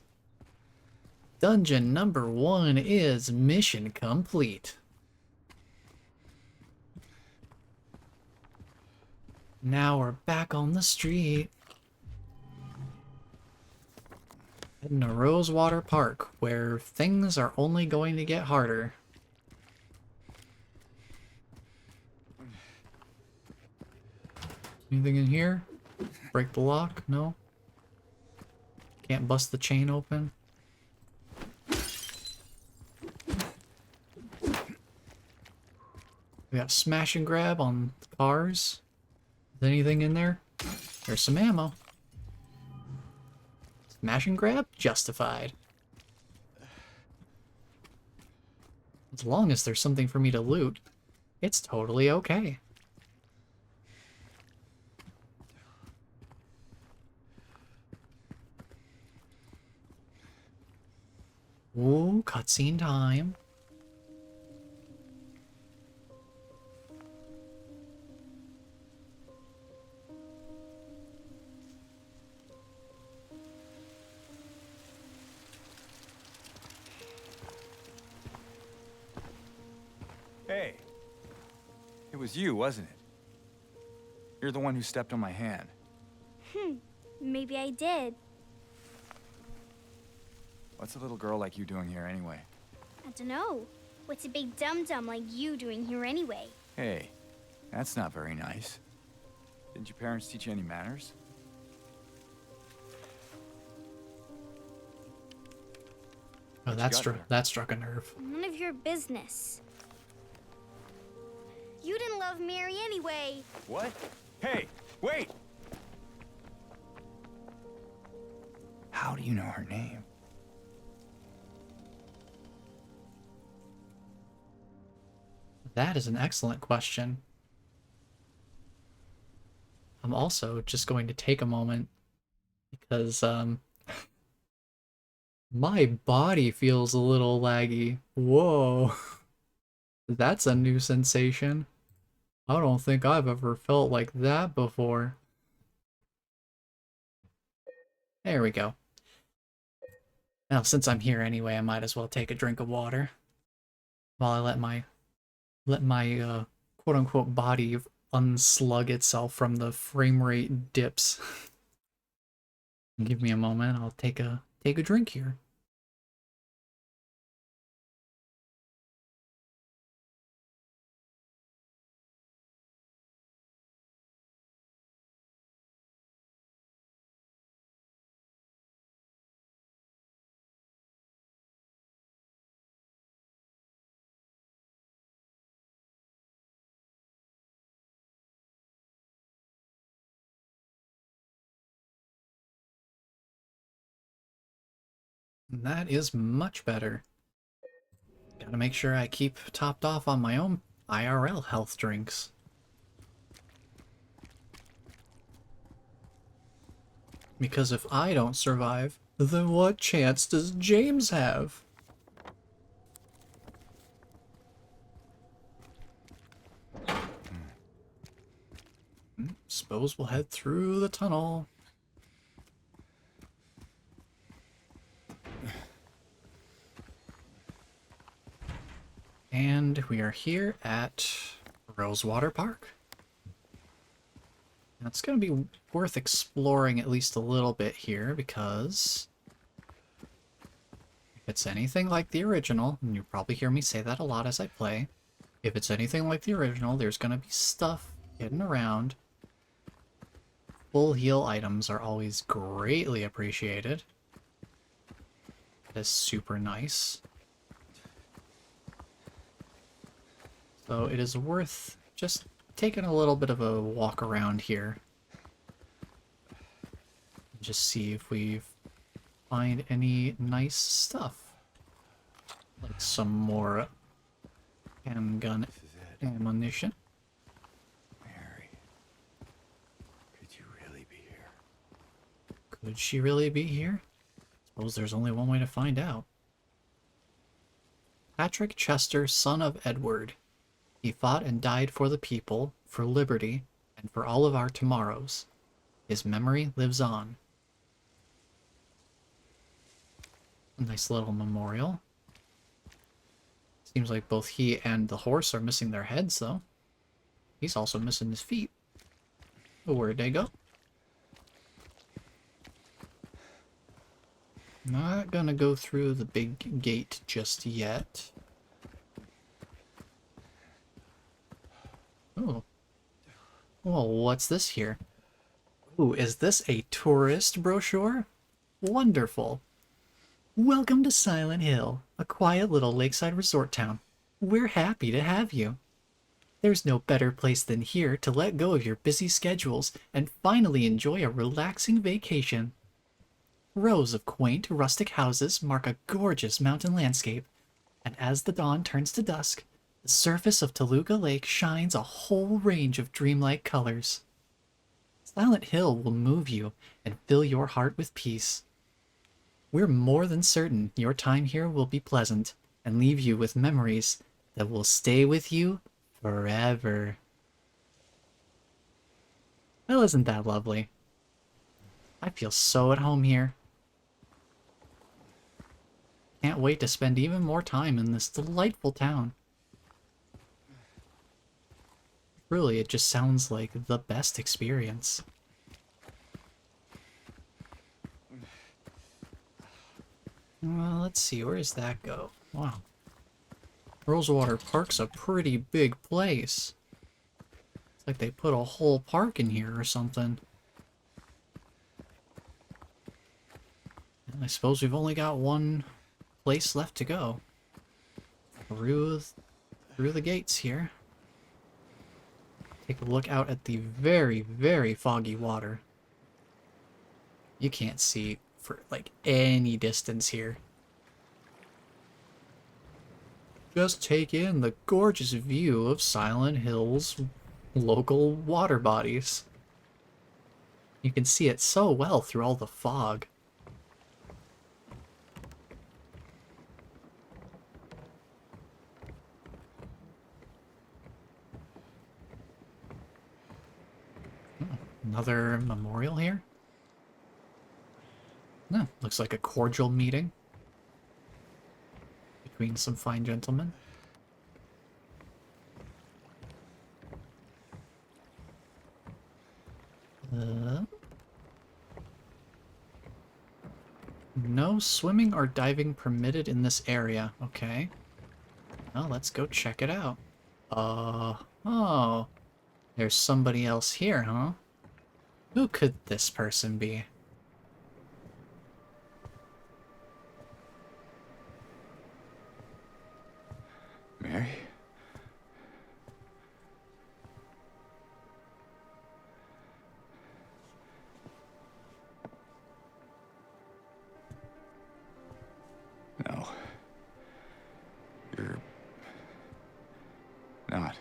Dungeon number 1 is mission complete. Now we're back on the street. Heading to Rosewater Park, where things are only going to get harder. Anything in here? Break the lock? No? Can't bust the chain open? We got smash and grab on cars. Is anything in there? There's some ammo. Smash and grab? Justified. As long as there's something for me to loot, it's totally okay. Ooh, cutscene time. Hey. It was you, wasn't it? You're the one who stepped on my hand. Maybe I did. What's a little girl like you doing here anyway? I don't know. What's a big dum-dum like you doing here anyway? Hey, that's not very nice. Didn't your parents teach you any manners? Oh, that struck a nerve. None of your business. You didn't love Mary anyway. What? Hey, wait! How do you know her name? That is an excellent question. I'm also just going to take a moment because my body feels a little laggy. Whoa. That's a new sensation. I don't think I've ever felt like that before. There we go. Now, since I'm here anyway, I might as well take a drink of water while I let my quote-unquote body unslug itself from the frame rate dips. Give me a moment. I'll take a drink here. That is much better. Gotta make sure I keep topped off on my own IRL health drinks. Because if I don't survive, then what chance does James have? Suppose we'll head through the tunnel. And we are here at Rosewater Park. Now it's going to be worth exploring at least a little bit here because if it's anything like the original, and you'll probably hear me say that a lot as I play, if it's anything like the original, there's going to be stuff hidden around. Full heal items are always greatly appreciated. That is super nice. So it is worth just taking a little bit of a walk around here. Just see if we find any nice stuff. Like some more handgun This is it. ammunition. Mary. Could you really be here? Could she really be here? Suppose there's only one way to find out. Patrick Chester, son of Edward. He fought and died for the people, for liberty, and for all of our tomorrows. His memory lives on. A nice little memorial. Seems like both he and the horse are missing their heads, though. He's also missing his feet. Oh, where'd they go? Not gonna go through the big gate just yet. Oh. Oh, what's this here? Ooh, is this a tourist brochure? Wonderful. Welcome to Silent Hill, a quiet little lakeside resort town. We're happy to have you. There's no better place than here to let go of your busy schedules and finally enjoy a relaxing vacation. Rows of quaint, rustic houses mark a gorgeous mountain landscape, and as the dawn turns to dusk, the surface of Toluca Lake shines a whole range of dreamlike colors. Silent Hill will move you and fill your heart with peace. We're more than certain your time here will be pleasant and leave you with memories that will stay with you forever. Well, isn't that lovely? I feel so at home here. Can't wait to spend even more time in this delightful town. Really, it just sounds like the best experience. Well, let's see, where does that go? Wow. Rosewater Park's a pretty big place. It's like they put a whole park in here or something. And I suppose we've only got one place left to go. Through the gates here. Take a look out at the very, very foggy water. You can't see for like any distance here. Just take in the gorgeous view of Silent Hill's local water bodies. You can see it so well through all the fog. Another memorial here? No, looks like a cordial meeting between some fine gentlemen. No swimming or diving permitted in this area. Okay. Well, let's go check it out. Oh. There's somebody else here, huh? Who could this person be? Mary? No. You're not.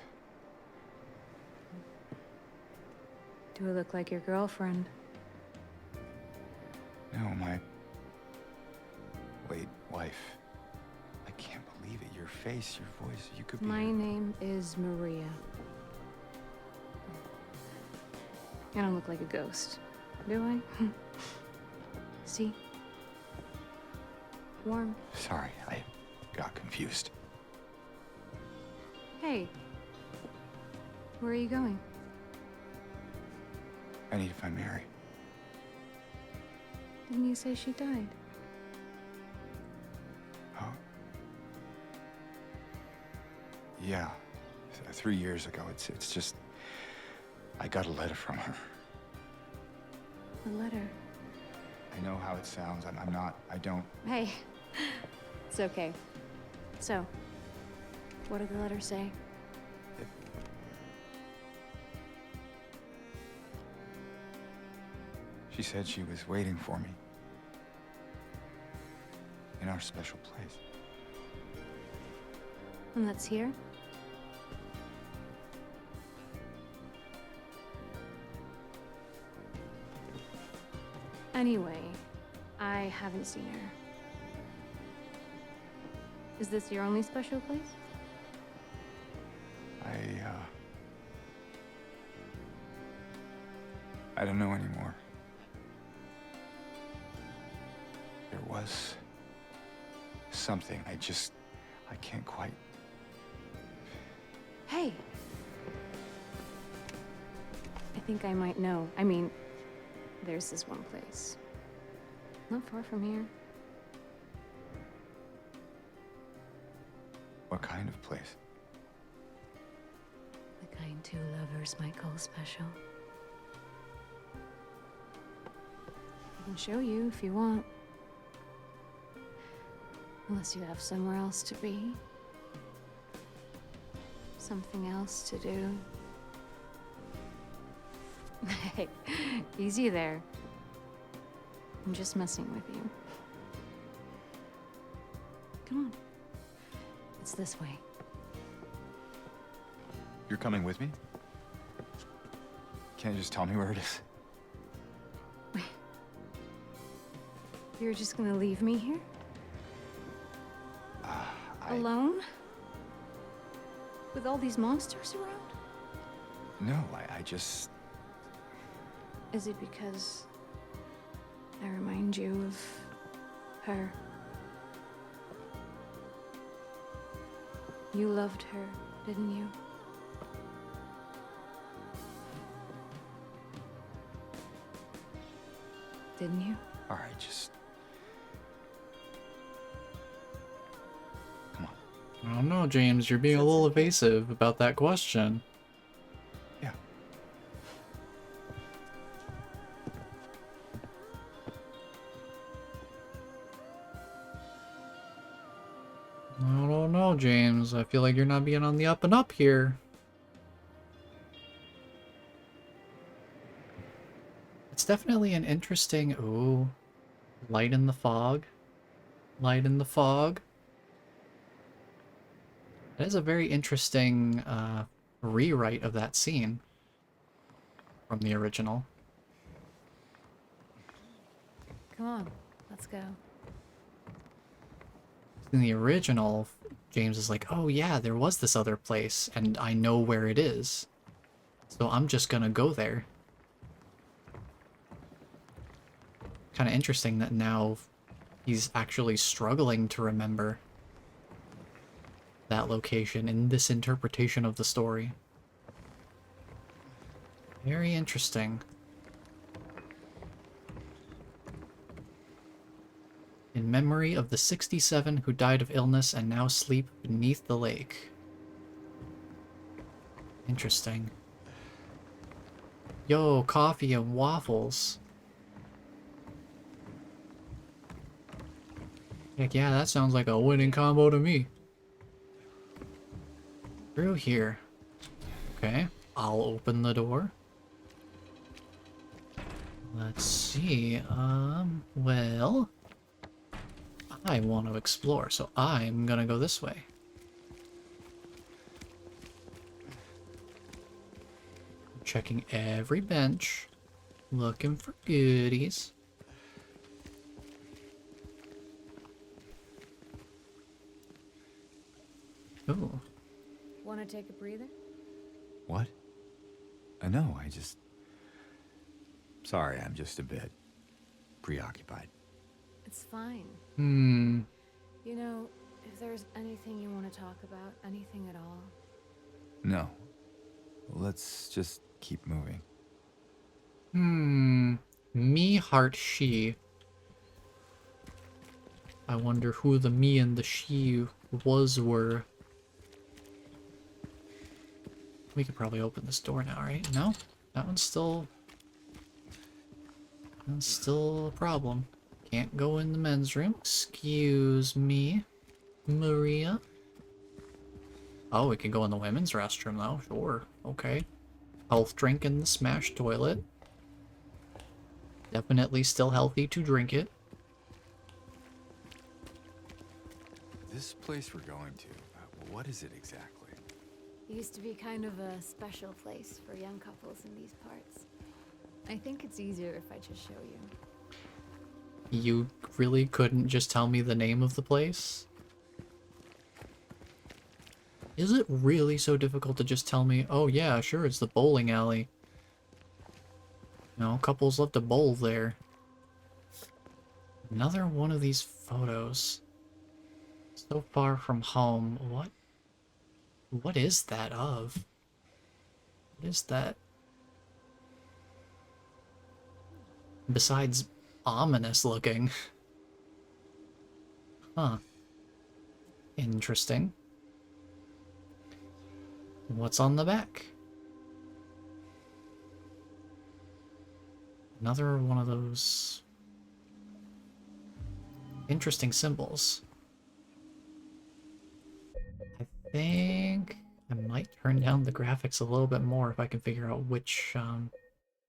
Do I look like your girlfriend? No, my late wife. I can't believe it. Your face, your voice, you could be. My name is Maria. I don't look like a ghost, do I? See? Warm. Sorry, I got confused. Hey. Where are you going? I need to find Mary. Didn't you say she died? Oh. Yeah. 3 years ago. It's just... I got a letter from her. A letter? I know how it sounds. I'm not... I don't... Hey. It's okay. So, what did the letter say? She She said she was waiting for me. In our special place. And that's here? Anyway, I haven't seen her. Is this your only special place? I don't know anymore. There was something I can't quite. Hey! I think I might know. I mean, there's this one place. Not far from here. What kind of place? The kind two lovers might call special. I can show you if you want. Unless you have somewhere else to be. Something else to do. Hey, easy there. I'm just messing with you. Come on. It's this way. You're coming with me? Can't you just tell me where it is? You're just gonna leave me here? Alone? With all these monsters around? No, I just... Is it because I remind you of her? You loved her, didn't you? Didn't you? All right, just... Come on. I don't know, James. You're being a little evasive about that question. Yeah. I don't know, James. I feel like you're not being on the up and up here. It's definitely an interesting... Ooh. Light in the fog. Light in the fog. That is a very interesting rewrite of that scene from the original. Come on, let's go. In the original, James is like, oh yeah, there was this other place, and I know where it is. So I'm just gonna go there. Kind of interesting that now he's actually struggling to remember that location in this interpretation of the story. Very interesting. In memory of the 67 who died of illness and now sleep beneath the lake. Interesting. Yo, coffee and waffles. Heck yeah, that sounds like a winning combo to me. Through here. Okay, I'll open the door. Let's see, well... I want to explore, so I'm gonna go this way. Checking every bench, looking for goodies. Ooh. Want to take a breather? What? No, I just... Sorry, I'm just a bit preoccupied. It's fine. You know, if there's anything you want to talk about, anything at all. No. Let's just keep moving. Me, heart, she. I wonder who the me and the she were. We could probably open this door now, right? No? That one's still... That's still a problem. Can't go in the men's room. Excuse me, Maria. Oh, we can go in the women's restroom, though. Sure. Okay. Health drink in the smash toilet. Definitely still healthy to drink it. This place we're going to, what is it exactly? It used to be kind of a special place for young couples in these parts. I think it's easier if I just show you. You really couldn't just tell me the name of the place? Is it really so difficult to just tell me, oh yeah, sure, it's the bowling alley? No, couples love to bowl there. Another one of these photos. So far from home. What is that of? What is that? Besides ominous looking. Huh. Interesting. What's on the back? Another one of those interesting symbols. I think I might turn down the graphics a little bit more if I can figure out which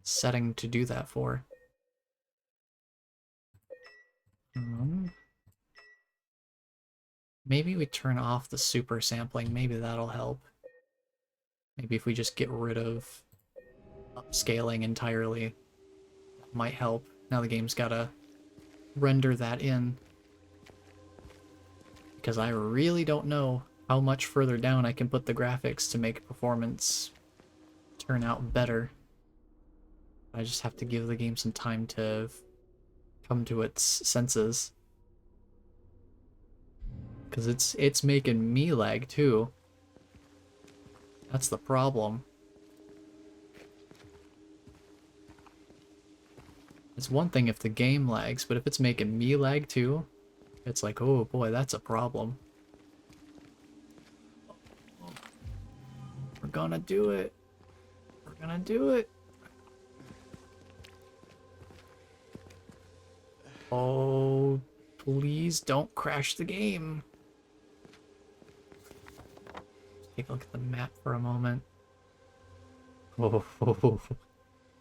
setting to do that for. Maybe we turn off the super sampling. Maybe that'll help. Maybe if we just get rid of upscaling entirely, that might help. Now the game's gotta render that in. Because I really don't know how much further down I can put the graphics to make performance turn out better. I just have to give the game some time to come to its senses. Because it's making me lag too. That's the problem. It's one thing if the game lags, but if it's making me lag too, it's like, oh boy, that's a problem. We're gonna do it. We're gonna do it. Oh, please don't crash the game. Take a look at the map for a moment. Oh,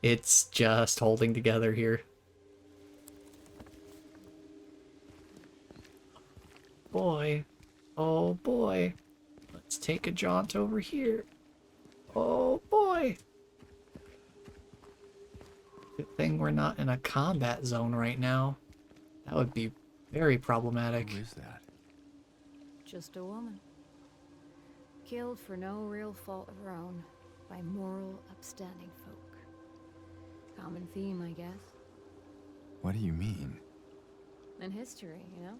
it's just holding together here. Boy. Oh boy. Let's take a jaunt over here. Oh boy. Good thing we're not in a combat zone right now. That would be very problematic. Who is that? Just a woman. Killed for no real fault of her own by moral, upstanding folk. Common theme, I guess. What do you mean? In history, you know?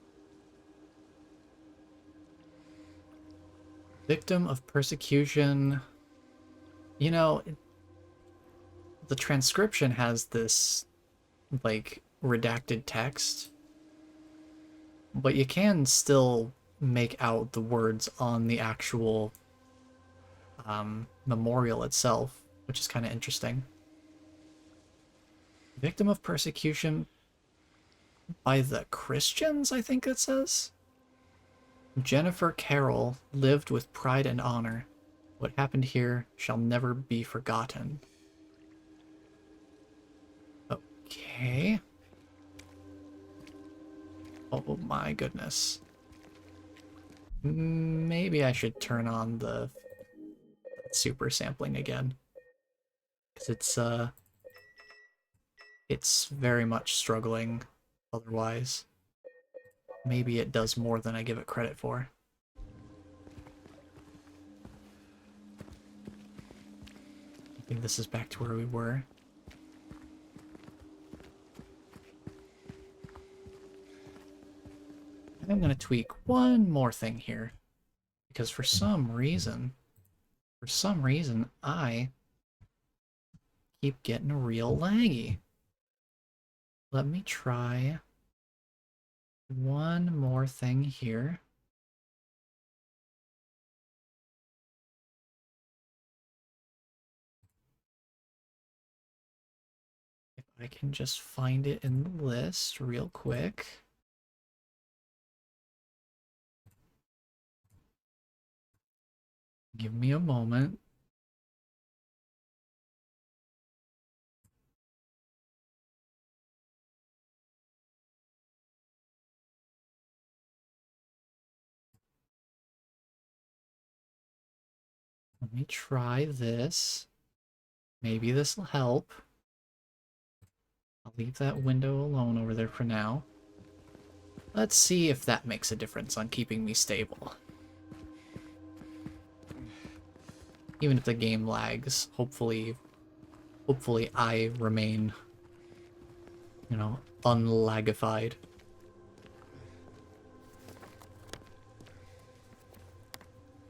Victim of persecution. You know, the transcription has this, like, redacted text, but you can still make out the words on the actual memorial itself, which is kind of interesting. Victim of persecution by the Christians, I think it says. Jennifer Carroll lived with pride and honor. What happened here shall never be forgotten. Okay. Oh my goodness. Maybe I should turn on the super sampling again. Because it's very much struggling otherwise. Maybe it does more than I give it credit for. I think this is back to where we were. I'm going to tweak one more thing here. Because for some reason, I keep getting real laggy. Let me try one more thing here. If I can just find it in the list real quick. Give me a moment. Let me try this. Maybe this will help. I'll leave that window alone over there for now. Let's see if that makes a difference on keeping me stable. Even if the game lags, hopefully I remain, you know, unlagified.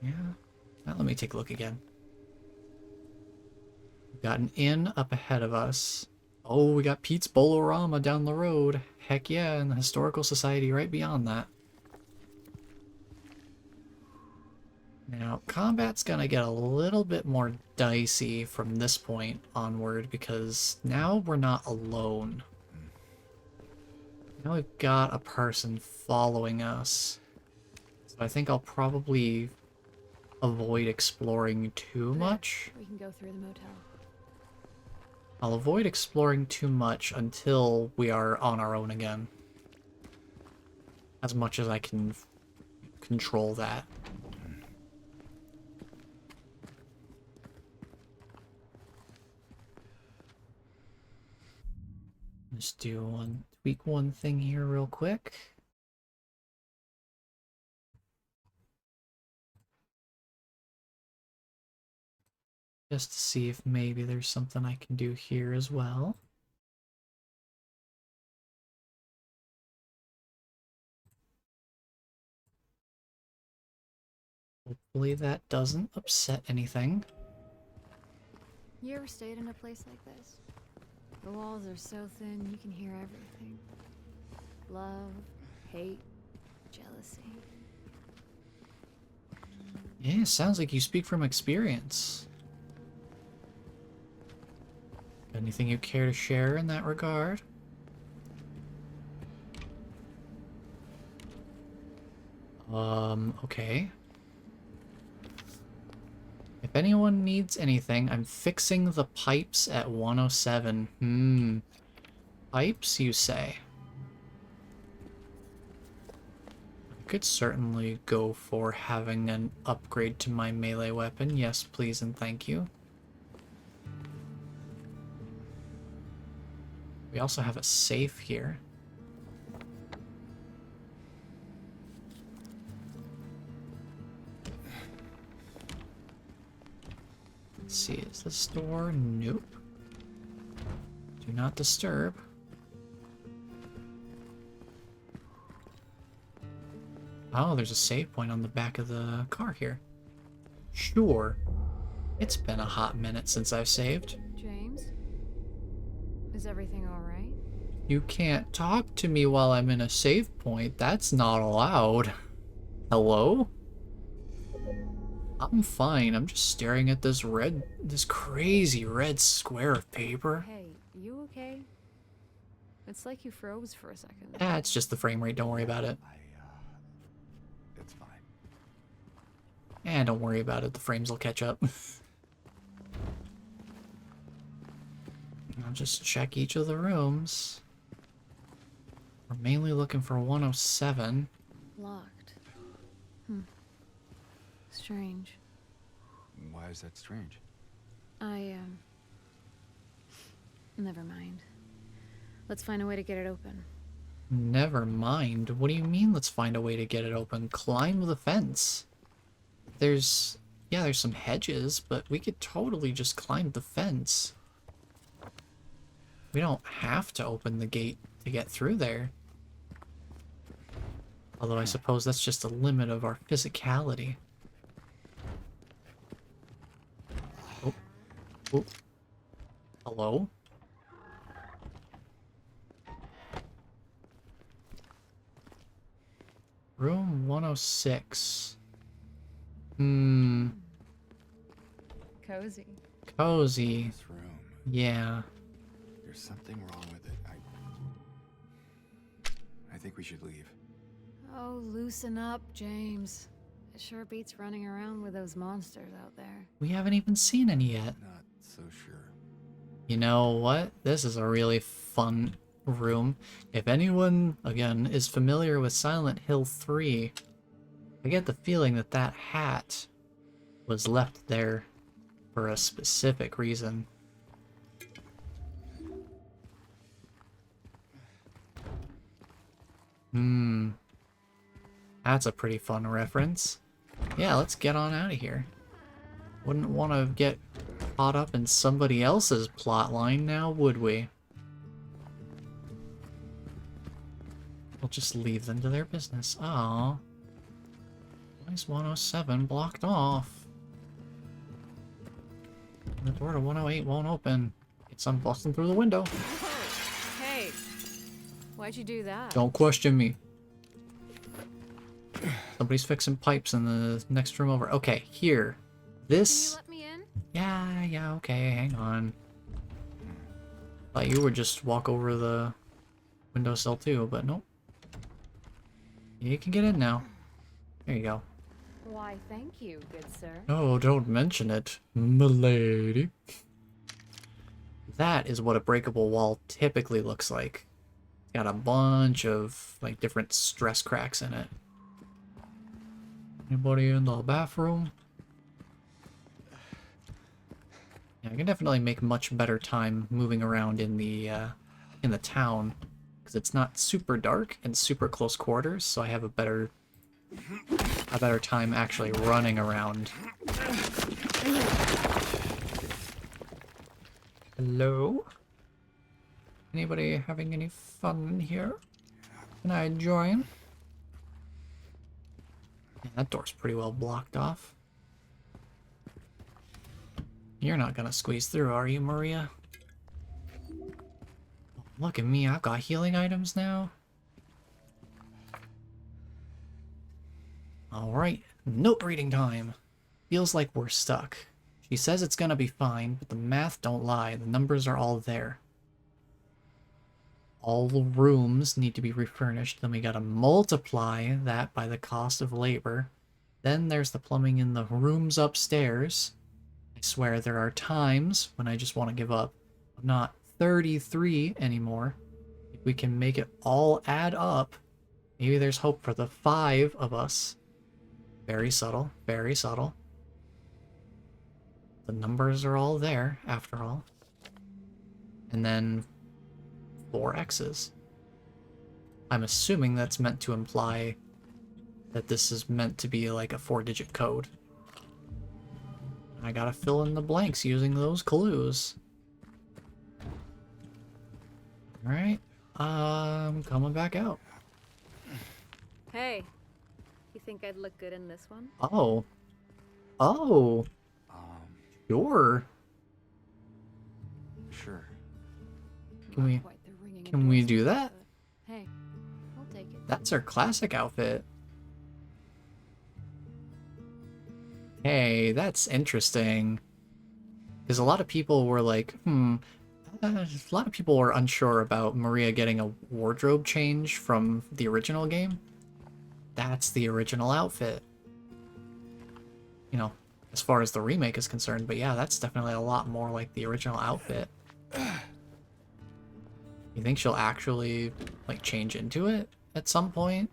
Yeah. Now let me take a look again. We've got an inn up ahead of us. Oh, we got Pete's Bolorama down the road. Heck yeah, and the Historical Society right beyond that. Now, combat's gonna get a little bit more dicey from this point onward because now we're not alone. Now we've got a person following us. So I think I'll probably avoid exploring too much. We can go through the motel. I'll avoid exploring too much until we are on our own again. As much as I can control that. Just tweak one thing here real quick. Just to see if maybe there's something I can do here as well. Hopefully that doesn't upset anything. You ever stayed in a place like this? The walls are so thin you can hear everything. Love, hate, jealousy. Yeah, sounds like you speak from experience. Got anything you care to share in that regard? Okay. If anyone needs anything, I'm fixing the pipes at 107. Pipes, you say? I could certainly go for having an upgrade to my melee weapon. Yes, please and thank you. We also have a safe here. Let's see, is this door? Nope. Do not disturb. Oh, there's a save point on the back of the car here. Sure. It's been a hot minute since I've saved. James? Is everything alright? You can't talk to me while I'm in a save point. That's not allowed. Hello? I'm fine. I'm just staring at this crazy red square of paper. Hey, you okay? It's like you froze for a second. Ah, it's just the frame rate. Don't worry about it. It's fine. And don't worry about it. The frames will catch up. I'll just check each of the rooms. We're mainly looking for 107. Locked. Strange. Why is that strange? Never mind. Let's find a way to get it open. Never mind. What do you mean, let's find a way to get it open? Climb the fence. There's some hedges, but we could totally just climb the fence. We don't have to open the gate to get through there. Although I suppose that's just a limit of our physicality. Oh. Oh. Hello? Room 106. Cozy. Cozy. This room. Yeah. There's something wrong with it. I think we should leave. Oh, loosen up, James. It sure beats running around with those monsters out there. We haven't even seen any yet. Not so sure. You know what? This is a really fun room. If anyone, again, is familiar with Silent Hill 3, I get the feeling that that hat was left there for a specific reason. That's a pretty fun reference. Yeah, let's get on out of here. Wouldn't want to get caught up in somebody else's plot line now, would we? We'll just leave them to their business. Aww. Why is 107 blocked off? The door to 108 won't open. It's I'm busting through the window. Hey, why'd you do that? Don't question me. Somebody's fixing pipes in the next room over. Okay, here. Can you This... let me in? Yeah, okay, hang on. Thought you would just walk over the windowsill too, but nope. You can get in now. There you go. Why, thank you, good sir. Oh, don't mention it, milady. That is what a breakable wall typically looks like. It's got a bunch of, like, different stress cracks in it. Anybody in the bathroom? Yeah, I can definitely make much better time moving around in the town, because it's not super dark and super close quarters, so I have a better time actually running around. Hello? Anybody having any fun in here? Can I join? Yeah, that door's pretty well blocked off. You're not gonna squeeze through, are you, Maria? Look at me, I've got healing items now. Alright, note reading time. Feels like we're stuck. She says it's gonna be fine, but the math don't lie. The numbers are all there. All the rooms need to be refurnished, then we gotta multiply that by the cost of labor. Then there's the plumbing in the rooms upstairs. I swear there are times when I just want to give up. I'm not 33 anymore. If we can make it all add up, maybe there's hope for the 5 of us. Very subtle, very subtle. The numbers are all there, after all. And then 4 X's. I'm assuming that's meant to imply that this is meant to be like a 4-digit code. I gotta fill in the blanks using those clues. Alright, coming back out. Hey, you think I'd look good in this one? Oh. Oh, sure. Sure. Can we... Quite the ringing Can we do endorsement, that? but hey, I'll take it. That's our classic outfit. Hey, that's interesting. Because a lot of people were like, a lot of people were unsure about Maria getting a wardrobe change from the original game. That's the original outfit. You know, as far as the remake is concerned, but yeah, that's definitely a lot more like the original outfit. You think she'll actually, like, change into it at some point?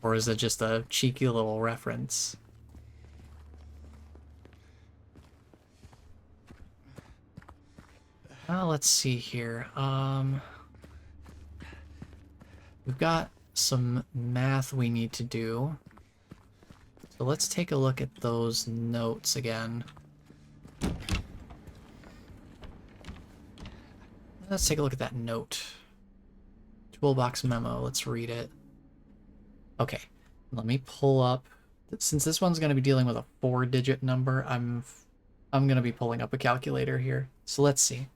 Or is it just a cheeky little reference? Well, let's see here. We've got some math we need to do. So let's take a look at those notes again. Let's take a look at that note. Toolbox memo, let's read it. Okay, let me pull up. Since this one's going to be dealing with a 4-digit number, I'm going to be pulling up a calculator here. So let's see.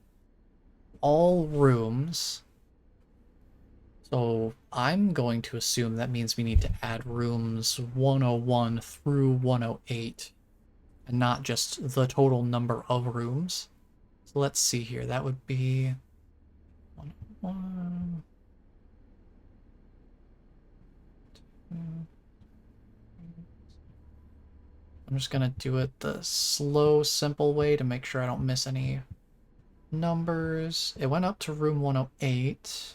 All rooms. So I'm going to assume that means we need to add rooms 101 through 108 and not just the total number of rooms. So let's see here. That would be 101. I'm just gonna do it the slow, simple way to make sure I don't miss any numbers. It went up to room 108.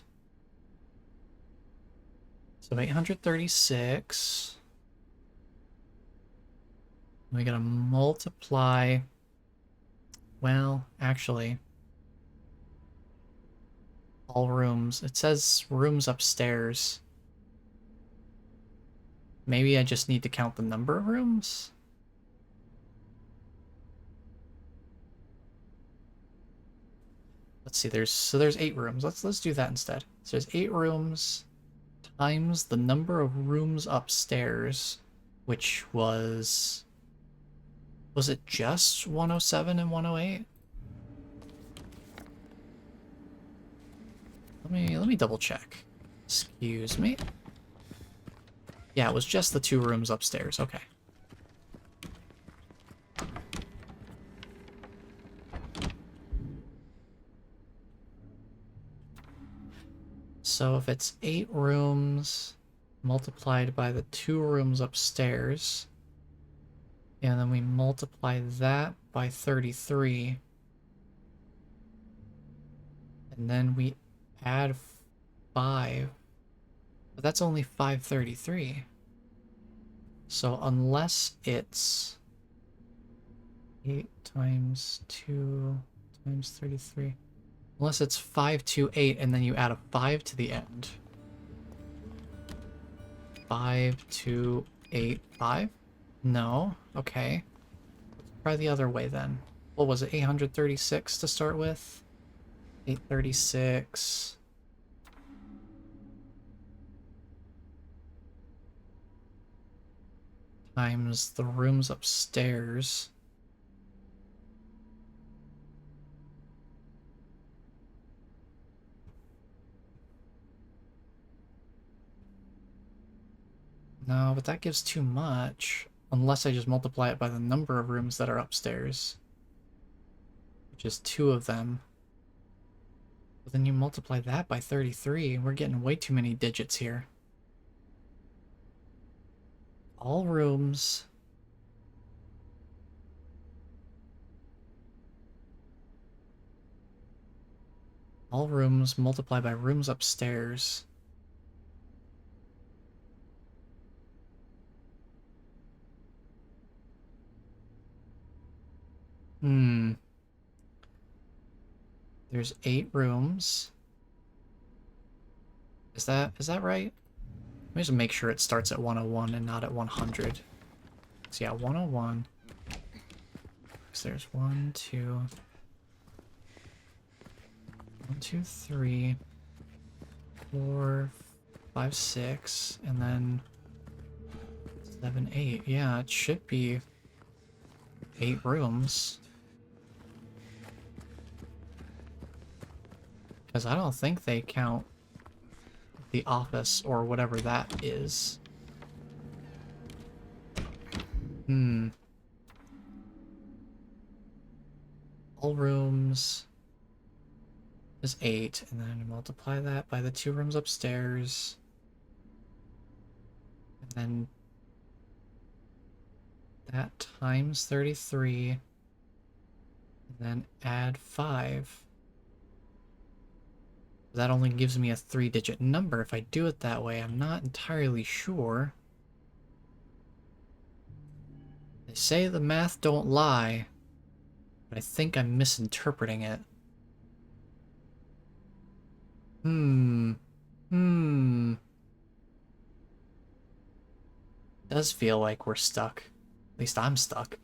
So 836. We gotta multiply Well, actually, all rooms. It says rooms upstairs. Maybe I just need to count the number of rooms? Let's see, there's 8 rooms. Let's do that instead. So there's 8 rooms times the number of rooms upstairs, which was it just 107 and 108? Let me double check. Excuse me. Yeah, it was just the 2 rooms upstairs. Okay. So if it's 8 rooms multiplied by the 2 rooms upstairs, and then we multiply that by 33, and then we add 5, but that's only 533. So unless it's 8 times 2 times 33, unless it's 528 and then you add a 5 to the end. 5285? No. Okay. Let's try the other way then. What was it, 836 to start with? 836 times the rooms upstairs. No, but that gives too much. Unless I just multiply it by the number of rooms that are upstairs. Which is 2 of them. But then you multiply that by 33, and we're getting way too many digits here. All rooms. All rooms multiplied by rooms upstairs. There's 8 rooms. Is that right? Let me just make sure it starts at 101 and not at 100. So yeah, 101. So there's 1, 2, 1, 2, 3, 4, 5, 6, and then 7, 8. Yeah, it should be 8 rooms. Because I don't think they count the office or whatever that is. All rooms is 8, and then multiply that by the 2 rooms upstairs. And then that times 33. And then add 5. That only gives me a 3-digit number. If I do it that way, I'm not entirely sure. They say the math don't lie, but I think I'm misinterpreting it. It does feel like we're stuck. At least I'm stuck.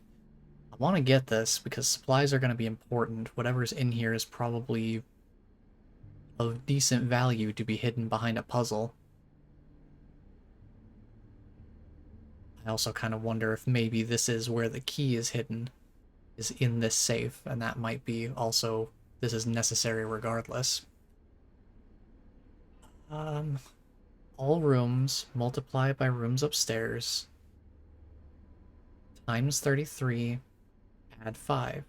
I want to get this because supplies are going to be important. Whatever's in here is probably of decent value to be hidden behind a puzzle. I also kind of wonder if maybe this is where the key is hidden, is in this safe, and that might be also, this is necessary regardless. All rooms multiply by rooms upstairs times 33, add 5.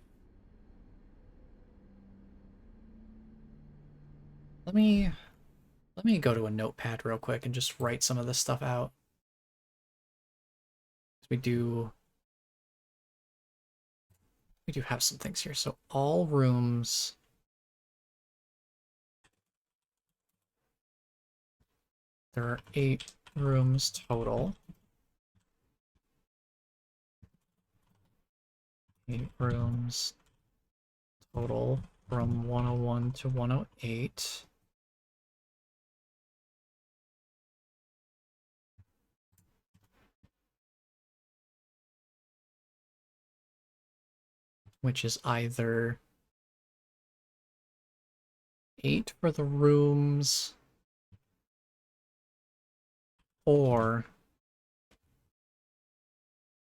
Let me go to a notepad real quick and just write some of this stuff out. We do have some things here. So all rooms, there are 8 rooms total. 8 rooms total from 101 to 108. Which is either 8 for the rooms or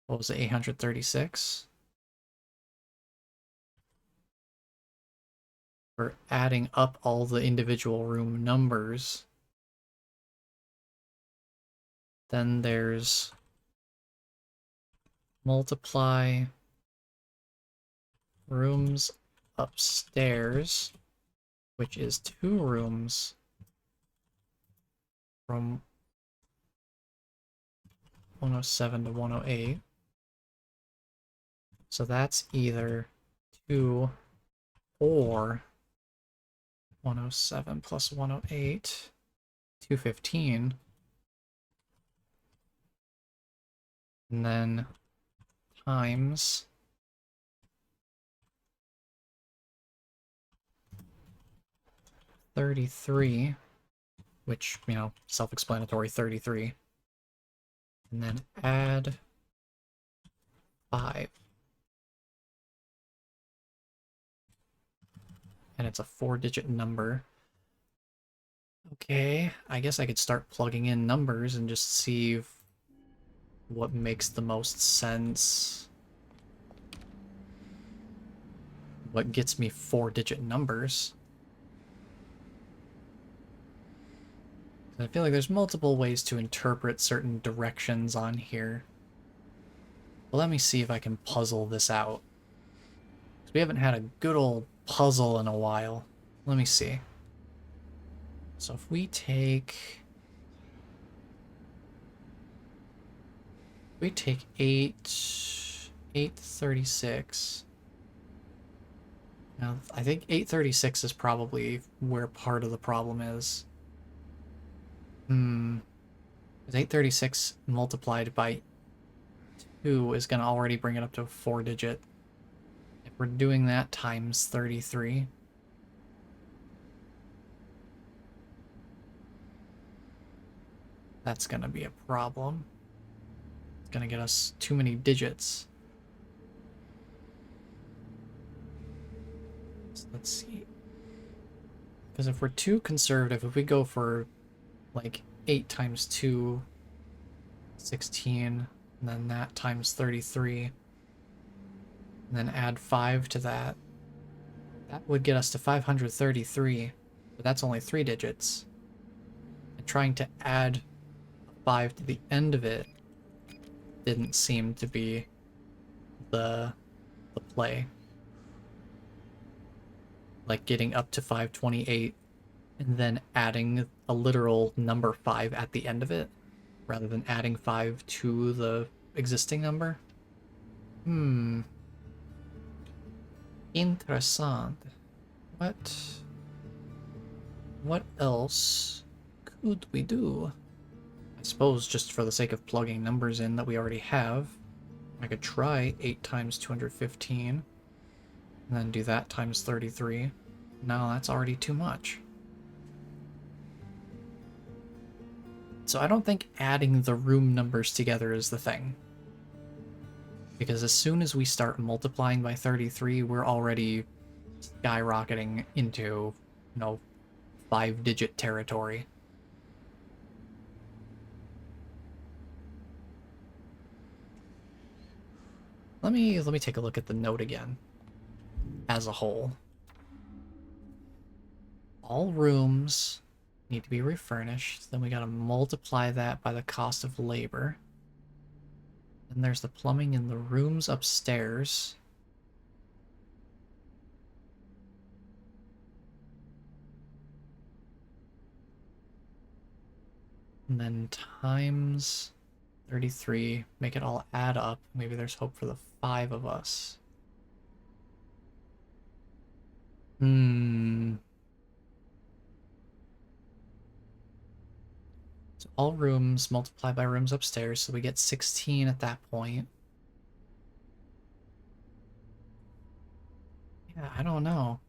what was it, 836? We're adding up all the individual room numbers. Then there's multiply rooms upstairs, which is 2 rooms from 107 to 108. So that's either 2 or 107 plus 108, 215. And then times 33, which, you know, self-explanatory, 33. And then add 5. And it's a 4-digit number. Okay, I guess I could start plugging in numbers and just see what makes the most sense. What gets me 4-digit numbers. I feel like there's multiple ways to interpret certain directions on here. But let me see if I can puzzle this out. 'Cause we haven't had a good old puzzle in a while. Let me see. So if we take 836. Now, I think 836 is probably where part of the problem is. Because 836 multiplied by 2 is going to already bring it up to a 4-digit. If we're doing that times 33, that's going to be a problem. It's going to get us too many digits. So let's see. Because if we're too conservative, if we go for like 8 times 2, 16, and then that times 33, and then add 5 to that, that would get us to 533, but that's only 3 digits. And trying to add 5 to the end of it didn't seem to be the play. Like getting up to 528 and then adding a literal number 5 at the end of it, rather than adding 5 to the existing number. Interessant. What else could we do? I suppose just for the sake of plugging numbers in that we already have, I could try 8 times 215, and then do that times 33. No, that's already too much. So I don't think adding the room numbers together is the thing. Because as soon as we start multiplying by 33, we're already skyrocketing into, you know, 5-digit territory. Let me take a look at the note again. As a whole. All rooms need to be refurnished. Then we gotta multiply that by the cost of labor. Then there's the plumbing in the rooms upstairs. And then times 33, make it all add up. Maybe there's hope for the 5 of us. So all rooms multiply by rooms upstairs, so we get 16 at that point. Yeah, I don't know.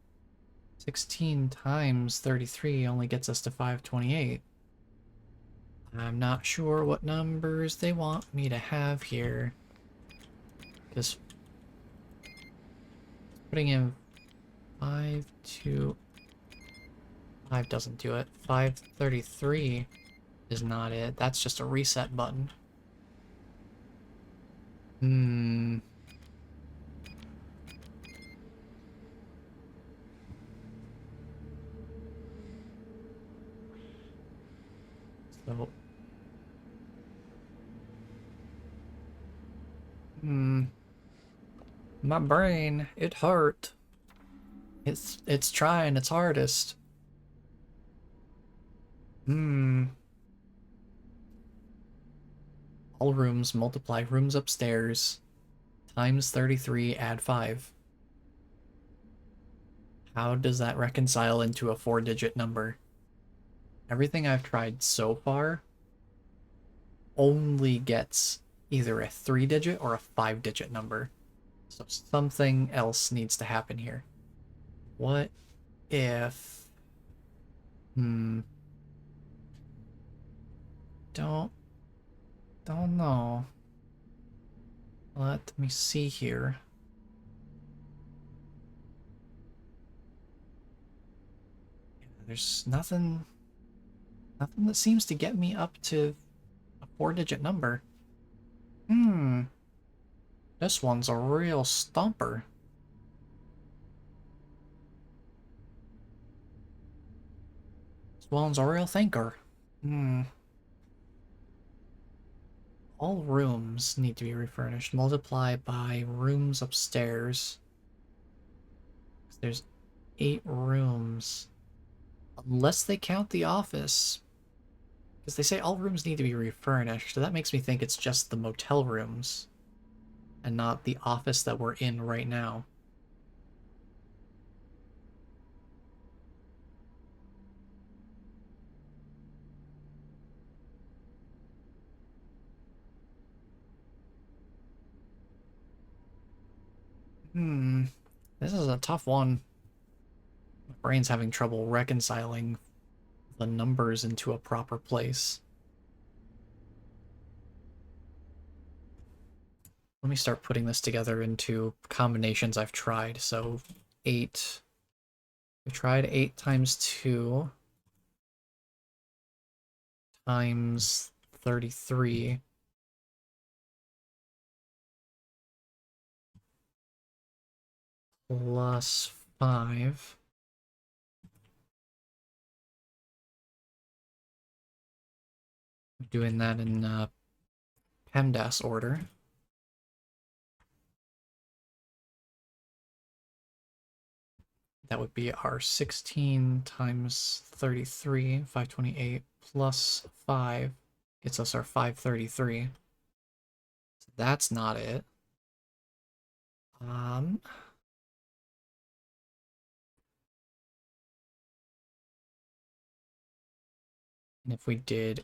16 times 33 only gets us to 528. I'm not sure what numbers they want me to have here. Because putting in 5, 2, 5 doesn't do it. 533 is not it. That's just a reset button. Hmm. So. My brain, it hurt. It's trying its hardest. All rooms multiply rooms upstairs times 33 add 5. How does that reconcile into a 4-digit number? Everything I've tried so far only gets either a 3-digit or a 5-digit number. So something else needs to happen here. What if... Don't know. Let me see here. There's nothing that seems to get me up to a 4-digit number. This one's a real stumper. This one's a real thinker. All rooms need to be refurnished. Multiply by rooms upstairs. There's 8 rooms. Unless they count the office. Because they say all rooms need to be refurnished, so that makes me think it's just the motel rooms. And not the office that we're in right now. This is a tough one. My brain's having trouble reconciling the numbers into a proper place. Let me start putting this together into combinations I've tried. So 8. We tried 8 times 2 times 33 plus 5. I'm doing that in PEMDAS order. That would be our 16 times 33, 528, plus 5 gets us our 533. So that's not it. And if we did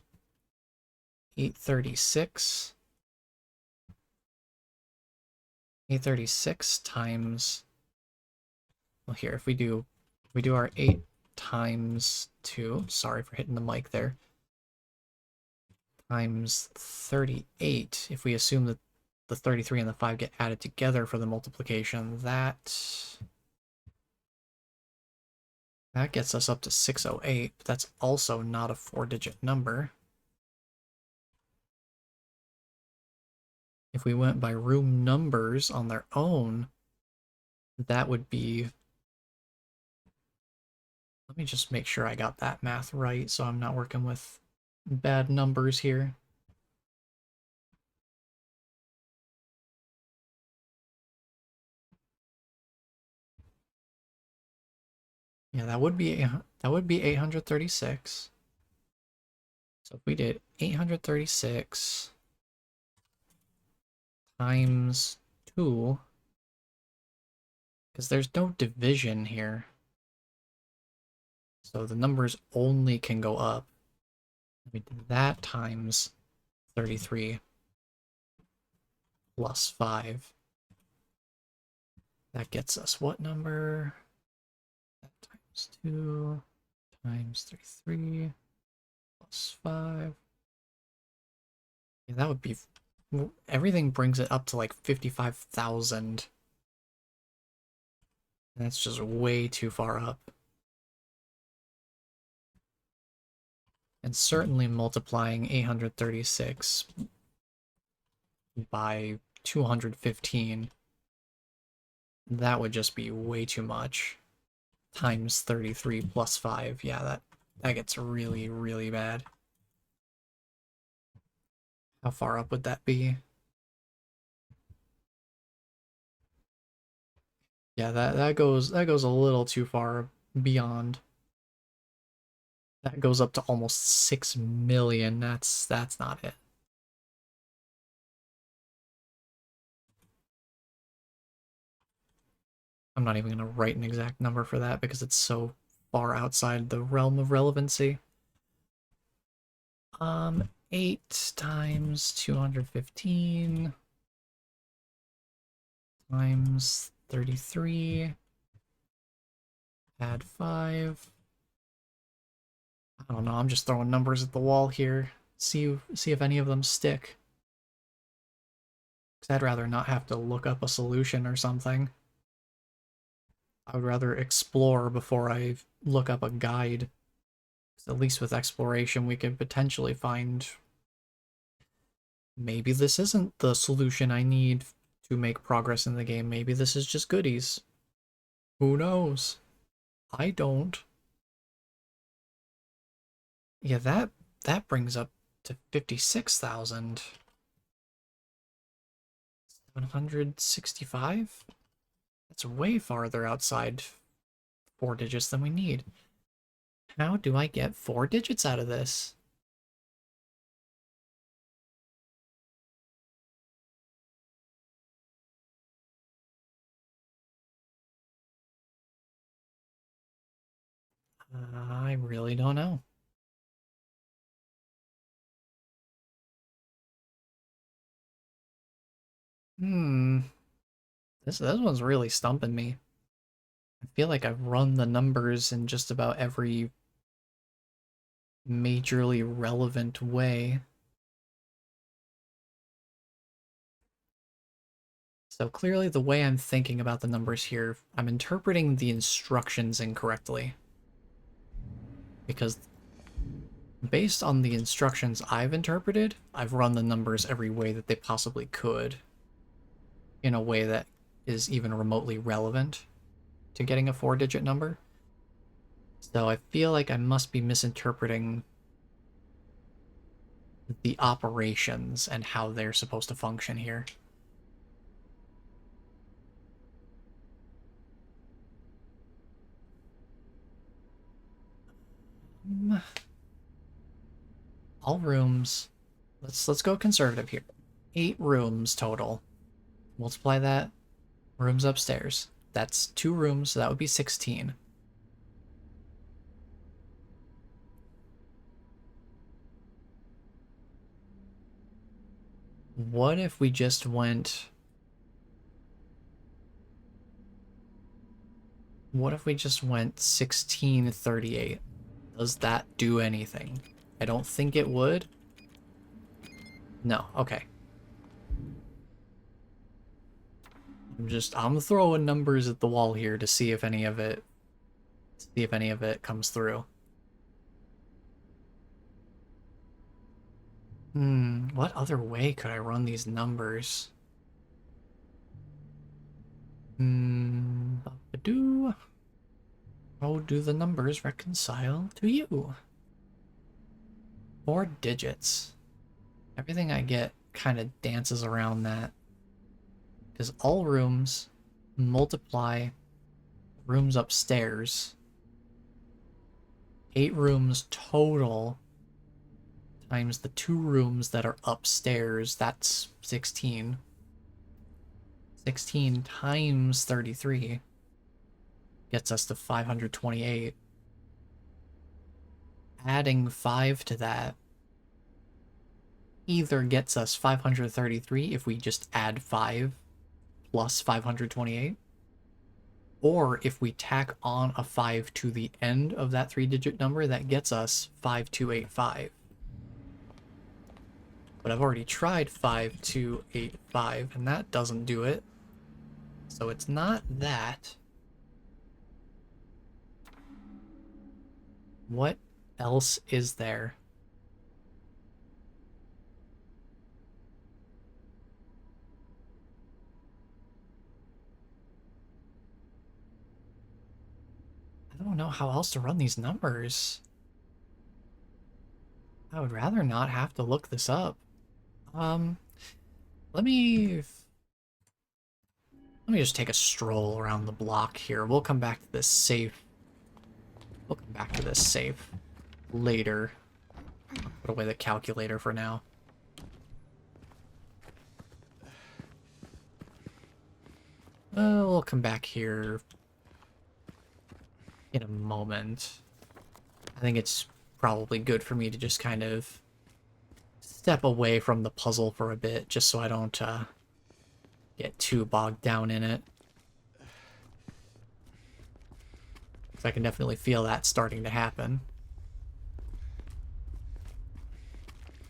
836 times, well, here, if we do our 8 times 2, sorry for hitting the mic there, times 38, if we assume that the 33 and the 5 get added together for the multiplication, that gets us up to 608, but that's also not a 4-digit number. If we went by room numbers on their own, that would be... Let me just make sure I got that math right so I'm not working with bad numbers here. Yeah, that would be 836. So if we did 836 times 2, because there's no division here. So the numbers only can go up. We did that times 33 plus 5. That gets us what number? That times 2 times 33 plus 5. Yeah, that would be... Everything brings it up to like 55,000. That's just way too far up. And certainly multiplying 836 by 215, that would just be way too much. Times 33 plus 5, yeah, that gets really, really bad. How far up would that be? Yeah, that goes a little too far beyond. That goes up to almost 6 million. That's not it. I'm not even going to write an exact number for that because it's so far outside the realm of relevancy. 8 times 215 times 33, add 5. I don't know, I'm just throwing numbers at the wall here. See if any of them stick. Because I'd rather not have to look up a solution or something. I would rather explore before I look up a guide. At least with exploration, we could potentially find... Maybe this isn't the solution I need to make progress in the game. Maybe this is just goodies. Who knows? I don't. Yeah, that brings up to 56,000. 765? That's way farther outside 4 digits than we need. How do I get 4 digits out of this? I really don't know. This one's really stumping me. I feel like I've run the numbers in just about every majorly relevant way. So clearly the way I'm thinking about the numbers here, I'm interpreting the instructions incorrectly. Because based on the instructions I've interpreted, I've run the numbers every way that they possibly could, in a way that is even remotely relevant to getting a 4-digit number. So I feel like I must be misinterpreting the operations and how they're supposed to function here. All rooms. Let's go conservative here. 8 rooms total. Multiply that. Rooms upstairs. That's 2 rooms, so that would be 16. What if we just went... What if we just went 1638? Does that do anything? I don't think it would. No, okay. I'm throwing numbers at the wall here to see if any of it comes through. What other way could I run these numbers? Ba-ba-doo. How do the numbers reconcile to you? 4 digits. Everything I get kind of dances around that. Because all rooms multiply rooms upstairs. 8 rooms total times the 2 rooms that are upstairs. That's 16. 16 times 33 gets us to 528. Adding 5 to that either gets us 533 if we just add 5 plus 528, Or if we tack on a 5 to the end of that 3-digit number, that gets us 5285. But I've already tried 5285, and that doesn't do it. So it's not that. What else is there? I don't know how else to run these numbers. I would rather not have to look this up. Let me just take a stroll around the block here. We'll come back to this safe. We'll come back to this safe later. I'll put away the calculator for now. We'll come back here in a moment. I think it's probably good for me to just kind of step away from the puzzle for a bit, just so I don't get too bogged down in it. Because I can definitely feel that starting to happen.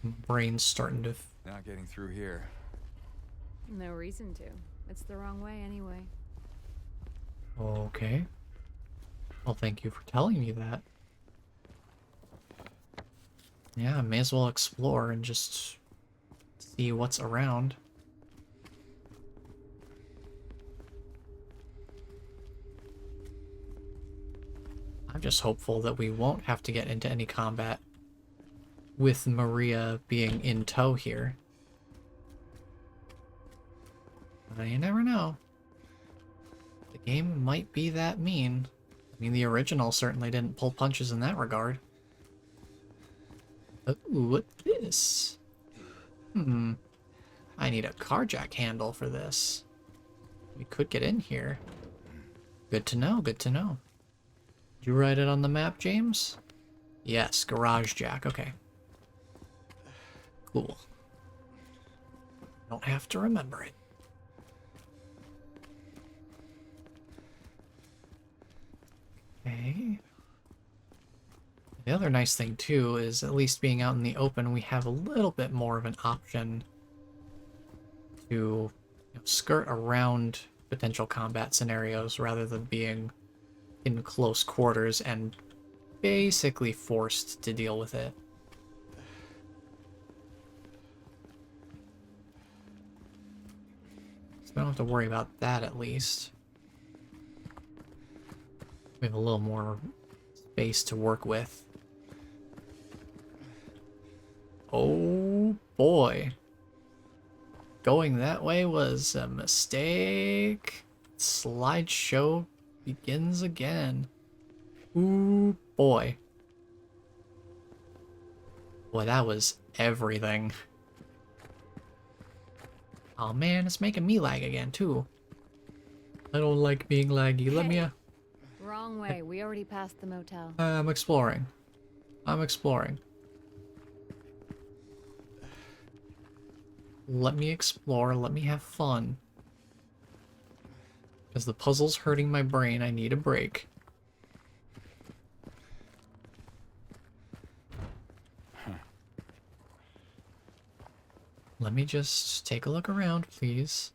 Brain's starting to... Not getting through here. No reason to. It's the wrong way anyway. Okay. Well, thank you for telling me that. Yeah, I may as well explore and just see what's around. I'm just hopeful that we won't have to get into any combat with Maria being in tow here. But you never know. The game might be that mean. I mean, the original certainly didn't pull punches in that regard. Ooh, what's this? I need a car jack handle for this. We could get in here. Good to know, good to know. Did you write it on the map, James? Yes, garage jack, okay. Cool. Don't have to remember it. Okay. The other nice thing, too, is at least being out in the open, we have a little bit more of an option to skirt around potential combat scenarios rather than being in close quarters and basically forced to deal with it. So I don't have to worry about that, at least. We have a little more space to work with. Oh boy. Going that way was a mistake. Slideshow begins again. Ooh boy. Boy, that was everything. Oh man, it's making me lag again too. I don't like being laggy. Let me Wrong way. We already passed the motel. I'm exploring. I'm exploring. Let me explore. Let me have fun. Because the puzzle's hurting my brain. I need a break. Let me just take a look around, please.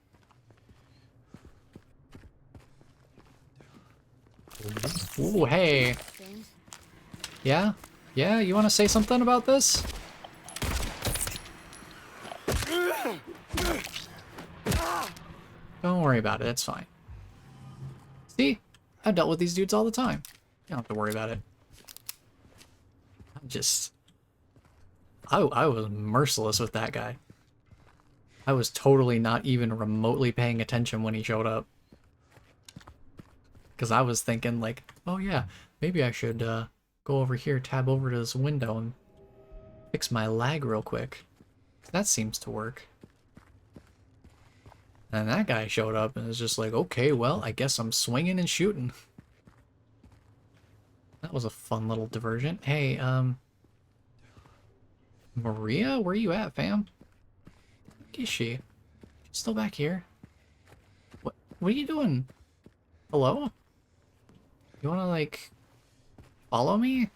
Ooh, hey. James? Yeah? Yeah, you want to say something about this? Don't worry about it, it's fine. See? I've dealt with these dudes all the time. You don't have to worry about it. I was merciless with that guy. I was totally not even remotely paying attention when he showed up. Because I was thinking like, oh yeah, maybe I should go over here, tab over to this window and fix my lag real quick. That seems to work. And that guy showed up and was just like, okay, well, I guess I'm swinging and shooting. That was a fun little diversion. Hey, Maria, where you at, fam? Where is she? She's still back here. What are you doing? Hello? You wanna, like, follow me?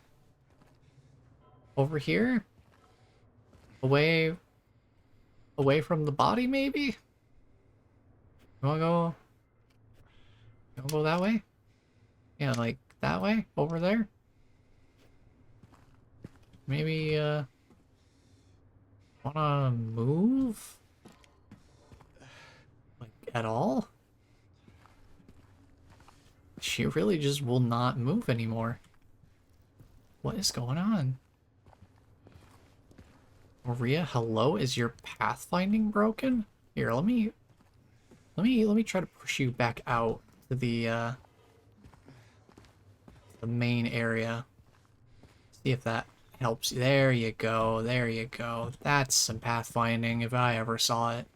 Over here? Away from the body, maybe? You wanna go that way? Yeah, like, that way? Over there? Maybe, wanna move? Like, at all? She really just will not move anymore. What is going on? Maria, hello? Is your pathfinding broken? Here, let me try to push you back out to the main area. See if that helps you. There you go. There you go. That's some pathfinding if I ever saw it.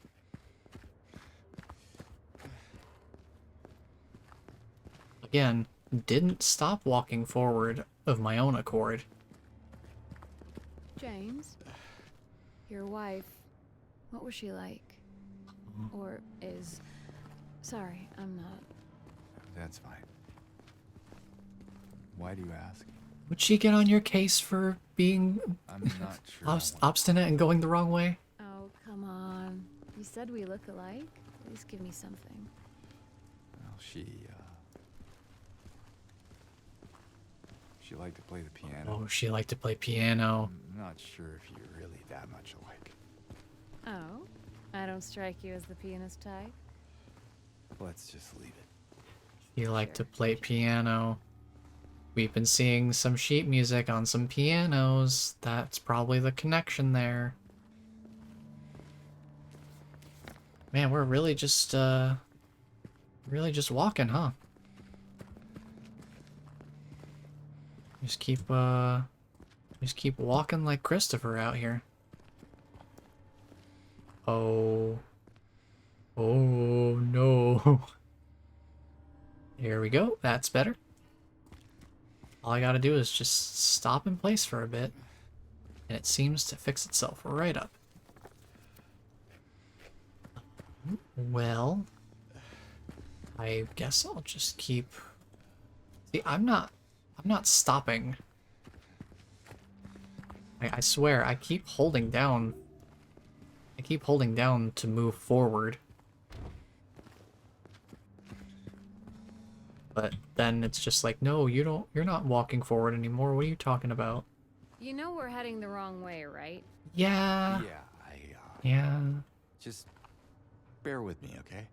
Again, didn't stop walking forward of my own accord. James, your wife, what was she like? Or is... Sorry, I'm not... That's fine. Why do you ask? Would she get on your case for being I'm not sure. I want- obstinate and going the wrong way? Oh, come on. You said we look alike? At least give me something. Well, she liked to play the piano. Oh, she liked to play piano. I'm not sure if you're really that much alike. Oh? I don't strike you as the pianist type? Let's just leave it. She liked to play piano. We've been seeing some sheet music on some pianos. That's probably the connection there. Man, we're really just walking, huh? Just keep walking like Christopher out here. Oh. Oh no. Here we go. That's better. All I gotta do is just stop in place for a bit, and it seems to fix itself right up. Well, I guess I'll just keep... See, I'm not stopping. I swear, I keep holding down to move forward. But then it's just like, no, you're not walking forward anymore. What are you talking about? You know we're heading the wrong way, right? Yeah. Yeah. Just bear with me, okay?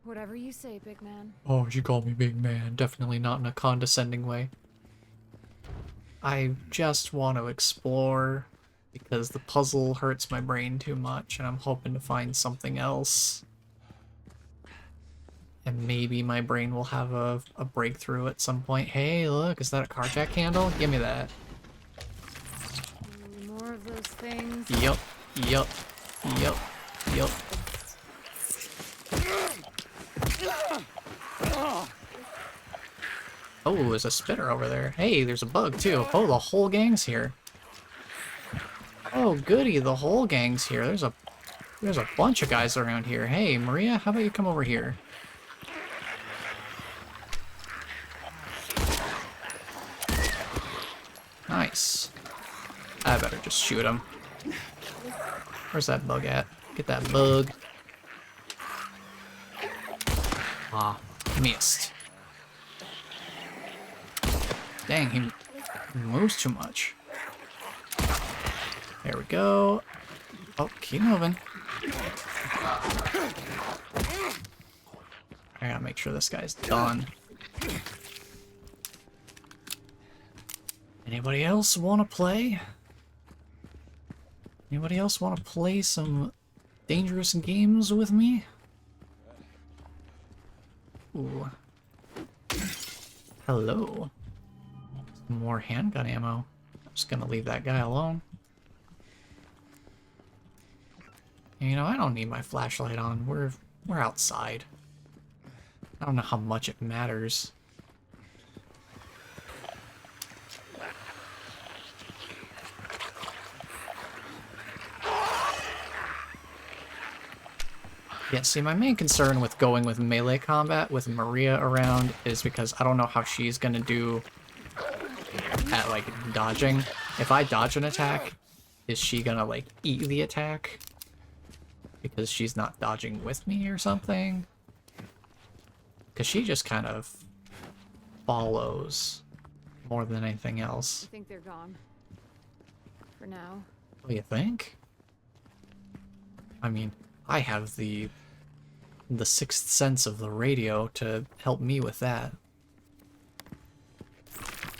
Whatever you say, big man. Oh, she called me big man. Definitely not in a condescending way. I just want to explore because the puzzle hurts my brain too much and I'm hoping to find something else. And maybe my brain will have a breakthrough at some point. Hey, look, is that a carjack handle? Give me that. More of those things. Yup, yup, yup, yup. Oh, there's a spitter over there. Hey, there's a bug too. Oh, the whole gang's here. Oh, goody, the whole gang's here. There's a bunch of guys around here. Hey, Maria, how about you come over here? Nice. I better just shoot him. Where's that bug at? Get that bug. Ah, missed. Dang, he moves too much. There we go. Oh, keep moving. I gotta make sure this guy's done. Anybody else want to play? Anybody else want to play some dangerous games with me? Ooh. Hello. Some more handgun ammo. I'm just gonna leave that guy alone. You know, I don't need my flashlight on. We're outside. I don't know how much it matters. Yeah, see, my main concern with going with melee combat with Maria around is because I don't know how she's gonna do at, like, dodging. If I dodge an attack, is she gonna, like, eat the attack? Because she's not dodging with me or something? Because she just kind of follows more than anything else. I think they're gone. For now. What do you think? I mean, I have the sixth sense of the radio to help me with that.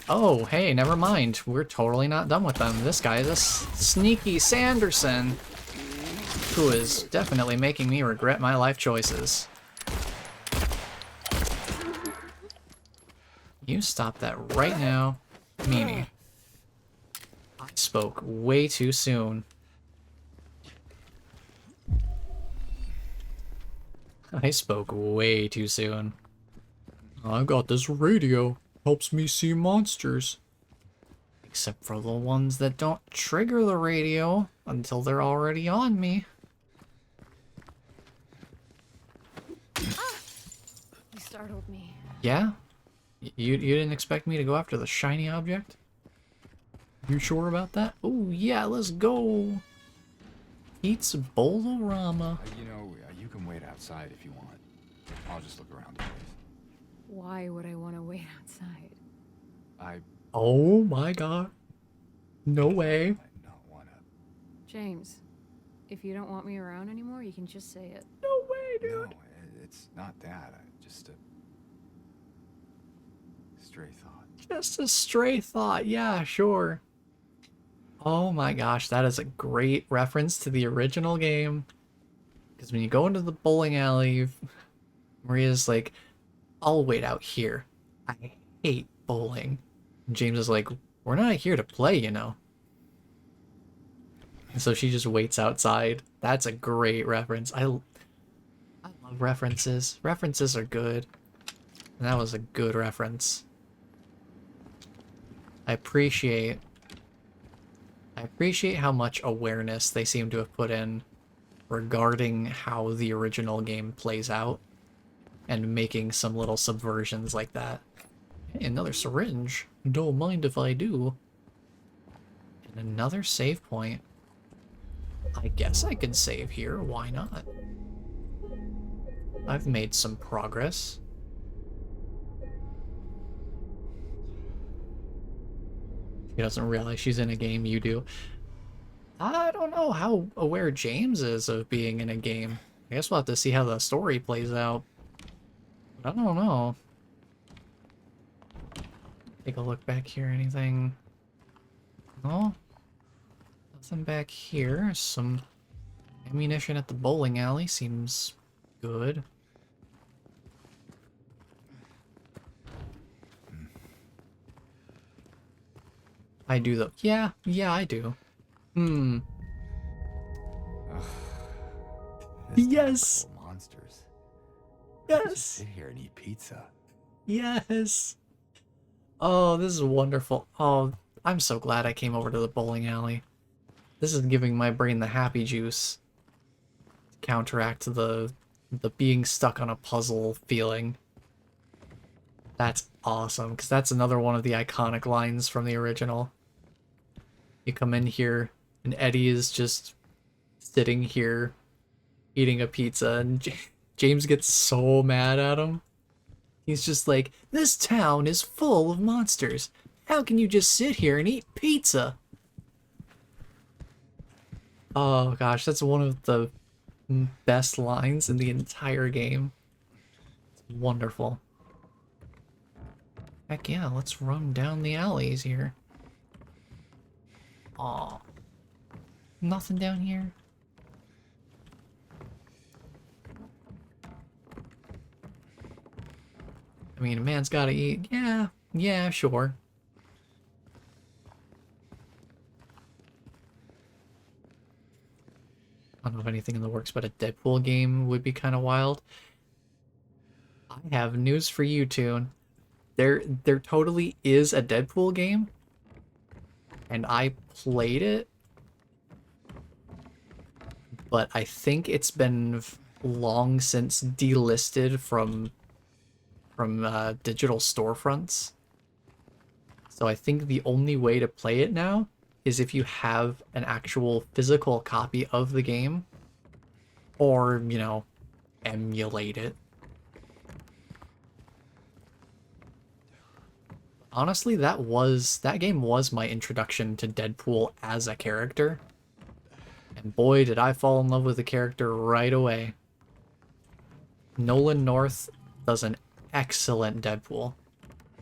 Oh, hey, never mind. We're totally not done with them. This guy is a sneaky Sanderson, who is definitely making me regret my life choices. You stop that right now, Mimi. I spoke way too soon. I spoke way too soon. I got this radio. Helps me see monsters. Except for the ones that don't trigger the radio until they're already on me. Ah! You startled me. Yeah? You didn't expect me to go after the shiny object? You sure about that? Oh yeah, let's go! Pizza Bowl-O-Rama. You know, you can wait outside if you want. I'll just look around the place. Why would I want to wait outside? Oh my god. No way. might not wanna. James, if you don't want me around anymore, you can just say it. No way, dude. No, it's not that. Just a stray thought. Just a stray thought. Yeah, sure. Oh my gosh, that is a great reference to the original game. Because when you go into the bowling alley, Maria's like, I'll wait out here. I hate bowling. And James is like, we're not here to play, you know. And so she just waits outside. That's a great reference. I love references. References are good. And that was a good reference. I appreciate how much awareness they seem to have put in regarding how the original game plays out and making some little subversions like that. Hey, another syringe. Don't mind if I do. And another save point. I guess I can save here. Why not? I've made some progress. She doesn't realize she's in a game, you do. I don't know how aware James is of being in a game. I guess we'll have to see how the story plays out. But I don't know. Take a look back here, anything? No? Nothing back here. Some ammunition at the bowling alley seems good. I do though. Yeah, I do. This Yes. town full of monsters. Yes. Just sit here and eat pizza. Yes. Oh, this is wonderful. Oh, I'm so glad I came over to the bowling alley. This is giving my brain the happy juice to counteract the being stuck on a puzzle feeling. That's awesome, because that's another one of the iconic lines from the original. You come in here, and Eddie is just sitting here eating a pizza, and James gets so mad at him. He's just like, this town is full of monsters. How can you just sit here and eat pizza? Oh gosh, that's one of the best lines in the entire game. It's wonderful. Heck yeah, let's run down the alleys here. Aw. Nothing down here? I mean, a man's gotta eat. Yeah, sure. I don't know if anything in the works, but a Deadpool game would be kind of wild. I have news for you, Toon. There totally is a Deadpool game, and I played it, but I think it's been long since delisted from digital storefronts. So I think the only way to play it now is if you have an actual physical copy of the game, or, you know, emulate it. Honestly, that game was my introduction to Deadpool as a character. And boy, did I fall in love with the character right away. Nolan North does an excellent Deadpool.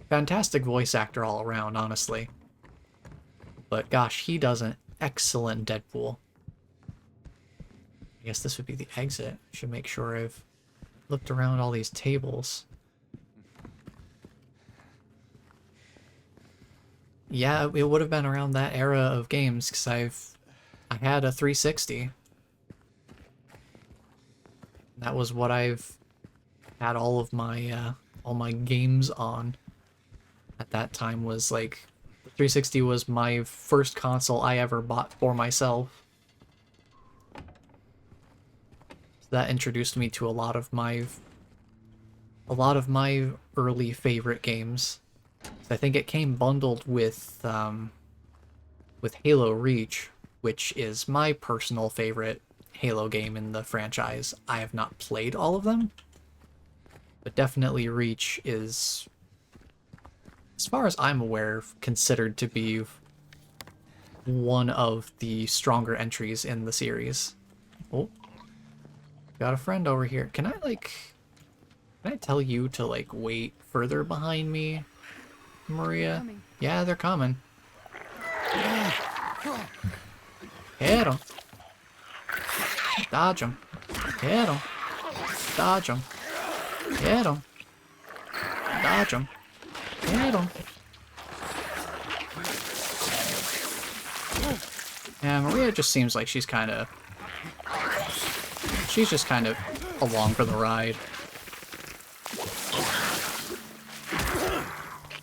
Fantastic voice actor all around, honestly. But gosh, he does an excellent Deadpool. I guess this would be the exit. I should make sure I've looked around all these tables. Yeah, it would have been around that era of games, because I had a 360. That was what I've had all my games on. At that time was like, the 360 was my first console I ever bought for myself. So that introduced me to a lot of my early favorite games. I think it came bundled with Halo Reach, which is my personal favorite Halo game in the franchise. I have not played all of them, but definitely Reach is, as far as I'm aware, considered to be one of the stronger entries in the series. Oh, got a friend over here. Can I tell you to, like, wait further behind me, Maria? Yeah, they're coming. Hit him. Dodge him. Hit him. Dodge him. Hit him. Dodge him. Hit him. Yeah, Maria just seems like she's just kind of along for the ride.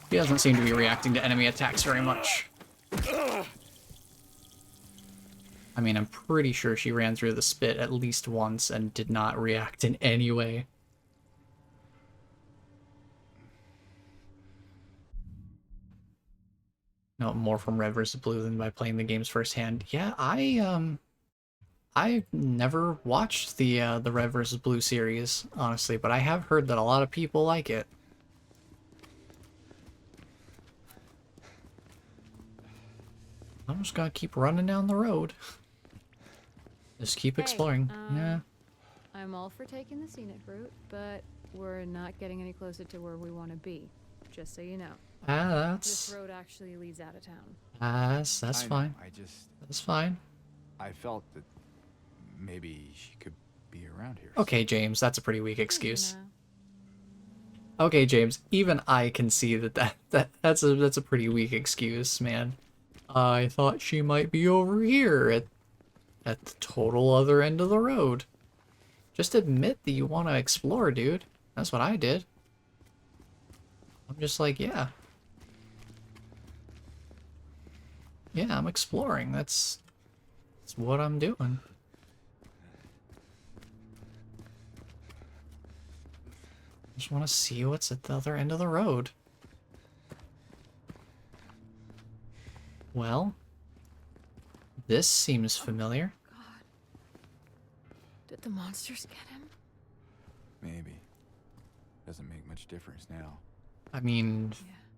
She doesn't seem to be reacting to enemy attacks very much. I mean, I'm pretty sure she ran through the spit at least once and did not react in any way. No, more from Red vs. Blue than by playing the games firsthand. Yeah, I've never watched the Red vs. Blue series, honestly, but I have heard that a lot of people like it. I'm just gonna keep running down the road. Just keep exploring. Yeah. I'm all for taking the scenic route, but we're not getting any closer to where we want to be. Just so you know. This road actually leads out of town. That's fine. That's fine. I felt that maybe she could be around here. Okay, James, that's a pretty weak excuse. Okay, James, even I can see that's a pretty weak excuse, man. I thought she might be over here at the total other end of the road. Just admit that you want to explore, dude. That's what I did. I'm just like, yeah. Yeah, I'm exploring. That's what I'm doing. Just want to see what's at the other end of the road. Well, this seems familiar. God. Did the monsters get him? Maybe. Doesn't make much difference now. I mean,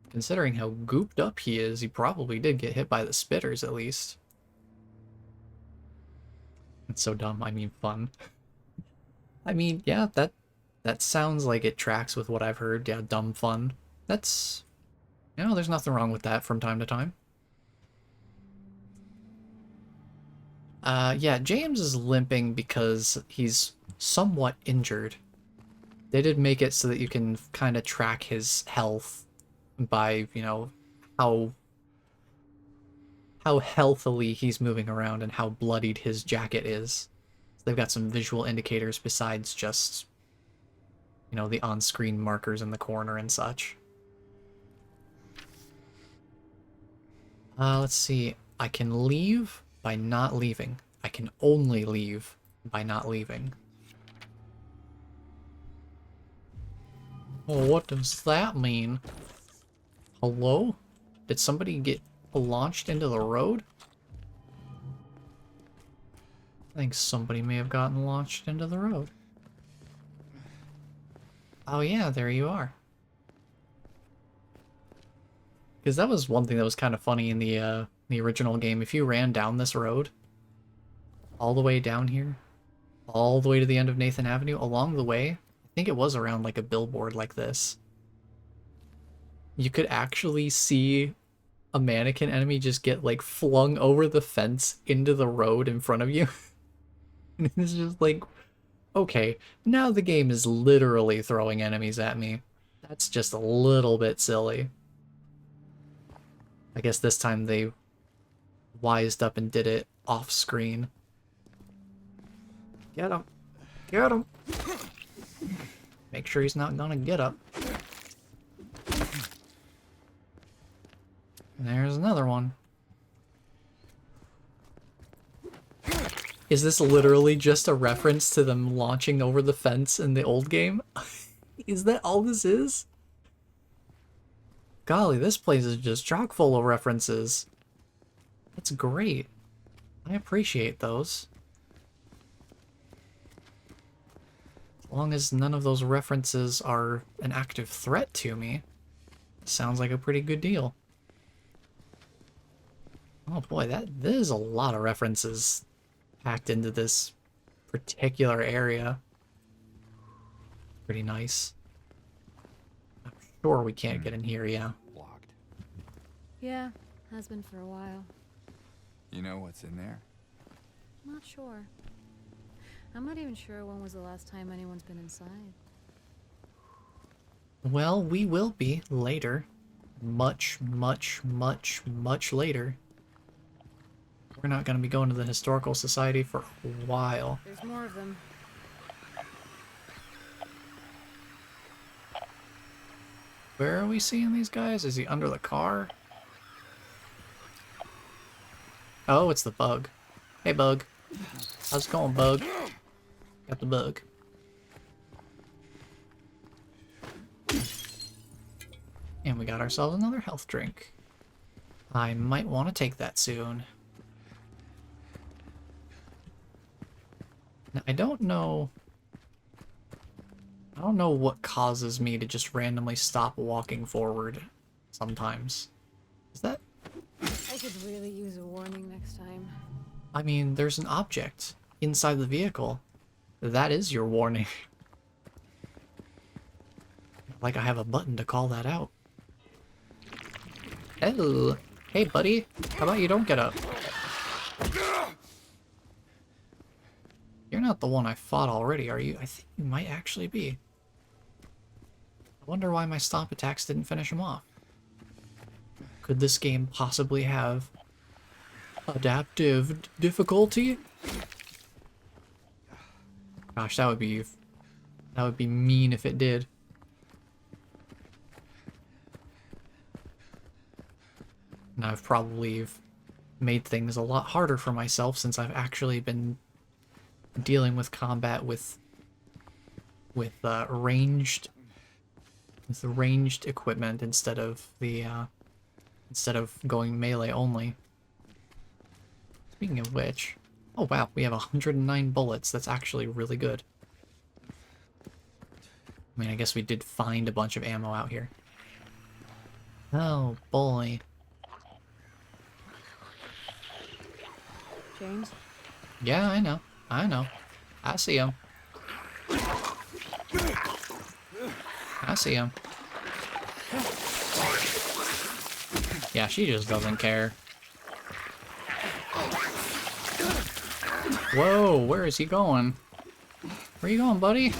considering how gooped up he is, he probably did get hit by the spitters at least. It's so dumb, I mean fun. I mean, yeah, that sounds like it tracks with what I've heard. Yeah, dumb fun. That's, you know, there's nothing wrong with that from time to time. Yeah, James is limping because he's somewhat injured. They did make it so that you can kind of track his health by, you know, how healthily he's moving around and how bloodied his jacket is. So they've got some visual indicators besides just, you know, the on-screen markers in the corner and such. Let's see. I can leave by not leaving. I can only leave by not leaving. Oh, what does that mean? Hello? Did somebody get launched into the road? I think somebody may have gotten launched into the road. Oh yeah, there you are. Because that was one thing that was kind of funny in the original game. If you ran down this road, all the way down here, all the way to the end of Nathan Avenue, along the way, I think it was around like a billboard like this, you could actually see a mannequin enemy just get like flung over the fence into the road in front of you. And it's just like, okay, now the game is literally throwing enemies at me. That's just a little bit silly. I guess this time they wised up and did it off screen. Get him. Get him. Make sure he's not gonna get up. And there's another one. Is this literally just a reference to them launching over the fence in the old game? Is that all this is? Golly, this place is just chock full of references. That's great. I appreciate those. As long as none of those references are an active threat to me, sounds like a pretty good deal. Oh boy, there's a lot of references packed into this particular area. Pretty nice. I'm sure we can't get in here, yeah. Locked. Yeah, has been for a while. You know what's in there? Not sure. I'm not even sure when was the last time anyone's been inside. Well, we will be later. Much, much, much, much later. We're not going to be going to the Historical Society for a while. There's more of them. Where are we seeing these guys? Is he under the car? Oh, it's the bug. Hey, bug. How's it going, bug? Got the bug. And we got ourselves another health drink. I might want to take that soon. Now, I don't know what causes me to just randomly stop walking forward sometimes. Is that... I could really use a warning next time. I mean, there's an object inside the vehicle. That is your warning. Like I have a button to call that out. Oh, hey buddy, how about you don't get up? You're not the one I fought already, are you? I think you might actually be. I wonder why my stomp attacks didn't finish him off. Could this game possibly have adaptive difficulty? Gosh, that would be mean if it did. And I've probably made things a lot harder for myself since I've actually been dealing with combat with ranged equipment instead of going melee only. Speaking of which, oh wow, we have 109 bullets. That's actually really good. I mean, I guess we did find a bunch of ammo out here. Oh boy. James? Yeah, I know. I see him. I see him. Yeah, she just doesn't care. Whoa, where is he going? Where you going, buddy?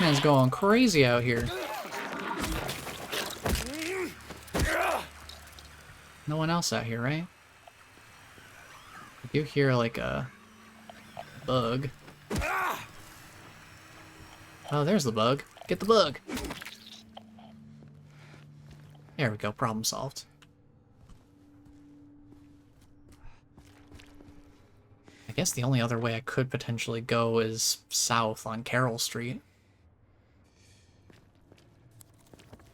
Man's going crazy out here. No one else out here, right? I do hear like a bug. Oh, there's the bug. Get the bug. There we go, problem solved. I guess the only other way I could potentially go is south on Carroll Street.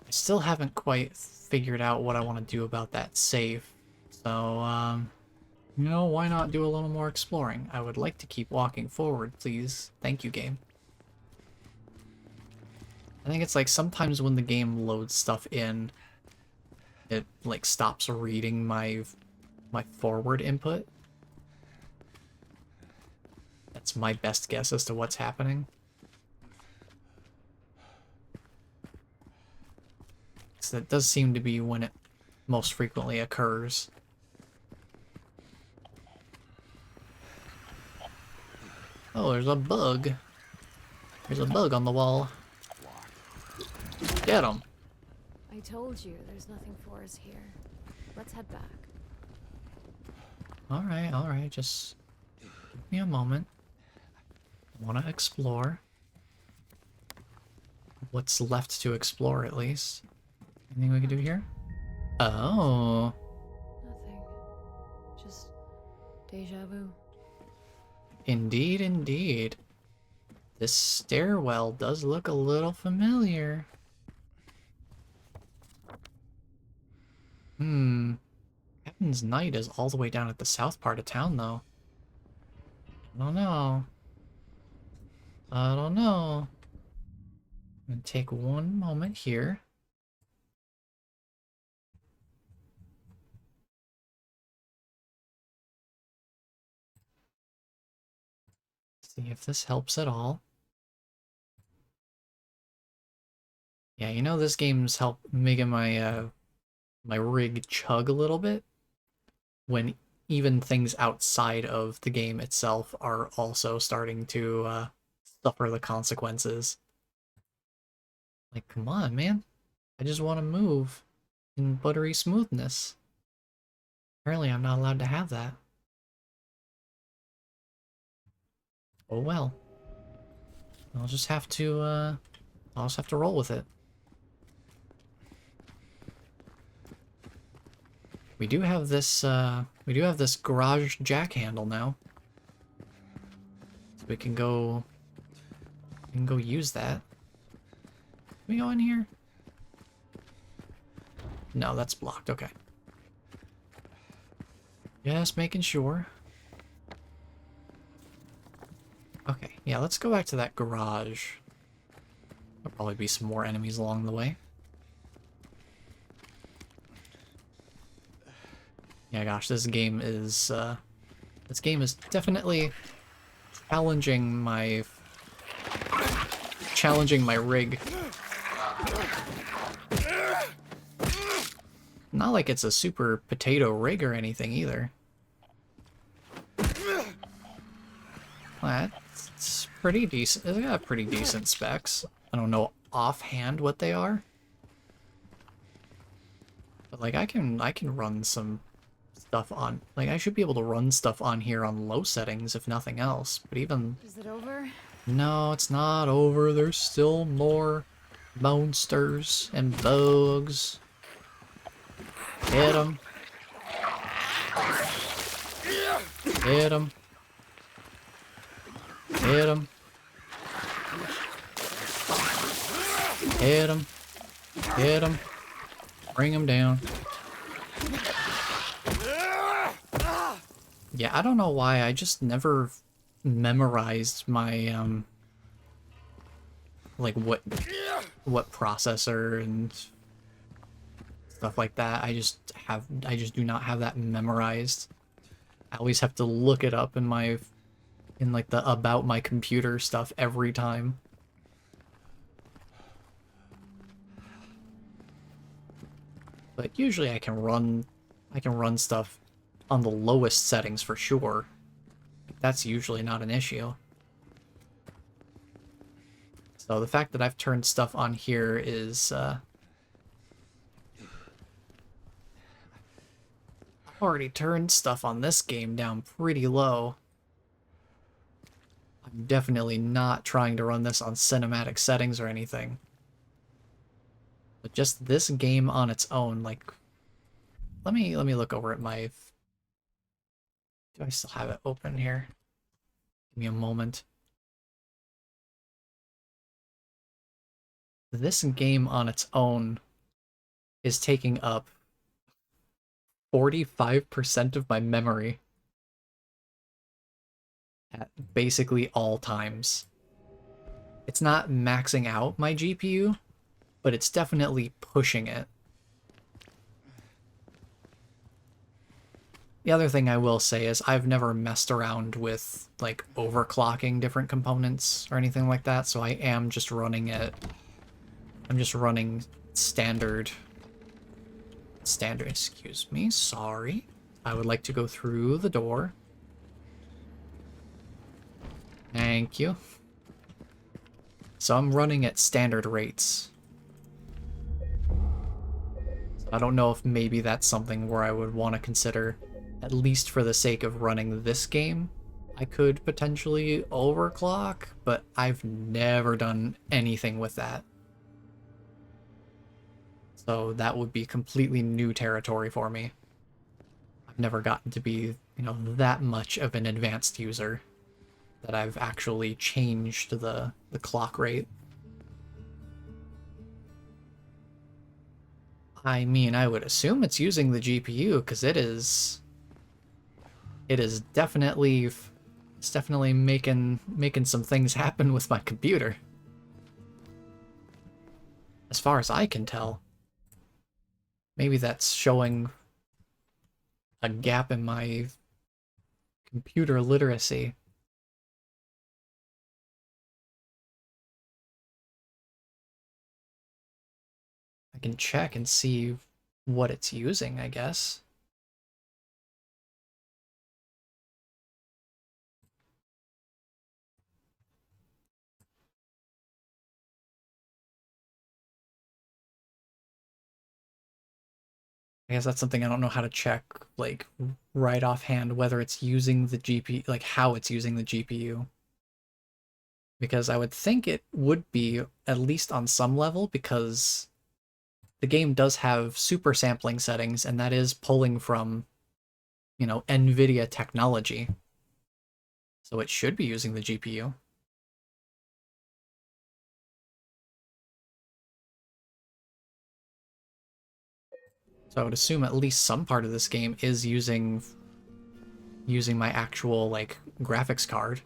I still haven't quite figured out what I want to do about that safe. So, you know, why not do a little more exploring? I would like to keep walking forward, please. Thank you, game. I think it's like sometimes when the game loads stuff in, it like stops reading my forward input. That's my best guess as to what's happening. So that does seem to be when it most frequently occurs. Oh, there's a bug. There's a bug on the wall. Get him. I told you there's nothing for us here. Let's head back. Alright, just give me a moment. I want to explore. What's left to explore, at least. Anything we can do here? Oh. Nothing. Just deja vu. Indeed, indeed. This stairwell does look a little familiar. Captain's Night is all the way down at the south part of town, though. I don't know. I don't know. I'm gonna take one moment here. See if this helps at all. Yeah, you know this game's making my my rig chug a little bit when even things outside of the game itself are also starting to suffer the consequences. Like, come on, man. I just want to move in buttery smoothness. Apparently, I'm not allowed to have that. Oh well. I'll just have to roll with it. We do have this garage jack handle now. So we can go use that. Can we go in here? No, that's blocked, okay. Just making sure. Okay, yeah, let's go back to that garage. There'll probably be some more enemies along the way. Yeah, gosh, this game is definitely challenging my rig. Not like it's a super potato rig or anything either. That's pretty decent. It's got pretty decent specs. I don't know offhand what they are. But like I can run some stuff on, like I should be able to run stuff on here on low settings if nothing else, but even... Is it over? No, it's not over. There's still more monsters and bugs. Hit 'em. Hit 'em. Hit 'em. Hit 'em. Hit 'em. Bring 'em down. Yeah, I don't know why, I just never memorized my, like, what processor and stuff like that. I just do not have that memorized. I always have to look it up in like, the about my computer stuff every time. But usually I can run stuff on the lowest settings for sure. That's usually not an issue. So the fact that I've turned stuff on here is, I've already turned stuff on this game down pretty low. I'm definitely not trying to run this on cinematic settings or anything. But just this game on its own, like, let me look over at my... Do I still have it open here? Give me a moment. This game on its own is taking up 45% of my memory at basically all times. It's not maxing out my GPU, but it's definitely pushing it. The other thing I will say is I've never messed around with like overclocking different components or anything like that, so I am just running it. I'm just running standard, excuse me, sorry. I would like to go through the door. Thank you. So I'm running at standard rates. I don't know if maybe that's something where I would want to consider, at least for the sake of running this game, I could potentially overclock, but I've never done anything with that. So that would be completely new territory for me. I've never gotten to be, that much of an advanced user that I've actually changed the clock rate. I mean, I would assume it's using the GPU because it is definitely making some things happen with my computer. As far as I can tell. Maybe that's showing a gap in my computer literacy. I can check and see what it's using, I guess. I guess that's something I don't know how to check, like, right offhand, whether it's using the GPU, like, how it's using the GPU. Because I would think it would be, at least on some level, because the game does have super sampling settings, and that is pulling from, NVIDIA technology. So it should be using the GPU. So I would assume at least some part of this game is using my actual, like, graphics card.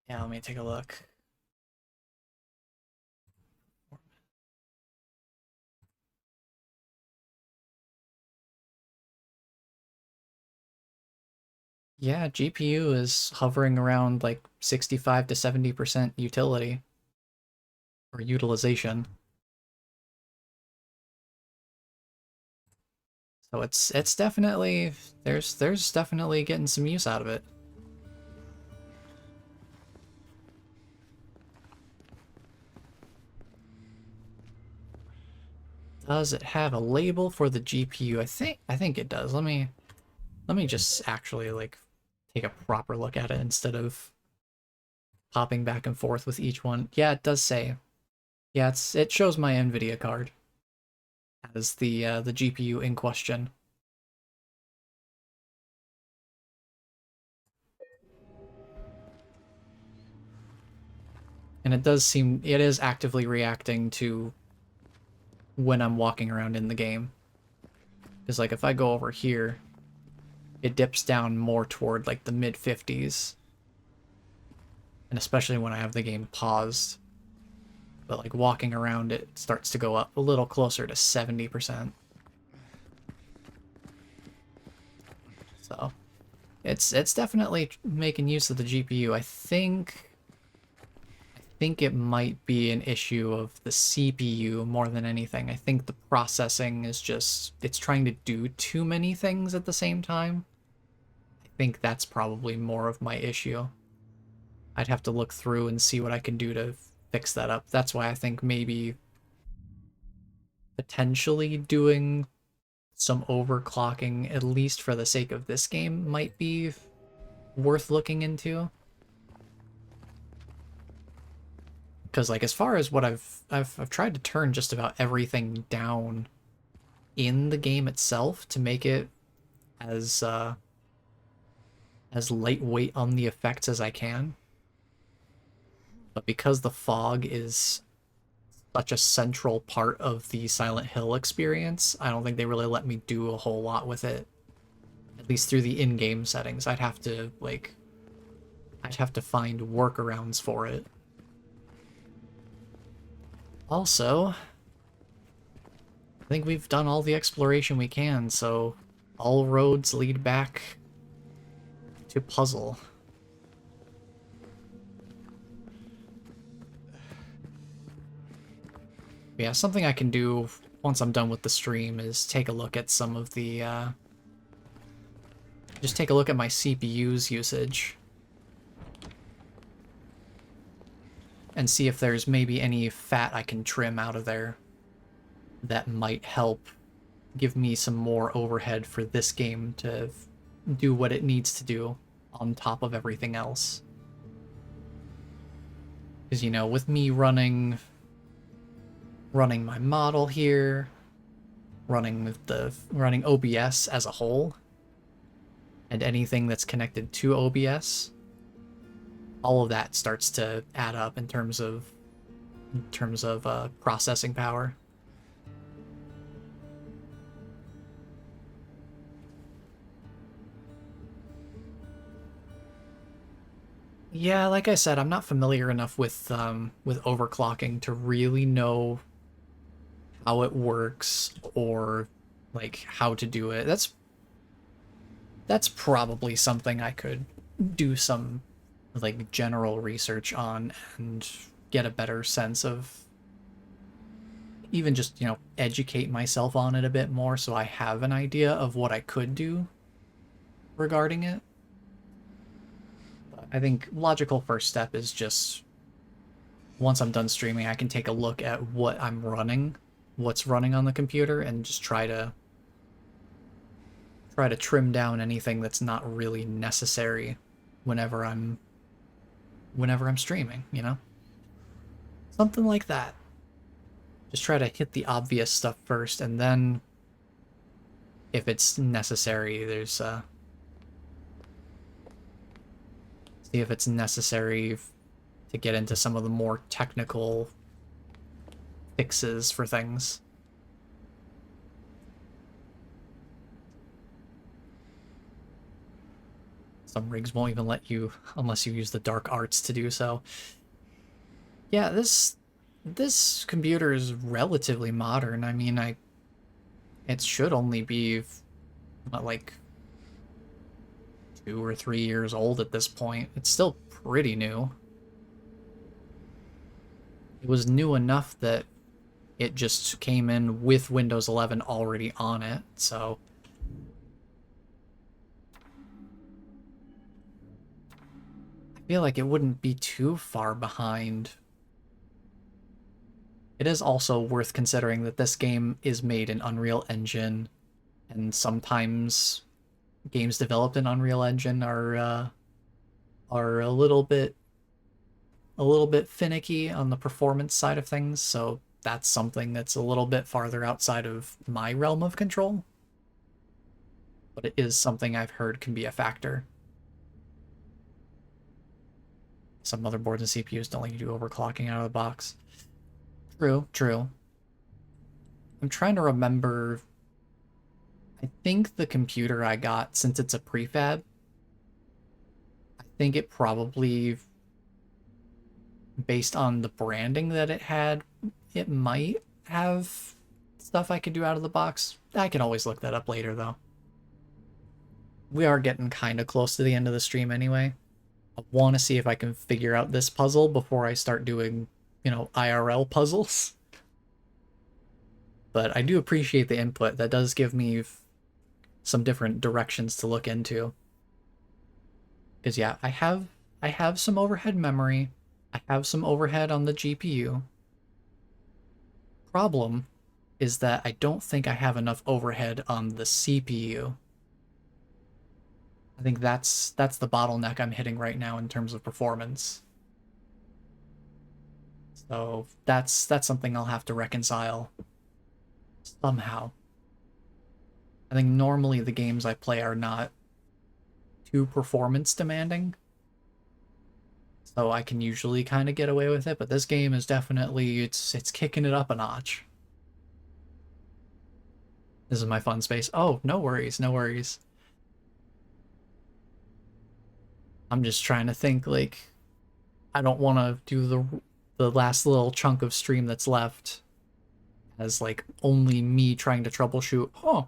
Yeah, let me take a look. Yeah, GPU is hovering around like 65 to 70% utility or utilization. So it's definitely there's definitely getting some use out of it. Does it have a label for the GPU? I think it does. Let me just actually like take a proper look at it instead of hopping back and forth with each one. Yeah, it does say. Yeah, it shows my NVIDIA card as the GPU in question. And it is actively reacting to when I'm walking around in the game. Because like if I go over here, it dips down more toward like the mid 50s. And especially when I have the game paused. But like walking around it starts to go up a little closer to 70%. So it's definitely making use of the GPU. I think it might be an issue of the CPU more than anything. I think the processing is just, it's trying to do too many things at the same time. I think that's probably more of my issue. I'd have to look through and see what I can do to fix that up. That's why I think maybe potentially doing some overclocking, at least for the sake of this game, might be worth looking into. Because like as far as what I've tried to turn just about everything down in the game itself to make it as lightweight on the effects as I can. But because the fog is such a central part of the Silent Hill experience, I don't think they really let me do a whole lot with it. At least through the in-game settings. I'd have to find workarounds for it. Also, I think we've done all the exploration we can, so all roads lead back to puzzle. Yeah, something I can do once I'm done with the stream is take a look at some of the, just take a look at my CPU's usage. And see if there's maybe any fat I can trim out of there that might help give me some more overhead for this game to do what it needs to do on top of everything else. Because, you know, with me running my model here, running OBS as a whole, and anything that's connected to OBS, all of that starts to add up in terms of processing power. Yeah, like I said, I'm not familiar enough with overclocking to really know how it works or like how to do it. That's probably something I could do some like general research on and get a better sense of, even just, you know, educate myself on it a bit more so I have an idea of what I could do regarding it. But I think logical first step is just, once I'm done streaming, I can take a look at what I'm running, what's running on the computer, and just try to trim down anything that's not really necessary whenever I'm streaming, you know? Something like that. Just try to hit the obvious stuff first, and then if it's necessary, there's see if it's necessary to get into some of the more technical fixes for things. Some rigs won't even let you unless you use the dark arts to do so. Yeah, this computer is relatively modern. I mean, it should only be what, like 2 or 3 years old at this point. It's still pretty new. It was new enough that it just came in with Windows 11 already on it, so I feel like it wouldn't be too far behind. It is also worth considering that this game is made in Unreal Engine, and sometimes games developed in Unreal Engine are a little bit finicky on the performance side of things, so that's something that's a little bit farther outside of my realm of control. But it is something I've heard can be a factor. Some motherboards and CPUs don't let you do overclocking out of the box. True, true. I'm trying to remember. I think the computer I got, since it's a prefab, I think it probably, based on the branding that it had, it might have stuff I could do out of the box. I can always look that up later, though. We are getting kind of close to the end of the stream anyway. I want to see if I can figure out this puzzle before I start doing, you know, IRL puzzles. But I do appreciate the input. That does give me some different directions to look into. Because yeah, I have some overhead memory. I have some overhead on the GPU. Problem is that I don't think I have enough overhead on the CPU. I think that's the bottleneck I'm hitting right now in terms of performance. So that's something I'll have to reconcile somehow. I think normally the games I play are not too performance demanding, so I can usually kind of get away with it, but this game is definitely, it's kicking it up a notch. This is my fun space. Oh, no worries, no worries. I'm just trying to think, like, I don't want to do the last little chunk of stream that's left as, like, only me trying to troubleshoot. Huh,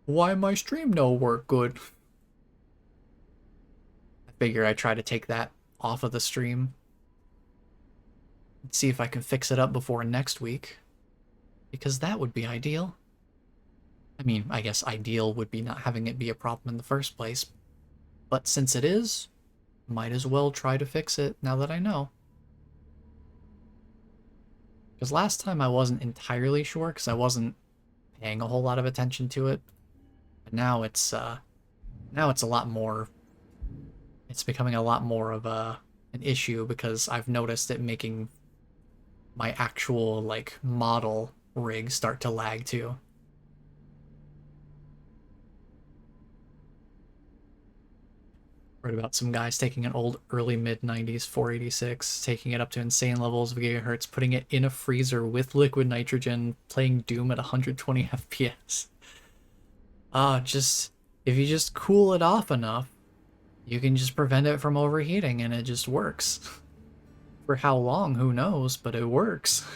why my stream no work good? I figure I try to take that off of the stream. See if I can fix it up before next week, because that would be ideal. I mean, I guess ideal would be not having it be a problem in the first place, but since it is, might as well try to fix it now that I know. Because last time I wasn't entirely sure, because I wasn't paying a whole lot of attention to it. But now it's a lot more. It's becoming a lot more of an issue, because I've noticed it making my actual, like, model rig start to lag too. Read about some guys taking an old early mid-90s 486, taking it up to insane levels of gigahertz, putting it in a freezer with liquid nitrogen, playing Doom at 120 FPS. Just, if you just cool it off enough, you can just prevent it from overheating, and it just works. For how long, who knows, but it works.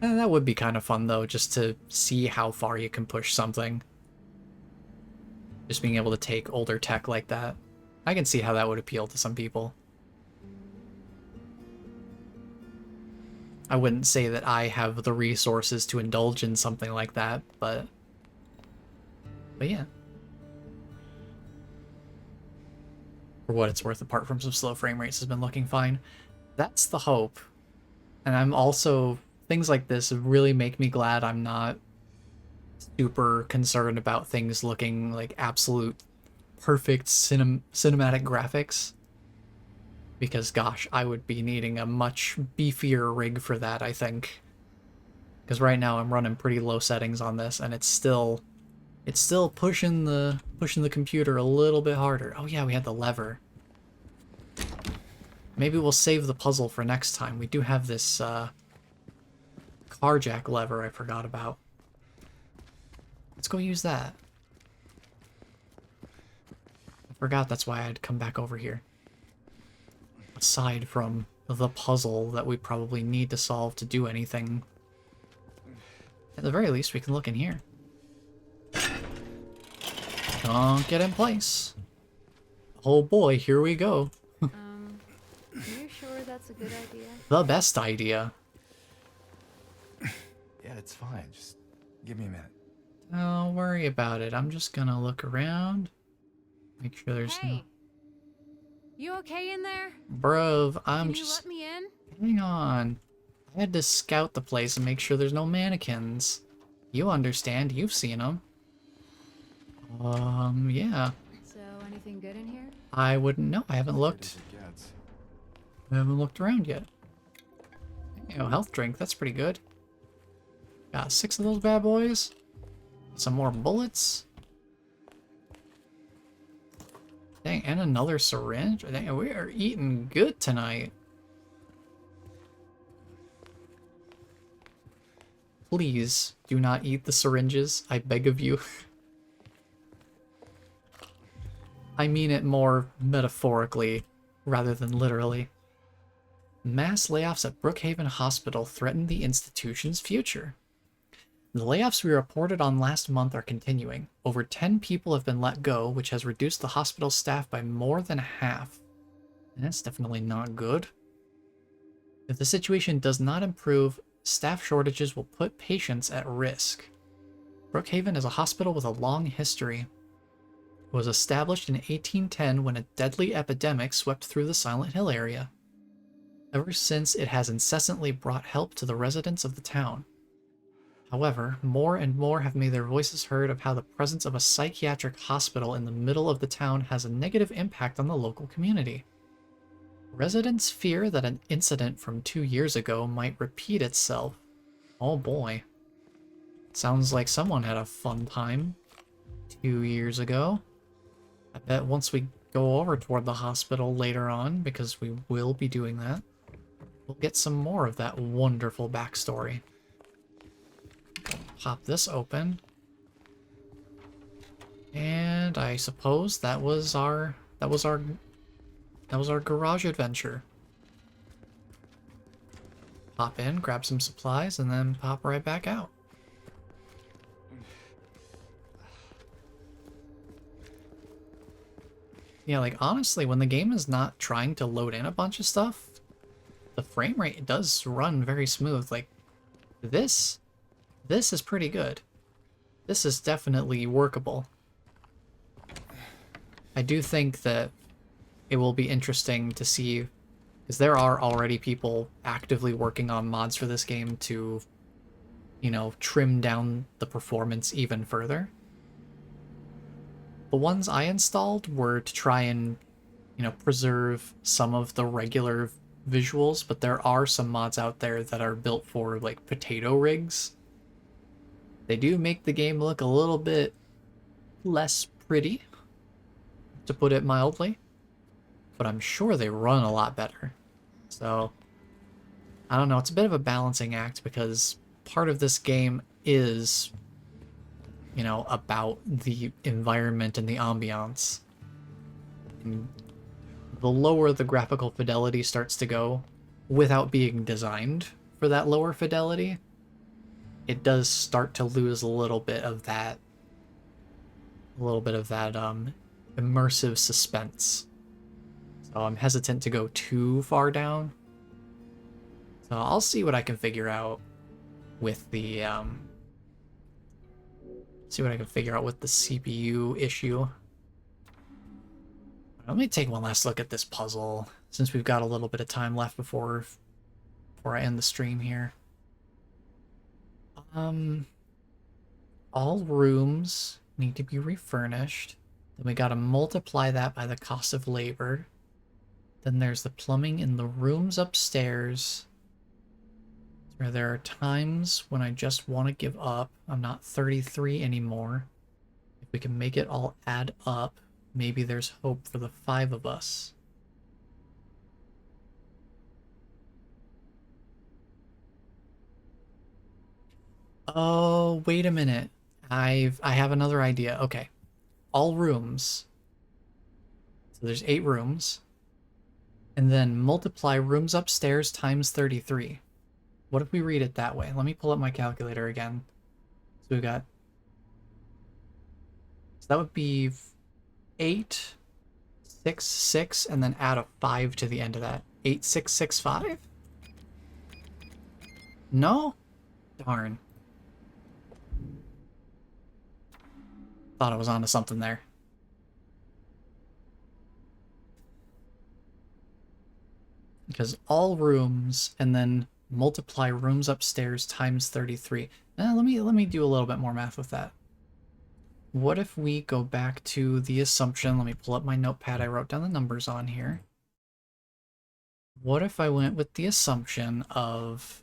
And that would be kind of fun, though, just to see how far you can push something. Just being able to take older tech like that. I can see how that would appeal to some people. I wouldn't say that I have the resources to indulge in something like that, but yeah. For what it's worth, apart from some slow frame rates, has been looking fine. That's the hope. And I'm also, things like this really make me glad I'm not super concerned about things looking like absolute perfect cinematic graphics, because gosh, I would be needing a much beefier rig for that, I think, because right now I'm running pretty low settings on this, and it's still pushing the computer a little bit harder. Oh yeah, we had the lever. Maybe we'll save the puzzle for next time. We do have this car jack lever I forgot about. Let's go use that. I forgot that's why I'd come back over here. Aside from the puzzle that we probably need to solve to do anything. At the very least, we can look in here. Don't get in place. Oh boy, here we go. You sure that's a good idea? The best idea. Yeah, it's fine. Just give me a minute. Don't worry about it. I'm just gonna look around. Make sure there's Hey, you okay in there? no... Bruv, I'm Can just... you let me in? Hang on. I had to scout the place and make sure there's no mannequins. You understand. You've seen them. Yeah. So, anything good in here? I wouldn't know. I haven't looked. As it gets. I haven't looked around yet. You know, health drink. That's pretty good. Got 6 of those bad boys. Some more bullets. Dang, and another syringe. Dang, we are eating good tonight. Please do not eat the syringes. I beg of you. I mean it more metaphorically rather than literally. Mass layoffs at Brookhaven Hospital threaten the institution's future. The layoffs we reported on last month are continuing. Over 10 people have been let go, which has reduced the hospital staff by more than half. And that's definitely not good. If the situation does not improve, staff shortages will put patients at risk. Brookhaven is a hospital with a long history. It was established in 1810 when a deadly epidemic swept through the Silent Hill area. Ever since, it has incessantly brought help to the residents of the town. However, more and more have made their voices heard of how the presence of a psychiatric hospital in the middle of the town has a negative impact on the local community. Residents fear that an incident from 2 years ago might repeat itself. Oh boy. Sounds like someone had a fun time 2 years ago. I bet once we go over toward the hospital later on, because we will be doing that, we'll get some more of that wonderful backstory. Pop this open. And I suppose that was our garage adventure. Pop in, grab some supplies, and then pop right back out. Yeah, like honestly, when the game is not trying to load in a bunch of stuff, the frame rate does run very smooth. Like this is pretty good. This is definitely workable. I do think that it will be interesting to see, because there are already people actively working on mods for this game to, you know, trim down the performance even further. The ones I installed were to try and, you know, preserve some of the regular visuals, but there are some mods out there that are built for, like, potato rigs. They do make the game look a little bit less pretty, to put it mildly, but I'm sure they run a lot better. So, I don't know, it's a bit of a balancing act, because part of this game is, you know, about the environment and the ambiance. And the lower the graphical fidelity starts to go, without being designed for that lower fidelity, it does start to lose a little bit of that immersive suspense. So I'm hesitant to go too far down. So I'll see what I can figure out with the CPU issue. Let me take one last look at this puzzle, since we've got a little bit of time left before I end the stream here. All rooms need to be refurnished. Then we gotta multiply that by the cost of labor. Then there's the plumbing in the rooms upstairs, where there are times when I just want to give up. I'm not 33 anymore. If we can make it all add up, maybe there's hope for the 5 of us. Oh, wait a minute. I have another idea. Okay. All rooms. So there's 8 rooms. And then multiply rooms upstairs times 33. What if we read it that way? Let me pull up my calculator again. So we got... So that would be 8, 6, 6, and then add a 5 to the end of that. 8665? No? Darn. Thought I was onto something there. Because all rooms, and then multiply rooms upstairs times 33. Let me do a little bit more math with that. What if we go back to the assumption? Let me pull up my notepad. I wrote down the numbers on here. What if I went with the assumption of...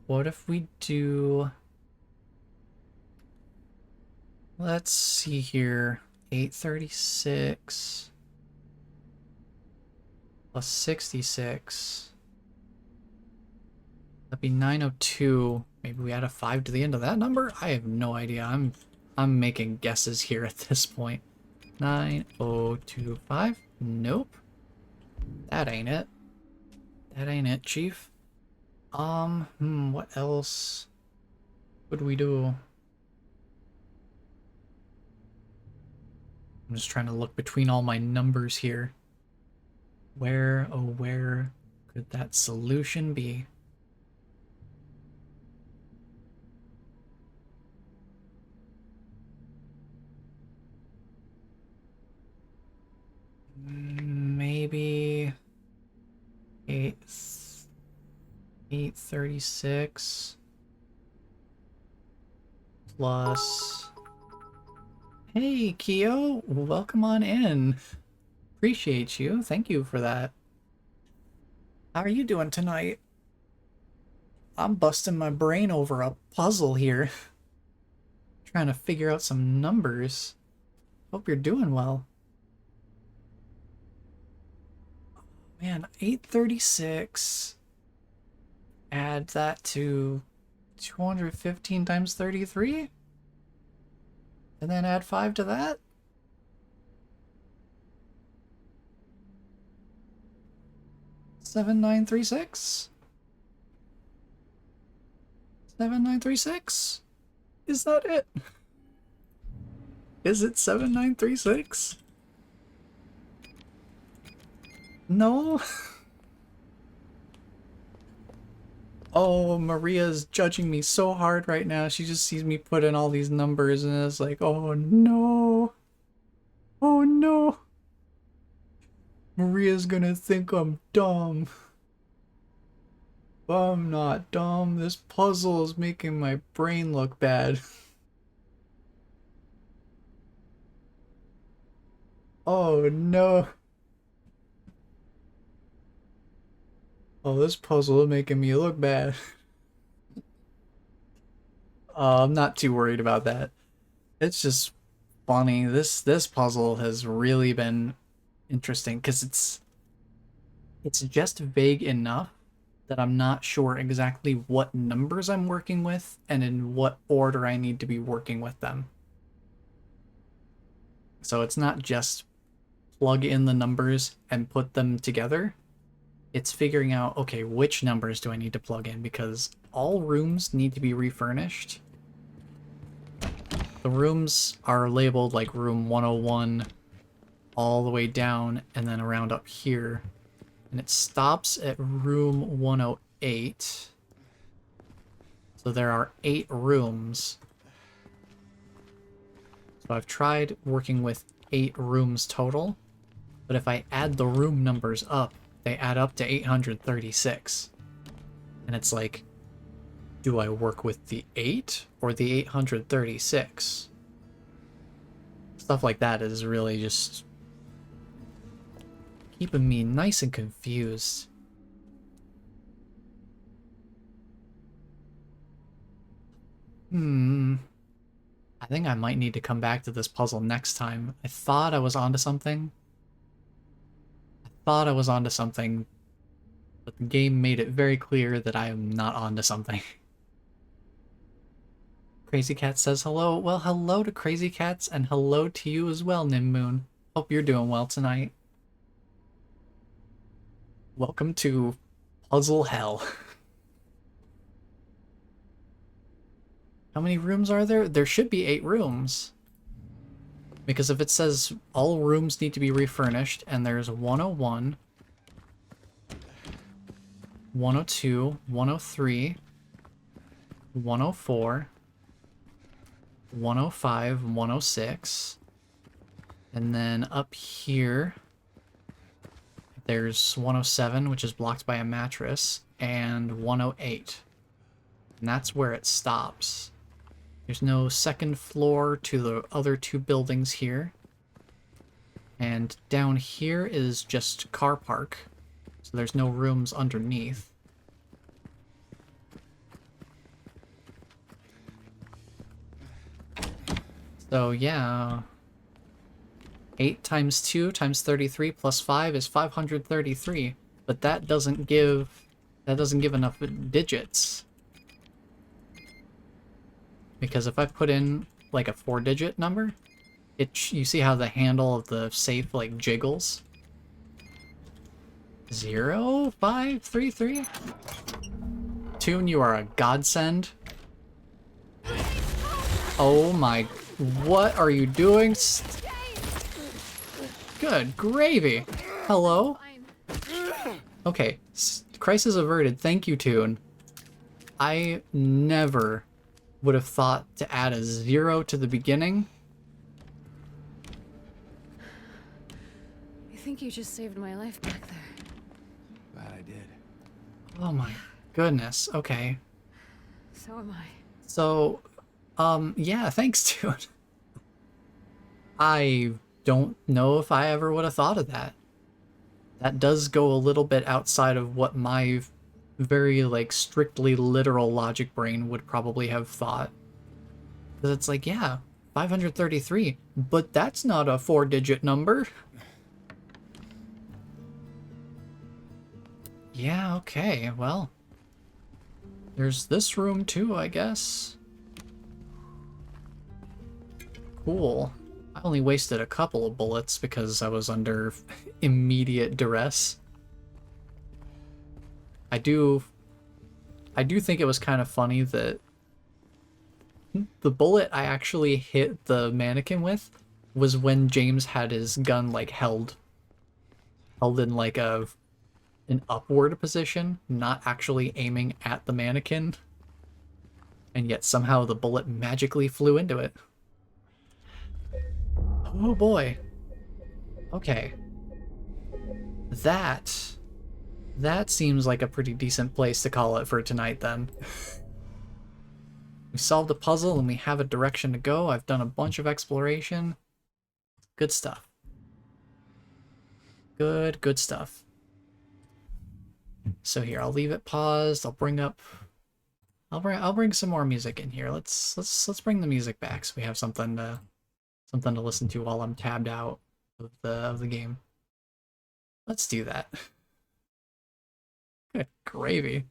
What if we do... Let's see here. 836 plus 66. That'd be 902. Maybe we add a 5 to the end of that number? I have no idea. I'm making guesses here at this point. 9025. Nope. That ain't it. That ain't it, Chief. What else would we do? I'm just trying to look between all my numbers here. Where, oh where could that solution be? Maybe 836 plus... Hey, Kyo, welcome on in. Appreciate you. Thank you for that. How are you doing tonight? I'm busting my brain over a puzzle here. Trying to figure out some numbers. Hope you're doing well. Man, 836. Add that to 215 times 33? And then add 5 to that? $7,936? 7936? Is that it? Is it 7936? No? Oh, Maria's judging me so hard right now. She just sees me put in all these numbers and is like, oh no. Oh no. Maria's gonna think I'm dumb. But I'm not dumb. This puzzle is making my brain look bad. Oh no. Oh, this puzzle is making me look bad. I'm not too worried about that. It's just funny. This puzzle has really been interesting because it's just vague enough that I'm not sure exactly what numbers I'm working with and in what order I need to be working with them. So it's not just plug in the numbers and put them together. It's figuring out, okay, which numbers do I need to plug in, because all rooms need to be refurnished. The rooms are labeled like room 101 all the way down and then around up here. And it stops at room 108. So there are 8 rooms. So I've tried working with 8 rooms total, but if I add the room numbers up, they add up to 836. And it's like, do I work with the 8 or the 836? Stuff like that is really just keeping me nice and confused. I think I might need to come back to this puzzle next time. I thought I was onto something. But the game made it very clear that I am not onto something. Crazy Cat says hello. Well, hello to Crazy Cats, and hello to you as well, Nim Moon. Hope you're doing well tonight. Welcome to Puzzle Hell. How many rooms are there? There should be 8 rooms. Because if it says all rooms need to be refurnished, and there's 101, 102, 103, 104, 105, 106, and then up here, there's 107, which is blocked by a mattress, and 108. And that's where it stops. There's no second floor to the other 2 buildings here. And down here is just car park. So there's no rooms underneath. So yeah. 8 times 2 times 33 plus 5 is 533. But that doesn't give enough digits. Because if I put in like a 4-digit number, you see how the handle of the safe like jiggles? 0, 5, 3, 3. Toon, you are a godsend. Oh my, what are you doing? Good gravy. Hello? Okay, crisis averted. Thank you, Toon. I never would have thought to add a 0 to the beginning. I think you just saved my life back there. Glad I did. Oh my goodness. Okay. So am I. So, yeah, thanks, dude. I don't know if I ever would have thought of that. That does go a little bit outside of what my very, like, strictly literal logic brain would probably have thought. Because it's like, yeah, 533, but that's not a 4-digit number. Yeah, okay, well. There's this room too, I guess. Cool. I only wasted a couple of bullets because I was under immediate duress. I do think it was kind of funny that the bullet I actually hit the mannequin with was when James had his gun like held in like an upward position, not actually aiming at the mannequin. And yet somehow the bullet magically flew into it. Oh boy. Okay. That seems like a pretty decent place to call it for tonight then. We solved a puzzle and we have a direction to go. I've done a bunch of exploration. Good stuff. Good stuff. So here, I'll leave it paused. I'll bring some more music in here. Let's bring the music back so we have something to listen to while I'm tabbed out of the game. Let's do that. Good gravy.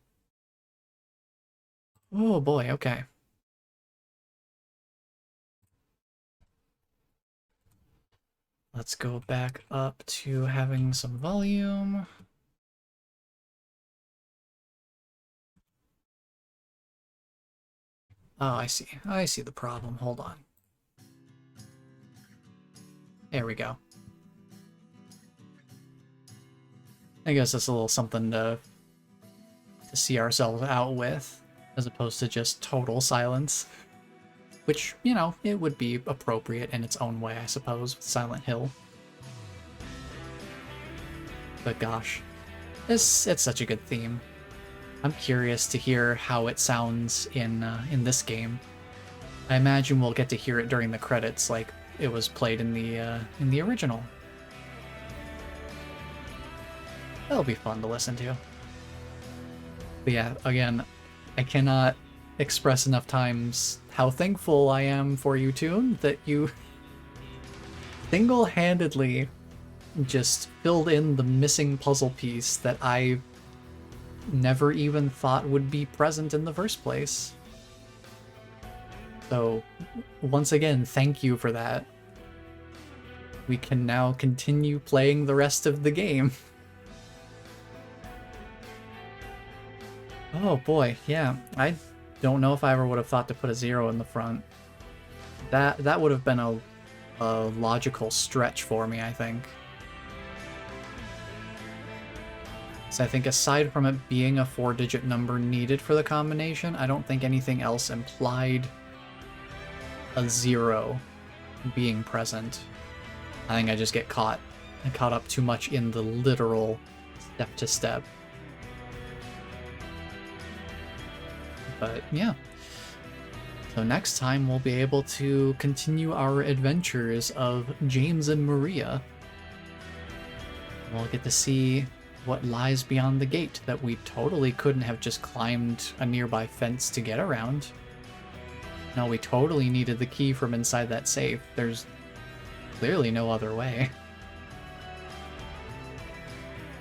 Oh boy, okay. Let's go back up to having some volume. Oh, I see. I see the problem. Hold on. There we go. I guess that's a little something to see ourselves out with, as opposed to just total silence. Which, you know, it would be appropriate in its own way, I suppose, with Silent Hill. But gosh, it's such a good theme. I'm curious to hear how it sounds in this game. I imagine we'll get to hear it during the credits, like it was played in the original. That'll be fun to listen to. But yeah, again, I cannot express enough times how thankful I am for you, Toon, that you single-handedly just filled in the missing puzzle piece that I never even thought would be present in the first place. So, once again, thank you for that. We can now continue playing the rest of the game. Oh boy, yeah, I don't know if I ever would have thought to put a 0 in the front. That would have been a logical stretch for me, I think. So I think aside from it being a 4-digit number needed for the combination, I don't think anything else implied a 0 being present. I think I just get caught up too much in the literal step-to-step. But yeah. So next time we'll be able to continue our adventures of James and Maria. We'll get to see what lies beyond the gate that we totally couldn't have just climbed a nearby fence to get around. No, we totally needed the key from inside that safe. There's clearly no other way.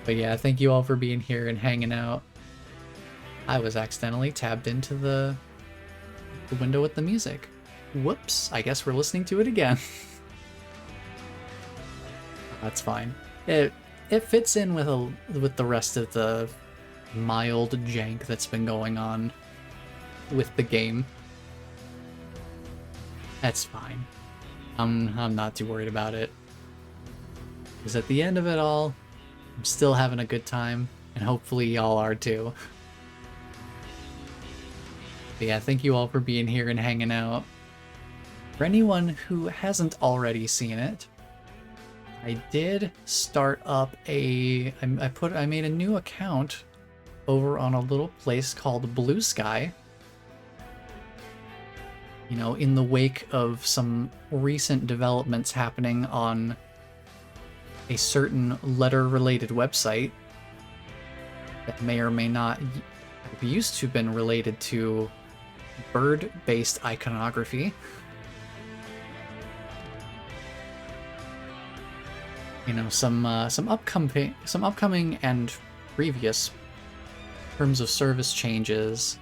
But yeah, thank you all for being here and hanging out. I was accidentally tabbed into the window with the music. Whoops, I guess we're listening to it again. That's fine. It fits in with the rest of the mild jank that's been going on with the game. That's fine. I'm not too worried about it. Because at the end of it all, I'm still having a good time, and hopefully y'all are too. But yeah, thank you all for being here and hanging out. For anyone who hasn't already seen it, I did start up I made a new account over on a little place called Blue Sky. You know, in the wake of some recent developments happening on a certain letter-related website that may or may not have used to been related to bird-based iconography. You know, some upcoming and previous terms of service changes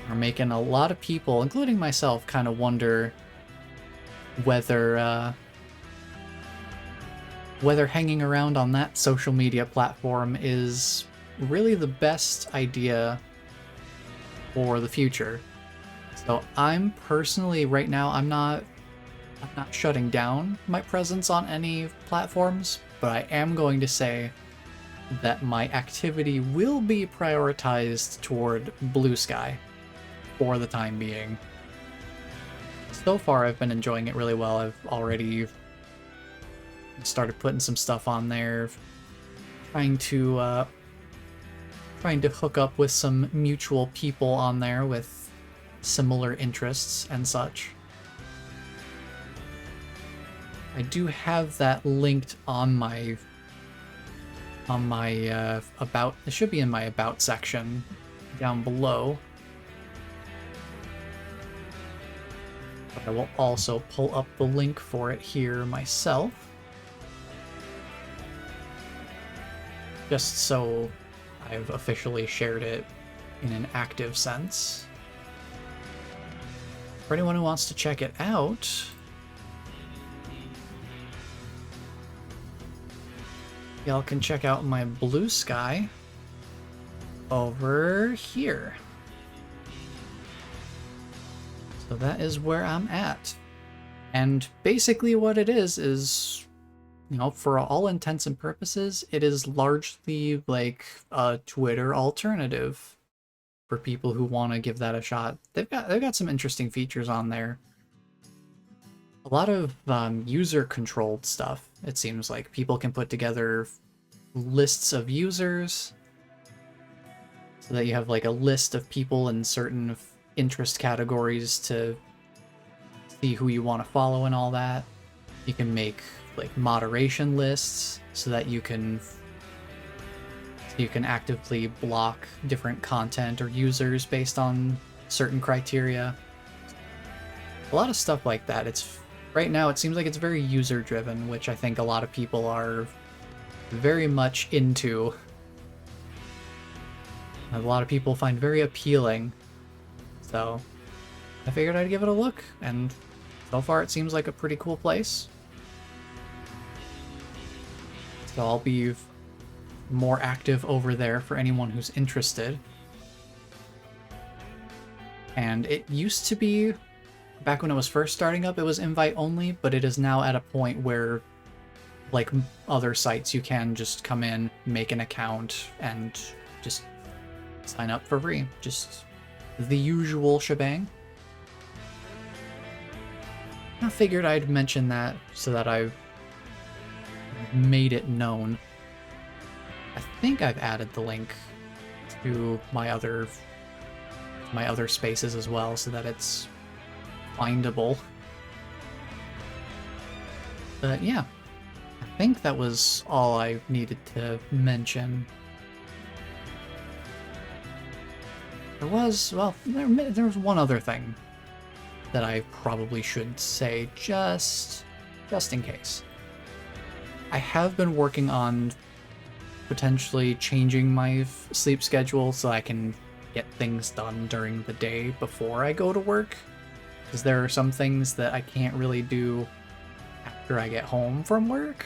are making a lot of people, including myself, kind of wonder whether whether hanging around on that social media platform is really the best idea for the future. So I'm personally, right now, I'm not shutting down my presence on any platforms, but I am going to say that my activity will be prioritized toward Blue Sky for the time being. So far, I've been enjoying it really well. I've already started putting some stuff on there, trying to hook up with some mutual people on there with similar interests and such. I do have that linked on my about. It should be in my about section down below. But I will also pull up the link for it here myself, just so I've officially shared it in an active sense. For anyone who wants to check it out, y'all can check out my Blue Sky over here. So that is where I'm at. And basically what it is, you know, for all intents and purposes, it is largely like a Twitter alternative for people who want to give that a shot. They've got some interesting features on there. A lot of user-controlled stuff, it seems like. People can put together lists of users so that you have like a list of people in certain interest categories to see who you want to follow and all that. You can make like moderation lists so that you can actively block different content or users based on certain criteria. A lot of stuff like that. It's right now it seems like it's very user driven, which I think a lot of people are very much into. A lot of people find very appealing. So I figured I'd give it a look, and so far it seems like a pretty cool place. So I'll be more active over there for anyone who's interested. And it used to be, back when it was first starting up, it was invite only, but it is now at a point where, like other sites, you can just come in, make an account, and just sign up for free. Just the usual shebang. I figured I'd mention that so that I've made it known. I think I've added the link to my other spaces as well so that it's findable. But yeah, I think that was all I needed to mention. There was one other thing that I probably should say just in case. I have been working on potentially changing my sleep schedule so I can get things done during the day before I go to work, because there are some things that I can't really do after I get home from work.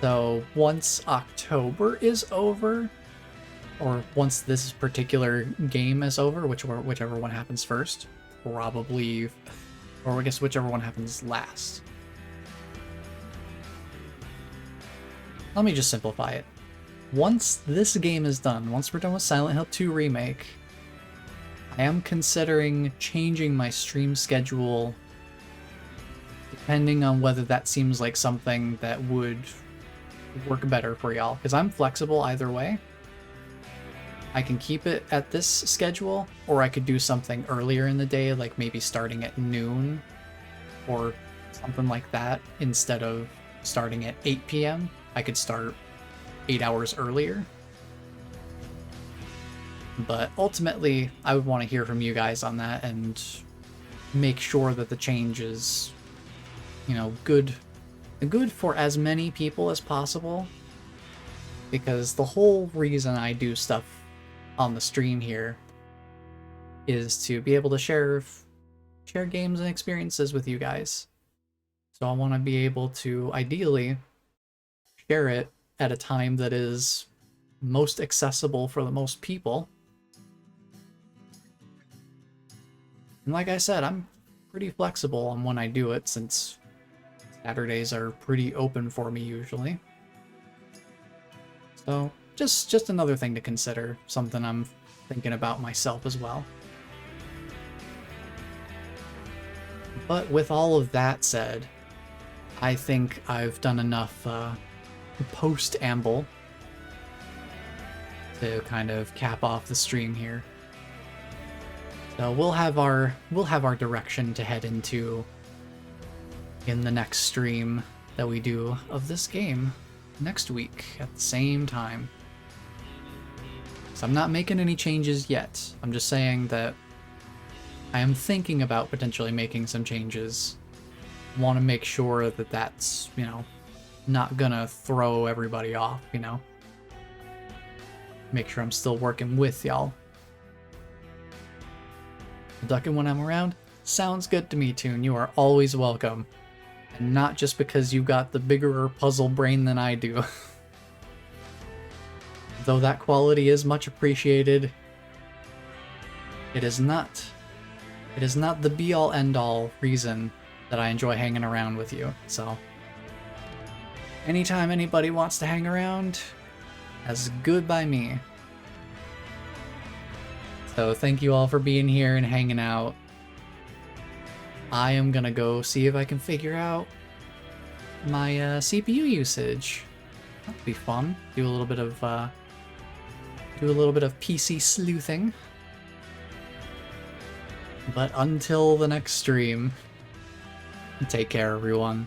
So once October is over, or once this particular game is over, whichever one happens first, probably, or I guess whichever one happens last. Let me just simplify it. Once this game is done, once we're done with Silent Hill 2 Remake, I am considering changing my stream schedule depending on whether that seems like something that would work better for y'all, because I'm flexible either way. I can keep it at this schedule, or I could do something earlier in the day, like maybe starting at noon or something like that. Instead of starting at 8 p.m., I could start 8 hours earlier. But ultimately, I would want to hear from you guys on that and make sure that the change is, you know, good for as many people as possible. Because the whole reason I do stuff on the stream here is to be able to share games and experiences with you guys. So I want to be able to ideally share it at a time that is most accessible for the most people. And like I said, I'm pretty flexible on when I do it, since Saturdays are pretty open for me usually. So just another thing to consider, something I'm thinking about myself as well. But with all of that said, I think I've done enough post-amble to kind of cap off the stream here. So we'll have our direction to head into in the next stream that we do of this game next week at the same time. So I'm not making any changes yet. I'm just saying that I am thinking about potentially making some changes. Want to make sure that that's, you know, not gonna throw everybody off, you know. Make sure I'm still working with y'all. Ducking when I'm around? Sounds good to me, Toon. You are always welcome. And not just because you got the bigger puzzle brain than I do. Though that quality is much appreciated, it is not the be-all end-all reason that I enjoy hanging around with you. So anytime anybody wants to hang around, that's good by me. So thank you all for being here and hanging out. I am gonna go see if I can figure out my CPU usage. That'll be fun. Do a little bit of PC sleuthing. But until the next stream, take care, everyone.